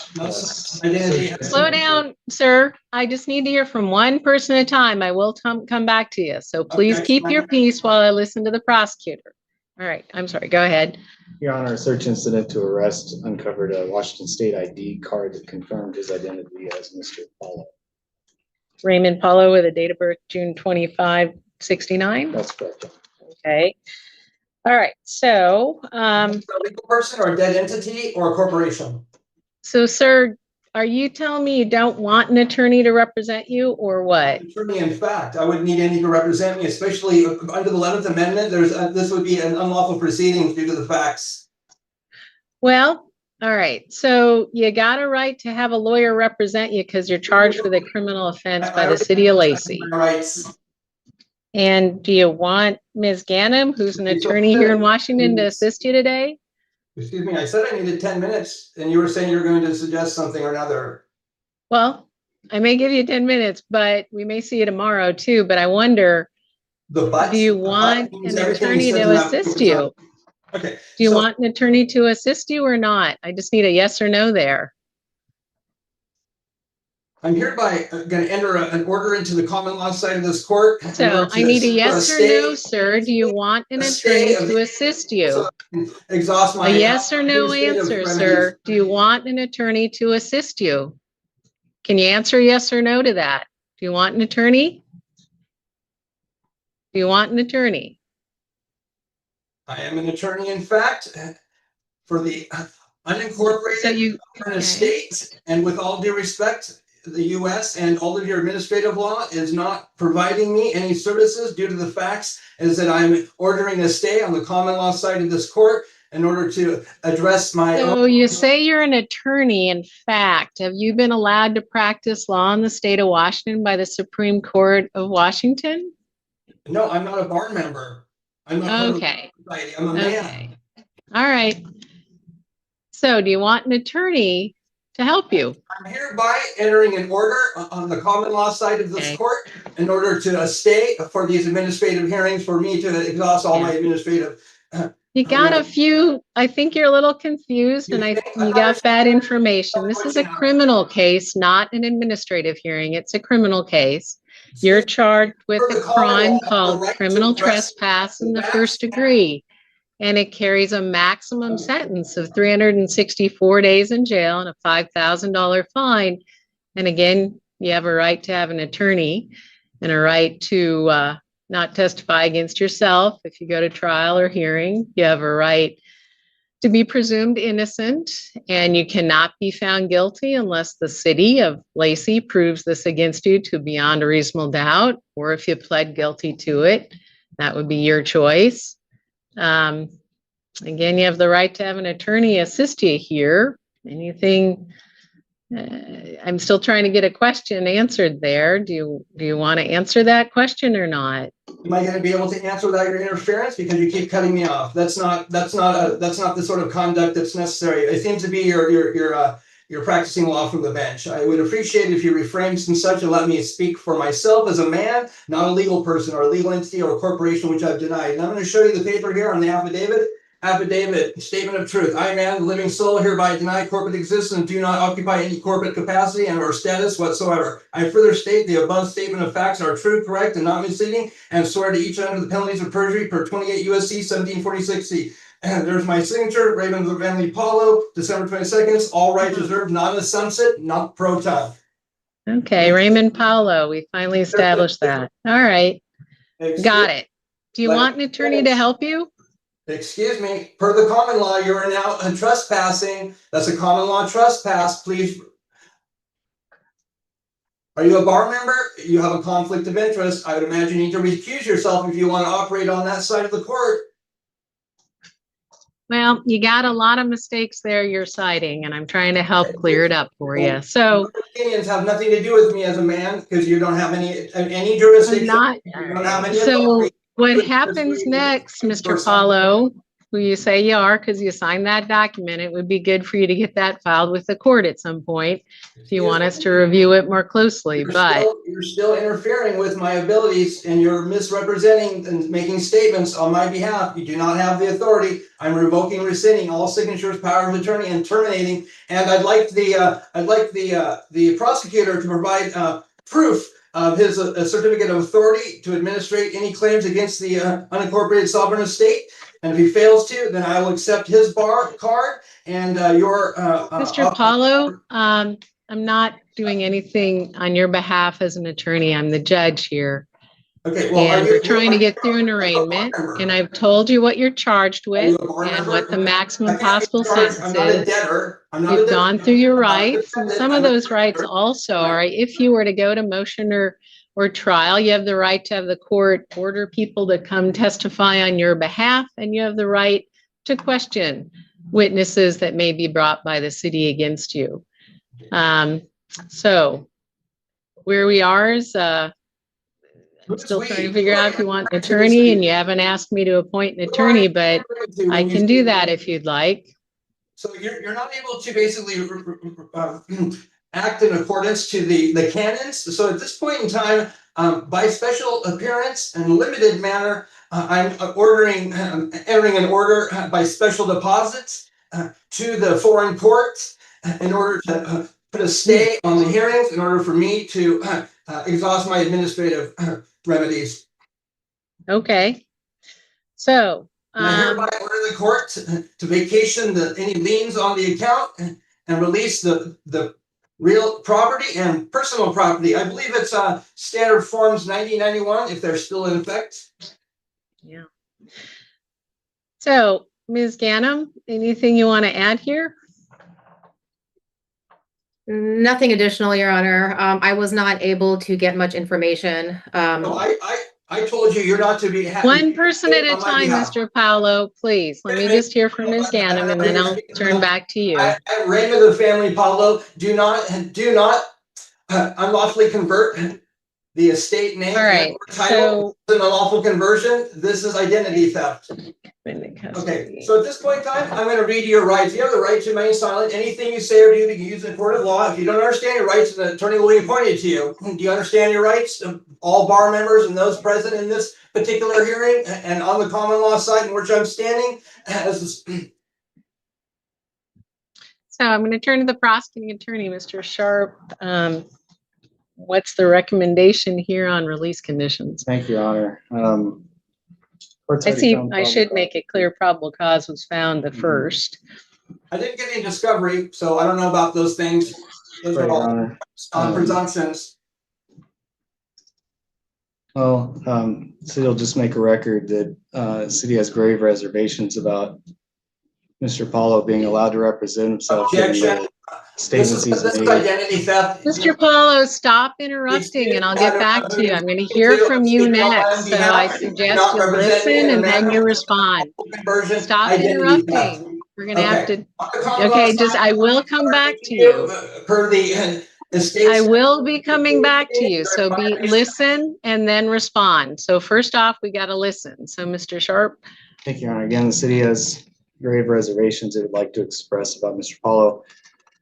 Slow down, sir. I just need to hear from one person at a time. I will come back to you. So please keep your peace while I listen to the prosecutor. All right, I'm sorry. Go ahead. Your Honor, a search incident to arrest uncovered a Washington State ID card that confirmed his identity as Mr. Paulo. Raymond Paulo with a date of birth June 25, 69. That's correct. Okay. All right. So, A legal person or a dead entity or a corporation? so sir, are you telling me you don't want an attorney to represent you or what? Attorney, in fact, I wouldn't need any to represent me, especially under the 11th Amendment. This would be an unlawful proceeding due to the facts. Well, all right. So you got a right to have a lawyer represent you because you're charged with a criminal offense by the city of Lacey. Rights. And do you want Ms. Ganem, who's an attorney here in Washington, to assist you today? Excuse me, I said I needed 10 minutes and you were saying you're going to suggest something or another. Well, I may give you 10 minutes, but we may see you tomorrow too. But I wonder, do you want an attorney to assist you? Okay. Do you want an attorney to assist you or not? I just need a yes or no there. I'm hereby going to enter an order into the common law side of this court. So I need a yes or no, sir. Do you want an attorney to assist you? Exhaust my. A yes or no answer, sir. Do you want an attorney to assist you? Can you answer yes or no to that? Do you want an attorney? Do you want an attorney? I am an attorney, in fact, for the unincorporated estate, and with all due respect, the U.S. and all of your administrative law is not providing me any services due to the facts is that I'm ordering a stay on the common law side of this court in order to address my So you say you're an attorney. In fact, have you been allowed to practice law in the state of Washington by the Supreme Court of Washington? No, I'm not a bar member. I'm not okay. Society. I'm a man. All right. So do you want an attorney to help you? I'm hereby entering an order on the common law side of this court in order to stay for these administrative hearings for me to exhaust all my administrative. You got a few, I think you're a little confused and you got bad information. This is a criminal case, not an administrative hearing. It's a criminal case. You're charged with a crime called criminal trespass in the first degree. And it carries a maximum sentence of 364 days in jail and a $5,000 fine. And again, you have a right to have an attorney and a right to not testify against yourself if you go to trial or hearing. You have a right to be presumed innocent, and you cannot be found guilty unless the city of Lacey proves this against you to beyond a reasonable doubt, or if you pled guilty to it, that would be your choice. Again, you have the right to have an attorney assist you here. Anything, I'm still trying to get a question answered there. Do you want to answer that question or not? Am I going to be able to answer without your interference? Because you keep cutting me off. That's not the sort of conduct that's necessary. It seems to be you're practicing law from the bench. I would appreciate it if you refrained from such and let me speak for myself as a man, not a legal person or a legal entity or a corporation which I've denied. And I'm going to show you the paper here on the affidavit. affidavit, statement of truth. I, man, the living soul, hereby deny corporate existence and do not occupy any corporate capacity and or status whatsoever. I further state the above statement of facts are true, correct, and not misleading, and swear to each under the penalties of perjury per 28 USC 1746C. And there's my signature, Raymond of the Family Paulo, December 22nd. All rights reserved, not a sunset, not pro time. Okay, Raymond Paulo, we finally established that. All right, got it. Do you want an attorney to help you? Excuse me, per the common law, you are now trespassing. That's a common law trespass. Please. Are you a bar member? You have a conflict of interest. I would imagine you need to recuse yourself if you want to operate on that side of the court. Well, you got a lot of mistakes there you're citing, and I'm trying to help clear it up for you. So Opinions have nothing to do with me as a man because you don't have any jurisdiction. Not, you don't have any so authority. what happens next, Mr. Paulo, who you say you are because you signed that document, it would be good for you to get that filed with the court at some point if you want us to review it more closely. You're still interfering with my abilities and you're misrepresenting and making statements on my behalf. You do not have the authority. I'm revoking, rescinding all signatures, power of attorney, and terminating. And I'd like the prosecutor to provide proof of his certificate of authority to administrate any claims against the unincorporated sovereign estate. And if he fails to, then I will accept his bar card and your. Mr. Paulo, I'm not doing anything on your behalf as an attorney. I'm the judge here. Okay, well, and we're trying to get through an arraignment, and I've told you what you're charged with and what the maximum possible sentence is. You've gone through your rights, and some of those rights also are, if you were to go to motion or trial, you have the right to have the court order people to come testify on your behalf, and you have the right to question witnesses that may be brought by the city against you. So where we are is, I'm still trying to figure out if you want an attorney, and you haven't asked me to appoint an attorney, but I can do that if you'd like. So you're not able to basically act in accordance to the canons. So at this point in time, by special appearance and limited manner, I'm entering an order by special deposits to the foreign courts in order to put a stay on the hearings in order for me to exhaust my administrative remedies. Okay. So I hereby order the court to vacation any liens on the account and release the real property and personal property. I believe it's standard forms 1991 if they're still in effect. Yeah. So Ms. Ganem, anything you want to add here? Nothing additional, Your Honor. I was not able to get much information. No, I told you you're not to be one person at a time, Mr. Paolo, please. Let me just hear from Ms. Ganem, and then I'll turn back to you. I'm Raymond of the Family Paulo. Do not unlawfully convert the estate name. All right. So an unlawful conversion. This is identity theft. Okay, so at this point in time, I'm going to read your rights. You have the right to remain silent. Anything you say or do, you can use in court of law. If you don't understand your rights, an attorney will be appointed to you. Do you understand your rights? All bar members and those present in this particular hearing and on the common law side in which I'm standing. So I'm going to turn to the prosecuting attorney, Mr. Sharp. What's the recommendation here on release conditions? Thank you, Your Honor. I see. I should make it clear probable cause was found the first. I didn't get any discovery, so I don't know about those things. Those are all presumptions. Well, city will just make a record that city has grave reservations about Mr. Paulo being allowed to represent himself. Statements he's made. Identity theft. Mr. Paulo, stop interrupting and I'll get back to you. I'm going to hear from you next. So I suggest you listen and then you respond. Stop interrupting. We're going to have to. Okay, I will come back to you. I will be coming back to you. So listen and then respond. So first off, we got to listen. So Mr. Sharp. Thank you, Your Honor. Again, the city has grave reservations it would like to express about Mr. Paulo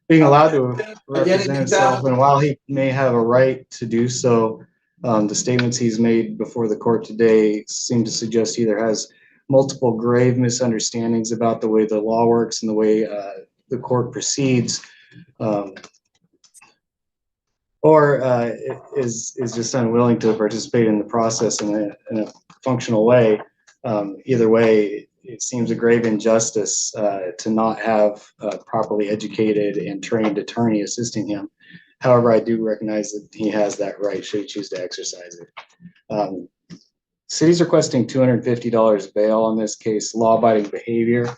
being allowed to represent himself, and while he may have a right to do so, the statements he's made before the court today seem to suggest he either has multiple grave misunderstandings about the way the law works and the way the court proceeds, or is just unwilling to participate in the process in a functional way. Either way, it seems a grave injustice to not have a properly educated and trained attorney assisting him. However, I do recognize that he has that right should he choose to exercise it. City's requesting $250 bail on this case, law-abiding behavior.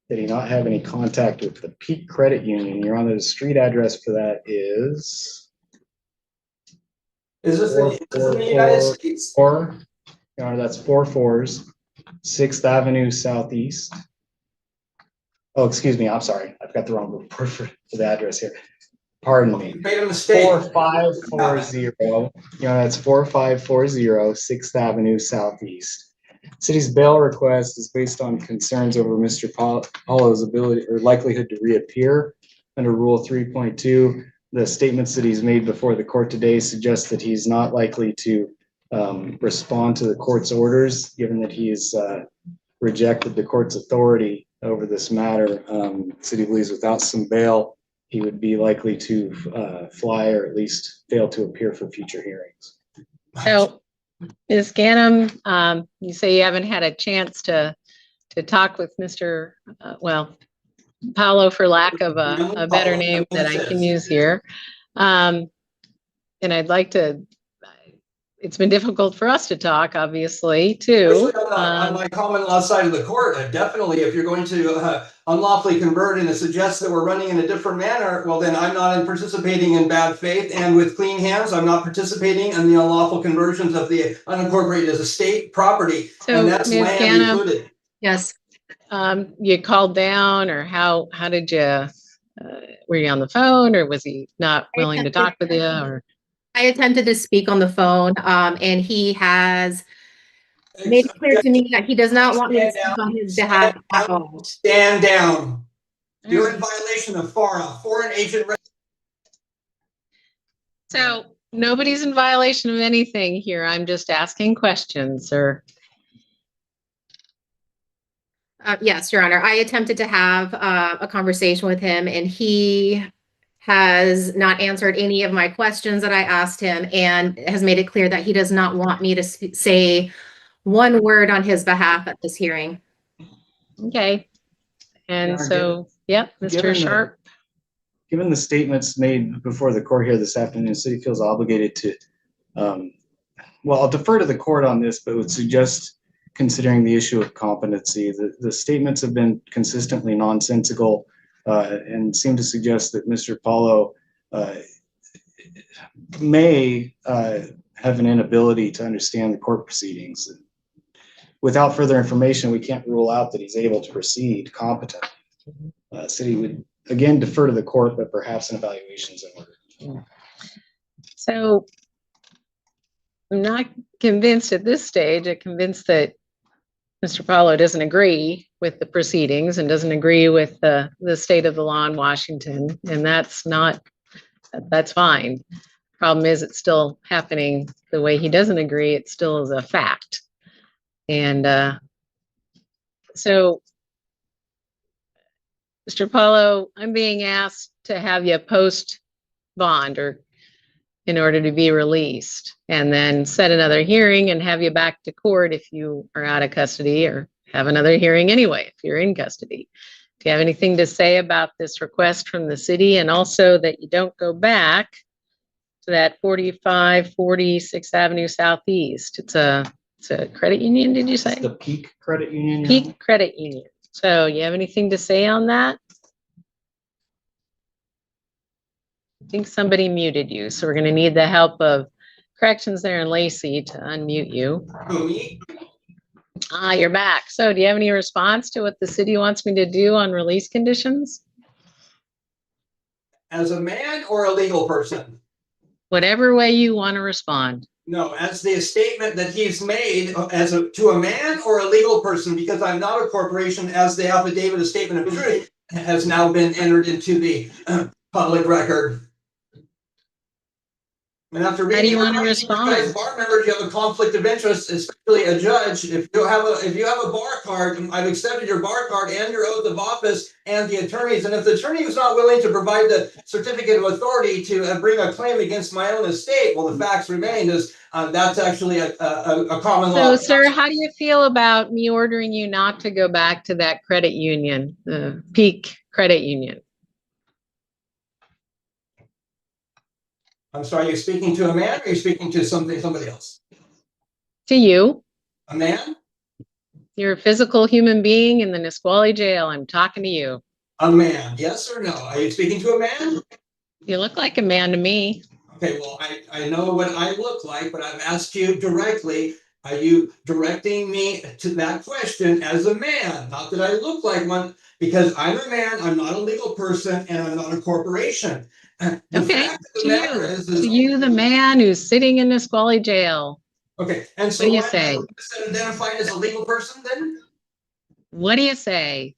Did he not have any contact with the Peak Credit Union? Your Honor, the street address for that is. Is this in the United States? Your Honor, that's 4-4s, 6th Avenue Southeast. Oh, excuse me, I'm sorry. I've got the wrong report for the address here. Pardon me. You made a mistake. 4540. Your Honor, that's 4540 6th Avenue Southeast. City's bail request is based on concerns over Mr. Paulo's ability or likelihood to reappear under Rule 3.2. The statements that he's made before the court today suggest that he's not likely to respond to the court's orders, given that he's rejected the court's authority over this matter. City believes without some bail, he would be likely to fly or at least fail to appear for future hearings. So, Ms. Ganem, you say you haven't had a chance to talk with Mr. Paulo, for lack of a better name that I can use here. And I'd like to, it's been difficult for us to talk, obviously, too. On my common law side of the court, definitely, if you're going to unlawfully convert and it suggests that we're running in a different manner, well, then I'm not participating in bad faith and with clean hands. I'm not participating in the unlawful conversions of the unincorporated as a state property, and that's Ms. land Ganem, included. Yes. You called down, or how did you, were you on the phone, or was he not willing to talk with you, or? I attempted to speak on the phone, and he has made it clear to me that he does not want me to speak on his behalf at all. Stand down. You're in violation of FARA, foreign agent. So nobody's in violation of anything here. I'm just asking questions, sir. Yes, Your Honor. I attempted to have a conversation with him, and he has not answered any of my questions that I asked him, and has made it clear that he does not want me to say one word on his behalf at this hearing. Okay. And so, yep, Mr. Sharp. Given the statements made before the court here this afternoon, the city feels obligated to, well, I'll defer to the court on this, but would suggest considering the issue of competency. The statements have been consistently nonsensical and seem to suggest that Mr. Paulo may have an inability to understand the court proceedings. Without further information, we can't rule out that he's able to proceed competently. City would again defer to the court, but perhaps an evaluation is in order. So I'm not convinced at this stage. I'm convinced that Mr. Paulo doesn't agree with the proceedings and doesn't agree with the state of the law in Washington, and that's fine. Problem is, it's still happening the way he doesn't agree. It still is a fact. And so, Mr. Paulo, I'm being asked to have you post bond or in order to be released, and then set another hearing and have you back to court if you are out of custody, or have another hearing anyway if you're in custody. Do you have anything to say about this request from the city, and also that you don't go back to that 4540 6th Avenue Southeast? It's a credit union, did you say? It's the Peak Credit Union. Peak Credit Union. So you have anything to say on that? I think somebody muted you, so we're going to need the help of corrections there and Lacey to unmute you. Me? You're back. So do you have any response to what the city wants me to do on release conditions? As a man or a legal person? Whatever way you want to respond. No, as the statement that he's made to a man or a legal person, because I'm not a corporation, as the affidavit of statement of truth has now been entered into the public record. And after How do reading you your want to writings, you guys respond? bar members, you have a conflict of interest, especially a judge. If you have a bar card, I've accepted your bar card and your oath of office and the attorneys. And if the attorney is not willing to provide the certificate of authority to bring a claim against my own estate, well, the facts remain is that's actually a common law. So, sir, how do you feel about me ordering you not to go back to that credit union, the Peak Credit Union? I'm sorry, you're speaking to a man or you're speaking to somebody else? To you. A man? You're a physical human being in the Nisqually jail. I'm talking to you. A man, yes or no? Are you speaking to a man? You look like a man to me. Okay, well, I know what I look like, but I've asked you directly. Are you directing me to that question as a man? Not that I look like one, because I'm a man, I'm not a legal person, and I'm not a corporation. Okay, to you, the man who's sitting in Nisqually jail. Okay, and so what do you why say? am I identified as a legal person then? What do you say?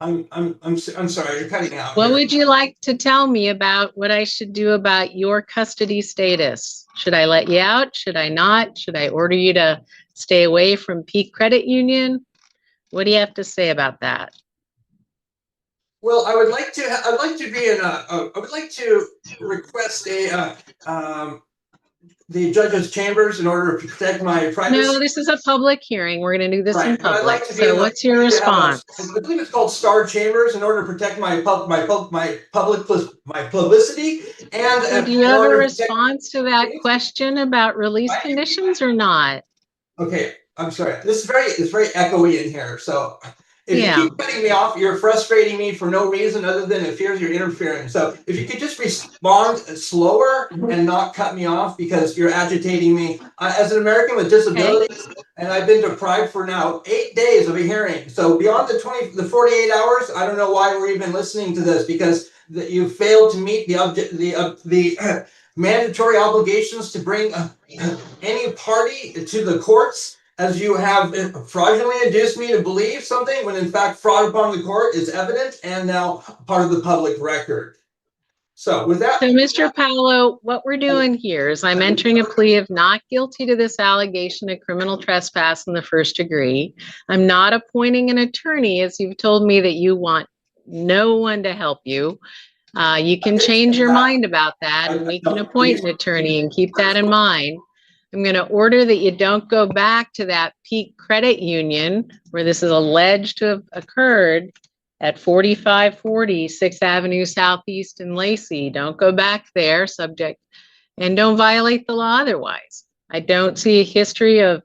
I'm sorry, you're cutting out. What here. would you like to tell me about what I should do about your custody status? Should I let you out? Should I not? Should I order you to stay away from Peak Credit Union? What do you have to say about that? Well, I'd like to be in I would like to request the judge's chambers in order to protect my privacy. No, this is a public hearing. We're going to do this in But I'd public. like to be So what's your response? I believe it's called Star Chambers in order to protect my publicity and So do you have a response to that question about release conditions or not? Okay, I'm sorry. It's very echoey in here. So if Yeah. you keep cutting me off, you're frustrating me for no reason other than it fears you're interfering. So if you could just respond slower and not cut me off because you're agitating me. As an American with disabilities, and I've been deprived for now 8 days of a hearing. So beyond the 48 hours, I don't know why we're even listening to this because you failed to meet the mandatory obligations to bring any party to the courts, as you have fraudulently induced me to believe something when in fact fraud upon the court is evident and now part of the public record. So with that. So Mr. Paolo, what we're doing here is I'm entering a plea of not guilty to this allegation of criminal trespass in the first degree. I'm not appointing an attorney, as you've told me that you want no one to help you. You can change your mind about that and we can appoint an attorney and keep that in mind. I'm going to order that you don't go back to that Peak Credit Union where this is alleged to have occurred at 4540 6th Avenue Southeast in Lacey. Don't go back there, and don't violate the law otherwise. I don't see a history of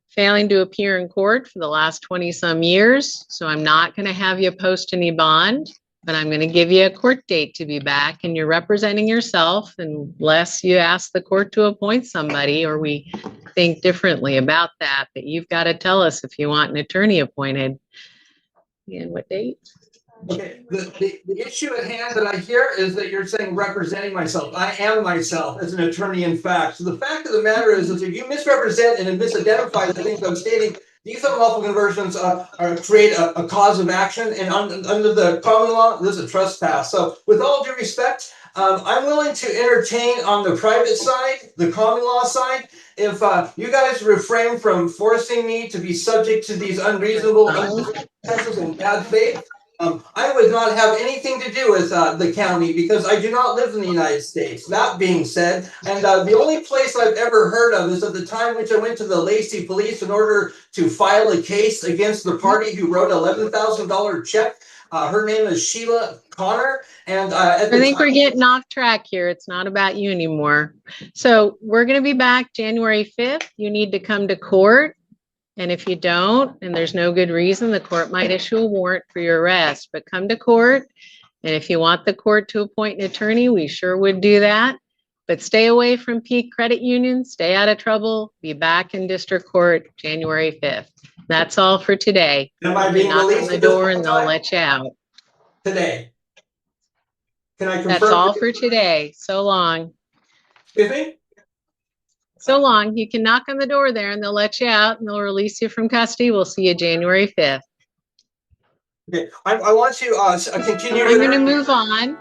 failing to appear in court for the last 20 some years, so I'm not going to have you post any bond. But I'm going to give you a court date to be back, and you're representing yourself unless you ask the court to appoint somebody or we think differently about that. But you've got to tell us if you want an attorney appointed. And what date? Okay, the issue at hand that I hear is that you're saying representing myself. I am myself as an attorney in fact. So the fact of the matter is if you misrepresent and misidentify the things I'm stating, these unlawful conversions create a cause of action, and under the common law, this is a trespass. So with all due respect, I'm willing to entertain on the private side, the common law side, if you guys refrain from forcing me to be subject to these unreasonable circumstances in bad faith. I would not have anything to do with the county because I do not live in the United States. That being said, and the only place I've ever heard of is at the time which I went to the Lacey police in order to file a case against the party who wrote $11,000 check. Her name is Sheila Connor. And I think we're getting off track here. It's not about you anymore. So we're going to be back January 5th. You need to come to court. And if you don't, and there's no good reason, the court might issue a warrant for your arrest, but come to court. And if you want the court to appoint an attorney, we sure would do that. But stay away from Peak Credit Union, stay out of trouble, be back in district court January 5th. That's all for today. Am I being knock released on the at this door point and in they'll time? let you out. Today. Can I confirm? That's all for today. So long. Excuse me? So long. You can knock on the door there and they'll let you out and they'll release you from custody. We'll see you January 5th. Okay, I want to continue. I'm going to move on.